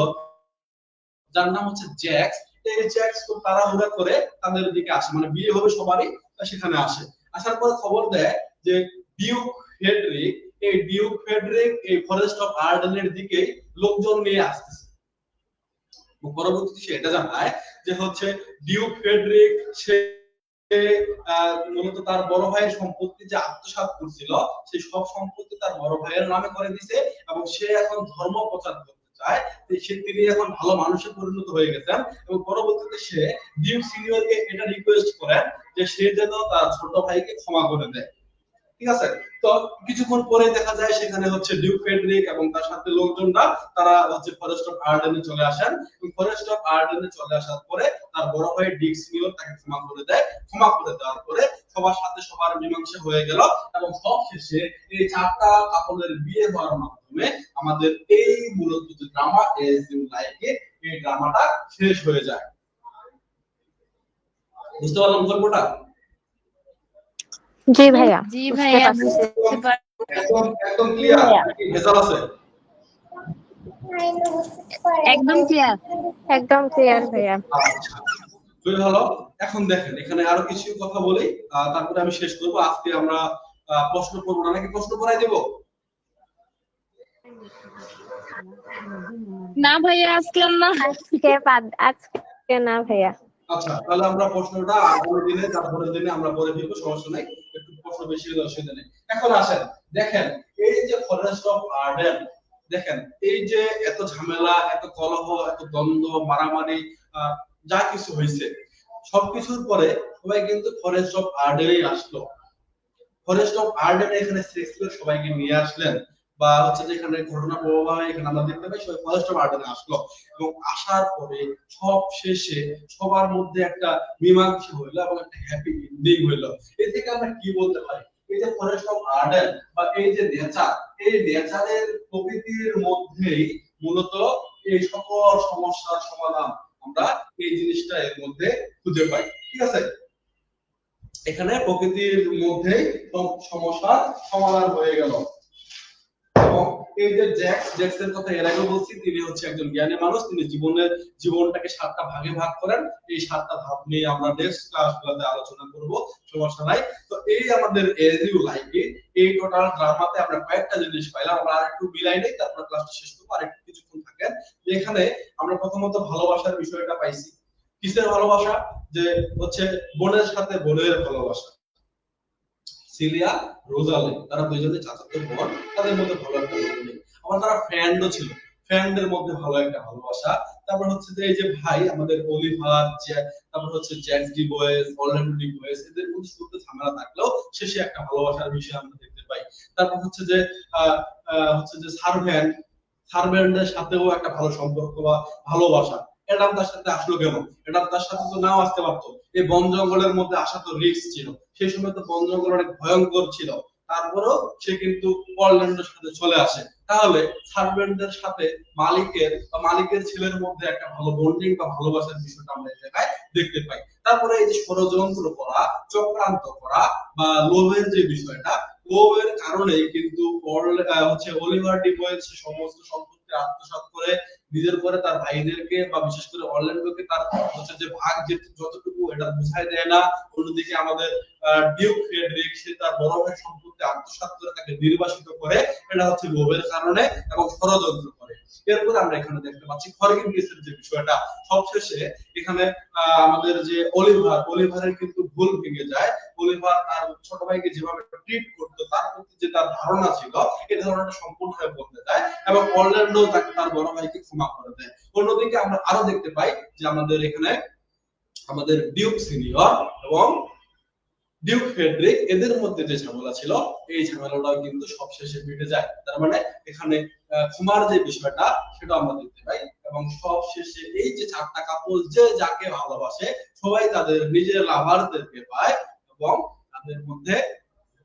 যার নাম হচ্ছে জ্যাক্স। এই জ্যাক্স খুব তাড়াহুড়া করে তাদের দিকে আসে, মানে বিয়ে হবে সবারই, সেখানে আসে। আসার পর খবর দেয় যে ডিউক ফ্রেডরিক, এই ডিউক ফ্রেডরিক এই ফরেস্ট অফ আর্ডেনের দিকে লোকজন নিয়ে আসতেছে। পরবর্তীতে সে এটা জানায় যে হচ্ছে ডিউক ফ্রেডরিক সে মূলত তার বড় ভাইয়ের সম্পত্তি যে আত্মসাৎ করছিল, সেই সব সম্পত্তি তার বড় ভাইয়ের নামে করে দিছে, এবং সে এখন ধর্ম প্রচার করতে চায়। তিনি এখন ভালো মানুষে পরিণত হয়ে গেছেন, এবং পরবর্তীতে সে ডিউক সিনিয়রকে এটা রিকোয়েস্ট করেন যে সে যেন তার ছোট ভাইকে ক্ষমা করে দেয়, ঠিক আছে? তো কিছুক্ষণ পরে দেখা যায় সেখানে হচ্ছে ডিউক ফ্রেডরিক এবং তার সাথে লোকজনরা তারা হচ্ছে ফরেস্ট অফ আর্ডেনে চলে আসেন, এবং ফরেস্ট অফ আর্ডেনে চলে আসার পরে তার বড় ভাই ডিক সিনিয়র তাকে ক্ষমা করে দেয়। ক্ষমা করে দেওয়ার পরে সবার সাথে সবার মীমাংসা হয়ে গেল, এবং সব শেষে এই চারটা কাপলের বিয়ে হওয়ার মাধ্যমে আমাদের এই মূলত যে drama as you like it, এই ড্রামাটা শেষ হয়ে যায়। বুঝতে পারলাম গল্পটা? জি ভাইয়া। জি ভাইয়া, বুঝতে পারছি। একদম ক্লিয়ার, ভেজাল আছে? একদম ক্লিয়ার। একদম ক্লিয়ার ভাইয়া। আচ্ছা, খুবই ভালো। এখন দেখেন এখানে আরো কিছু কথা বলি, তারপরে আমি শেষ করবো। আজকে আমরা প্রশ্ন করবো না, নাকি প্রশ্ন করাই দেবো? না ভাইয়া, আজকে না। আজকে না ভাইয়া। আচ্ছা, তাহলে আমরা প্রশ্নটা আগামী দিনে, তারপরের দিনে আমরা করে ফেলবো, সমস্যা নাই। একটু প্রশ্ন বেশি হলে অসুবিধা নেই। এখন আসেন, দেখেন এই যে ফরেস্ট অফ আর্ডেন, দেখেন এই যে এত ঝামেলা, এত কলহ, এত দ্বন্দ্ব, মারামারি, যা কিছু হয়েছে, সবকিছুর পরে সবাই কিন্তু ফরেস্ট অফ আর্ডেনেই আসলো। ফরেস্ট অফ আর্ডেন এখানে শেক্সপিয়ার সবাইকে নিয়ে আসলেন, বা হচ্ছে যেখানে ঘটনা প্রবাহ এখানে আমরা দেখতে পাই, সবাই ফরেস্ট অফ আর্ডেনে আসলো, এবং আসার পরে সব শেষে সবার মধ্যে একটা মীমাংসা হইলো এবং একটা হ্যাপি এন্ডিং হইলো। এই থেকে আমরা কি বলতে পারি? এই যে ফরেস্ট অফ আর্ডেন বা এই যে নেচার, এই নেচারের প্রকৃতির মধ্যেই মূলত এই সকল সমস্যার সমাধান আমরা এই জিনিসটা এর মধ্যে খুঁজে পাই, ঠিক আছে? এখানে প্রকৃতির মধ্যে সমস্যার সমাধান হয়ে গেল। এবং এই যে জ্যাক্সের কথা এর আগে বলছি, তিনি হচ্ছে একজন জ্ঞানী মানুষ। তিনি জীবনটাকে 7টা ভাগে ভাগ করেন। এই 7টা ধাপ নিয়ে আমরা নেক্সট ক্লাসগুলোতে আলোচনা করব, সমস্যা নাই। তো এই আমাদের এজ ইউ লাইক ইট, এই টোটাল ড্রামাতে আমরা কয়েকটা জিনিস পাইলাম। আমরা আরেকটু মিলাই নেই, তারপর ক্লাসটা শেষ করবো। আরেকটু কিছুক্ষণ থাকেন। এখানে আমরা প্রথমত ভালোবাসার বিষয়টা পাইছি। কিসের ভালোবাসা? যে হচ্ছে বোনের সাথে বোনের ভালোবাসা। সিলিয়া, রোজালিন, তারা দুইজনে চাচাতো বোন, তাদের মধ্যে ভালো একটা বন্ডিং। আবার তারা ফ্রেন্ডও ছিল, ফ্রেন্ডদের মধ্যে ভালো একটা ভালোবাসা। তারপর হচ্ছে যে এই যে ভাই আমাদের অলিভার, তারপর হচ্ছে জ্যাক্স ডি বয়েস, অরল্যান্ডো ডি বয়েস, এদের মধ্যে শুরুতে ঝামেলা থাকলেও শেষে একটা ভালোবাসার বিষয় আমরা দেখতে পাই। তারপর হচ্ছে যে সার্ভেন্টের সাথেও একটা ভালো সম্পর্ক বা ভালোবাসা। এডাম তার সাথে আসলো কেন? এডাম তার সাথে তো নাও আসতে পারতো। এই বন জঙ্গলের মধ্যে আসা তো রিস্ক ছিল, সেই সময় তো বন জঙ্গল অনেক ভয়ঙ্কর ছিল। তারপরেও সে কিন্তু অরল্যান্ডোর সাথে চলে আসে। তাহলে সার্ভেন্টের সাথে মালিকের ছেলের মধ্যে একটা ভালো বন্ডিং বা ভালোবাসার বিষয়টা আমরা এই জায়গায় দেখতে পাই। তারপরে এই যে ষড়যন্ত্র করা, চক্রান্ত করা বা লোভের যে বিষয়টা, লোভের কারণে কিন্তু অলিভার ডিবয়েল সমস্ত সম্পত্তি আত্মসাৎ করে নিজের পরে তার ভাইদেরকে বা বিশেষ করে অরল্যান্ডোকে তার যে ভাগ যতটুকু এটা বুঝাই দেয় না। অন্যদিকে আমাদের ডিউক ফ্রেডরিক সে তার বড় ভাইয়ের সম্পত্তি আত্মসাৎ করে তাকে নির্বাসিত করে, এটা হচ্ছে লোভের কারণে এবং ষড়যন্ত্র করে। এরপরে আমরা এখানে দেখতে পাচ্ছি ফরগিভনেসের যে বিষয়টা, সবশেষে এখানে আমাদের যে অলিভারের কিন্তু ভুল ভেঙে যায়। অলিভার তার ছোট ভাইকে যেভাবে ট্রিট করতো তার প্রতি যে তার ধারণা ছিল এই ধারণাটা সম্পূর্ণভাবে বদলে যায় এবং অরল্যান্ডো তাকে তার বড় ভাইকে ক্ষমা করে দেয়। অন্যদিকে আমরা আরো দেখতে পাই যে আমাদের এখানে আমাদের ডিউক সিনিয়র এবং ডিউক ফ্রেডরিক এদের মধ্যে যে ঝামেলা ছিল এই ঝামেলাটাও কিন্তু সবশেষে মিটে যায়। তার মানে এখানে ক্ষমার যে বিষয়টা সেটা আমরা দেখতে পাই এবং সবশেষে এই যে চারটা কাপল যে যাকে ভালোবাসে সবাই তাদের নিজের লাভারদেরকে পায় এবং তাদের মধ্যে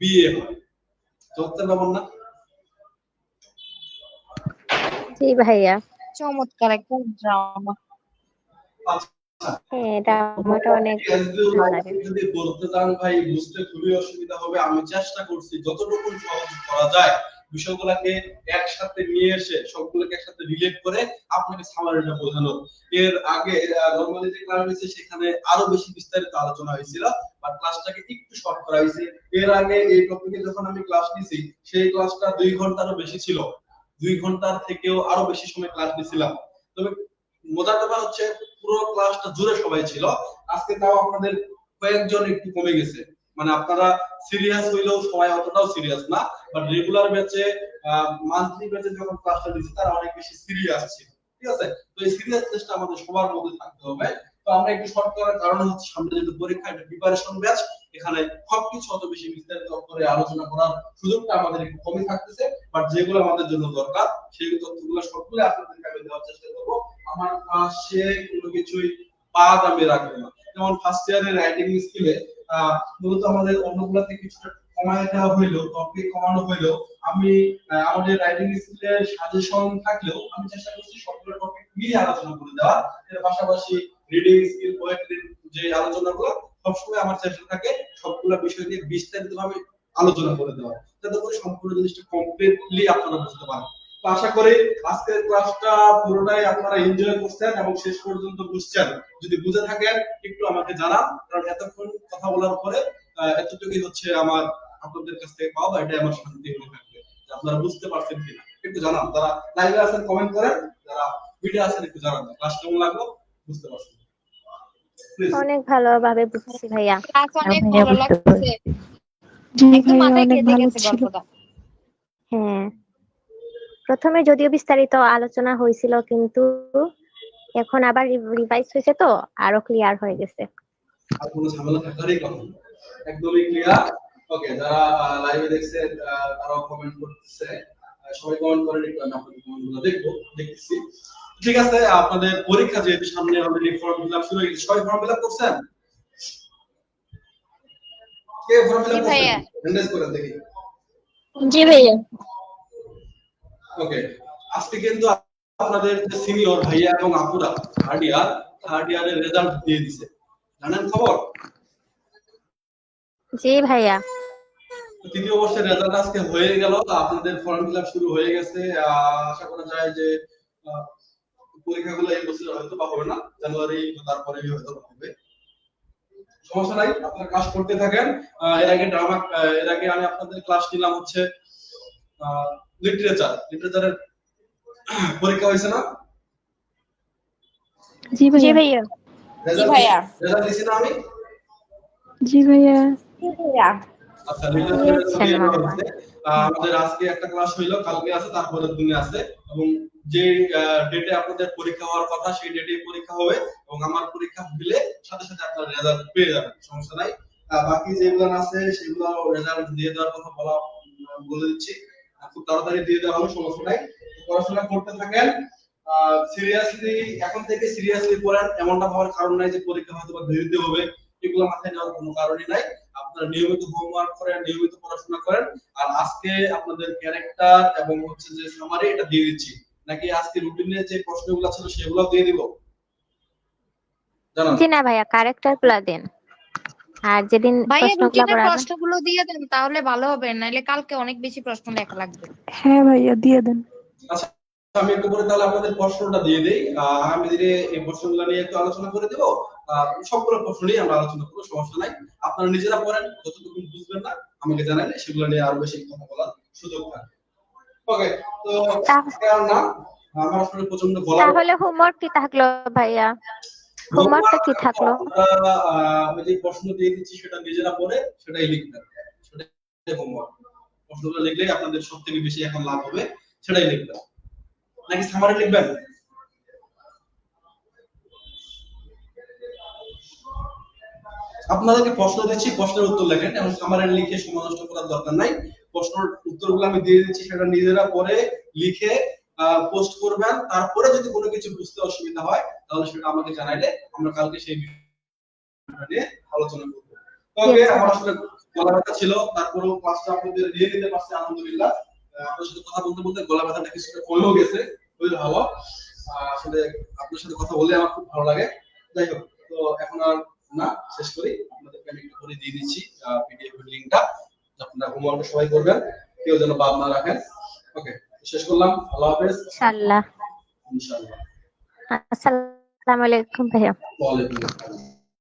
বিয়ে হয়। চলতে পারবেন না? জি ভাইয়া, চমৎকার একটা ড্রামা। হ্যাঁ ড্রামাটা অনেক ভালো লাগে। যদি বলতে চান ভাই বুঝতে খুবই অসুবিধা হবে, আমি চেষ্টা করছি যতটুকু সহজ করা যায় বিষয়গুলোকে একসাথে নিয়ে এসে সবগুলোকে একসাথে রিলেট করে আপনাকে সামারিটা বোঝানো। এর আগে নরমালি যে ক্লাস হয়েছে সেখানে আরো বেশি বিস্তারিত আলোচনা হয়েছিল, বাট ক্লাসটাকে একটু শর্ট করা হয়েছে। এর আগে এই টপিকে যখন আমি ক্লাস নিয়েছি সেই ক্লাসটা 2 ঘন্টারও বেশি ছিল, 2 ঘন্টার থেকেও আরো বেশি সময় ক্লাস নিয়েছিলাম। তবে মজার ব্যাপার হচ্ছে পুরো ক্লাসটা জুড়ে সবাই ছিল। আজকে তাও আপনাদের কয়েকজন একটু কমে গেছে, মানে আপনারা সিরিয়াস হইলেও সবাই অতটাও সিরিয়াস না, বাট রেগুলার ব্যাচে মান্থলি ব্যাচে যখন ক্লাসটা দিচ্ছে তারা অনেক বেশি সিরিয়াস ছিল। ঠিক আছে, তো এই সিরিয়াসনেসটা আমাদের সবার মধ্যে থাকতে হবে। তো আমরা একটু শর্ট করার কারণ হচ্ছে সামনে যেহেতু পরীক্ষা, একটা প্রিপারেশন ব্যাচ, এখানে সবকিছু অত বেশি বিস্তারিত করে আলোচনা করার সুযোগটা আমাদের একটু কমই থাকতেছে, বাট যেগুলো আমাদের জন্য দরকার সেই তথ্যগুলো সবগুলো আপনাদেরকে আমি দেওয়ার চেষ্টা করবো। আমার পাশে কোনো কিছুই বাদ আমি রাখবো না। যেমন ফার্স্ট ইয়ারের রাইটিং স্কিলে মূলত আমাদের অন্যগুলোতে কিছুটা কমায় দেওয়া হইলেও, টপিক কমানো হইলেও আমি আমাদের রাইটিং স্কিলের সাজেশন থাকলেও আমি চেষ্টা করছি সবগুলো টপিক মিলিয়ে আলোচনা করে দেওয়া। এর পাশাপাশি রিডিং স্কিল, পোয়েট্রির যে আলোচনাগুলো সবসময় আমার চেষ্টা থাকে সবগুলো বিষয় নিয়ে বিস্তারিতভাবে আলোচনা করে দেওয়া, যাতে করে সম্পূর্ণ জিনিসটা কমপ্লিটলি আপনারা বুঝতে পারেন। তো আশা করি আজকের ক্লাসটা পুরোটাই আপনারা এনজয় করছেন এবং শেষ পর্যন্ত বুঝছেন। যদি বুঝে থাকেন একটু আমাকে জানান, কারণ এতক্ষণ কথা বলার পরে এতটুকুই হচ্ছে আমার আপনাদের কাছ থেকে পাওয়া, এটাই আমার শান্তি হয়ে থাকবে যে আপনারা বুঝতে পারছেন কিনা। একটু জানান, যারা লাইভে আছেন কমেন্ট করেন, যারা ভিডিও আছেন একটু জানান ক্লাস কেমন লাগলো, বুঝতে পারছেন। অনেক ভালোভাবে বুঝছি ভাইয়া। ক্লাস অনেক ভালো লাগছে, একদম মাথায় গেঁথে গেছে গল্পটা। হ্যাঁ, প্রথমে যদিও বিস্তারিত আলোচনা হয়েছিল কিন্তু এখন আবার রিভাইজ হয়েছে তো আরো ক্লিয়ার হয়ে গেছে। আর কোনো ঝামেলা থাকারই কথা না, একদমই ক্লিয়ার। ওকে, যারা লাইভে দেখছেন তারাও কমেন্ট করতেছে, সবাই কমেন্ট করেন, একটু আমি আপনাদের কমেন্টগুলো দেখতেছি। ঠিক আছে, আপনাদের পরীক্ষা যেহেতু সামনে, অলরেডি ফর্ম ফিল আপ শুরু হয়ে গেছে। সবাই ফর্ম ফিল আপ করছেন? কে ফর্ম ফিল আপ করছেন? হ্যান্ডেজ করেন দেখি। জি ভাইয়া। ওকে, আজকে কিন্তু আপনাদের যে সিনিয়র ভাইয়া এবং আপুরা থার্ড ইয়ারের রেজাল্ট দিয়ে দিছে, জানেন খবর? জি ভাইয়া। তৃতীয় বর্ষের রেজাল্ট আজকে হয়ে গেল, আপনাদের ফর্ম ফিল আপ শুরু হয়ে গেছে। আশা করা যায় যে পরীক্ষাগুলো এই বছর হয়তো বা হবে না, জানুয়ারি তারপরে হয়তো হবে। সমস্যা নাই, আপনারা ক্লাস করতে থাকেন। এর আগে আমি আপনাদের ক্লাস নিলাম হচ্ছে লিটারেচারের পরীক্ষা হয়েছে না? জি ভাইয়া। জি ভাইয়া। রেজাল্ট দিছি না আমি? জি ভাইয়া। আচ্ছা, আমাদের আজকে একটা ক্লাস হইলো, কালকে আছে, তারপরের দিনে আছে, এবং যে ডেটে আপনাদের পরীক্ষা হওয়ার কথা সেই ডেটে পরীক্ষা হবে এবং আমার পরীক্ষা হলে সাথে সাথে আপনারা রেজাল্ট পেয়ে যাবেন, সমস্যা নাই। বাকি যেগুলো আছে সেগুলো রেজাল্ট দিয়ে দেওয়ার কথা বলে দিচ্ছি, খুব তাড়াতাড়ি দিয়ে দেওয়া হবে, সমস্যা নাই। পড়াশোনা করতে থাকেন, সিরিয়াসলি এখন থেকে সিরিয়াসলি পড়েন। এমনটা হওয়ার কারণ নাই যে পরীক্ষা হয়তো বা দেরিতে হবে, এগুলো মাথায় নেওয়ার কোনো কারণই নাই। আপনারা নিয়মিত হোমওয়ার্ক করেন, নিয়মিত পড়াশোনা করেন। আর আজকে আপনাদের ক্যারেক্টার এবং হচ্ছে যে সামারি এটা দিয়ে দিচ্ছি, নাকি আজকে রুটিনে যে প্রশ্নগুলো ছিল সেগুলো দিয়ে দিব? জানান। জি না ভাইয়া, ক্যারেক্টার গুলা দেন, আর যেদিন ভাইয়া প্রশ্নগুলা রুটিনের পড়াবেন প্রশ্নগুলো দিয়ে দেন, তাহলে ভালো হবে, নাইলে কালকে অনেক বেশি প্রশ্ন লেখা লাগবে। হ্যাঁ ভাইয়া দিয়ে দেন। আচ্ছা, আমি একটু করে তাহলে আপনাদের প্রশ্নটা দিয়ে দেই। আগামী দিনে এই প্রশ্নগুলো নিয়ে একটু আলোচনা করে দেব। সবগুলো প্রশ্ন নিয়ে আমরা আলোচনা করবো, সমস্যা নাই। আপনারা নিজেরা পড়েন, যতটুকু বুঝবেন না আমাকে জানালে সেগুলো নিয়ে আরো বেশি কথা বলার সুযোগ থাকবে। ওকে, তো কারণ না আমার আসলে প্রচন্ড গলা, তাহলে হোমওয়ার্ক কি থাকলো ভাইয়া? হোমওয়ার্কটা কি থাকলো? আমি যে প্রশ্ন দিয়ে দিচ্ছি সেটা নিজেরা পড়ে সেটাই লিখবেন, সেটাই হোমওয়ার্ক। প্রশ্নগুলো লিখলে আপনাদের সব থেকে বেশি এখন লাভ হবে, সেটাই লিখবেন। নাকি সামারি লিখবেন? আপনাদেরকে প্রশ্ন দিচ্ছি, প্রশ্নের উত্তর লেখেন, এবং সামারি লিখে সময় নষ্ট করার দরকার নাই। প্রশ্নের উত্তরগুলো আমি দিয়ে দিচ্ছি, সেটা নিজেরা পড়ে লিখে পোস্ট করবেন। তারপরে যদি কোনো কিছু বুঝতে অসুবিধা হয় তাহলে সেটা আমাকে জানাইলে আমরা কালকে সেই বিষয়টা নিয়ে আলোচনা করব। ওকে, আমার আসলে গলা ব্যথা ছিল, তারপরেও ক্লাসটা আপনাদের নিয়ে নিতে পারছি, আলহামদুলিল্লাহ। আপনার সাথে কথা বলতে বলতে গলা ব্যথাটা কিছুটা কমেও গেছে, খুবই ভালো। আসলে আপনার সাথে কথা বলে আমার খুব ভালো লাগে। যাই হোক, তো এখন আর না, শেষ করি। আপনাদেরকে আমি একটু করে দিয়ে দিচ্ছি পিডিএফ এর লিংকটা, আপনারা হোমওয়ার্কটা সবাই করবেন, কেউ যেন বাদ না রাখেন। ওকে, শেষ করলাম। আল্লাহ হাফেজ। ইনশাআল্লাহ। ইনশাআল্লাহ। আসসালামু আলাইকুম ভাইয়া। ওয়া আলাইকুম আসসালাম।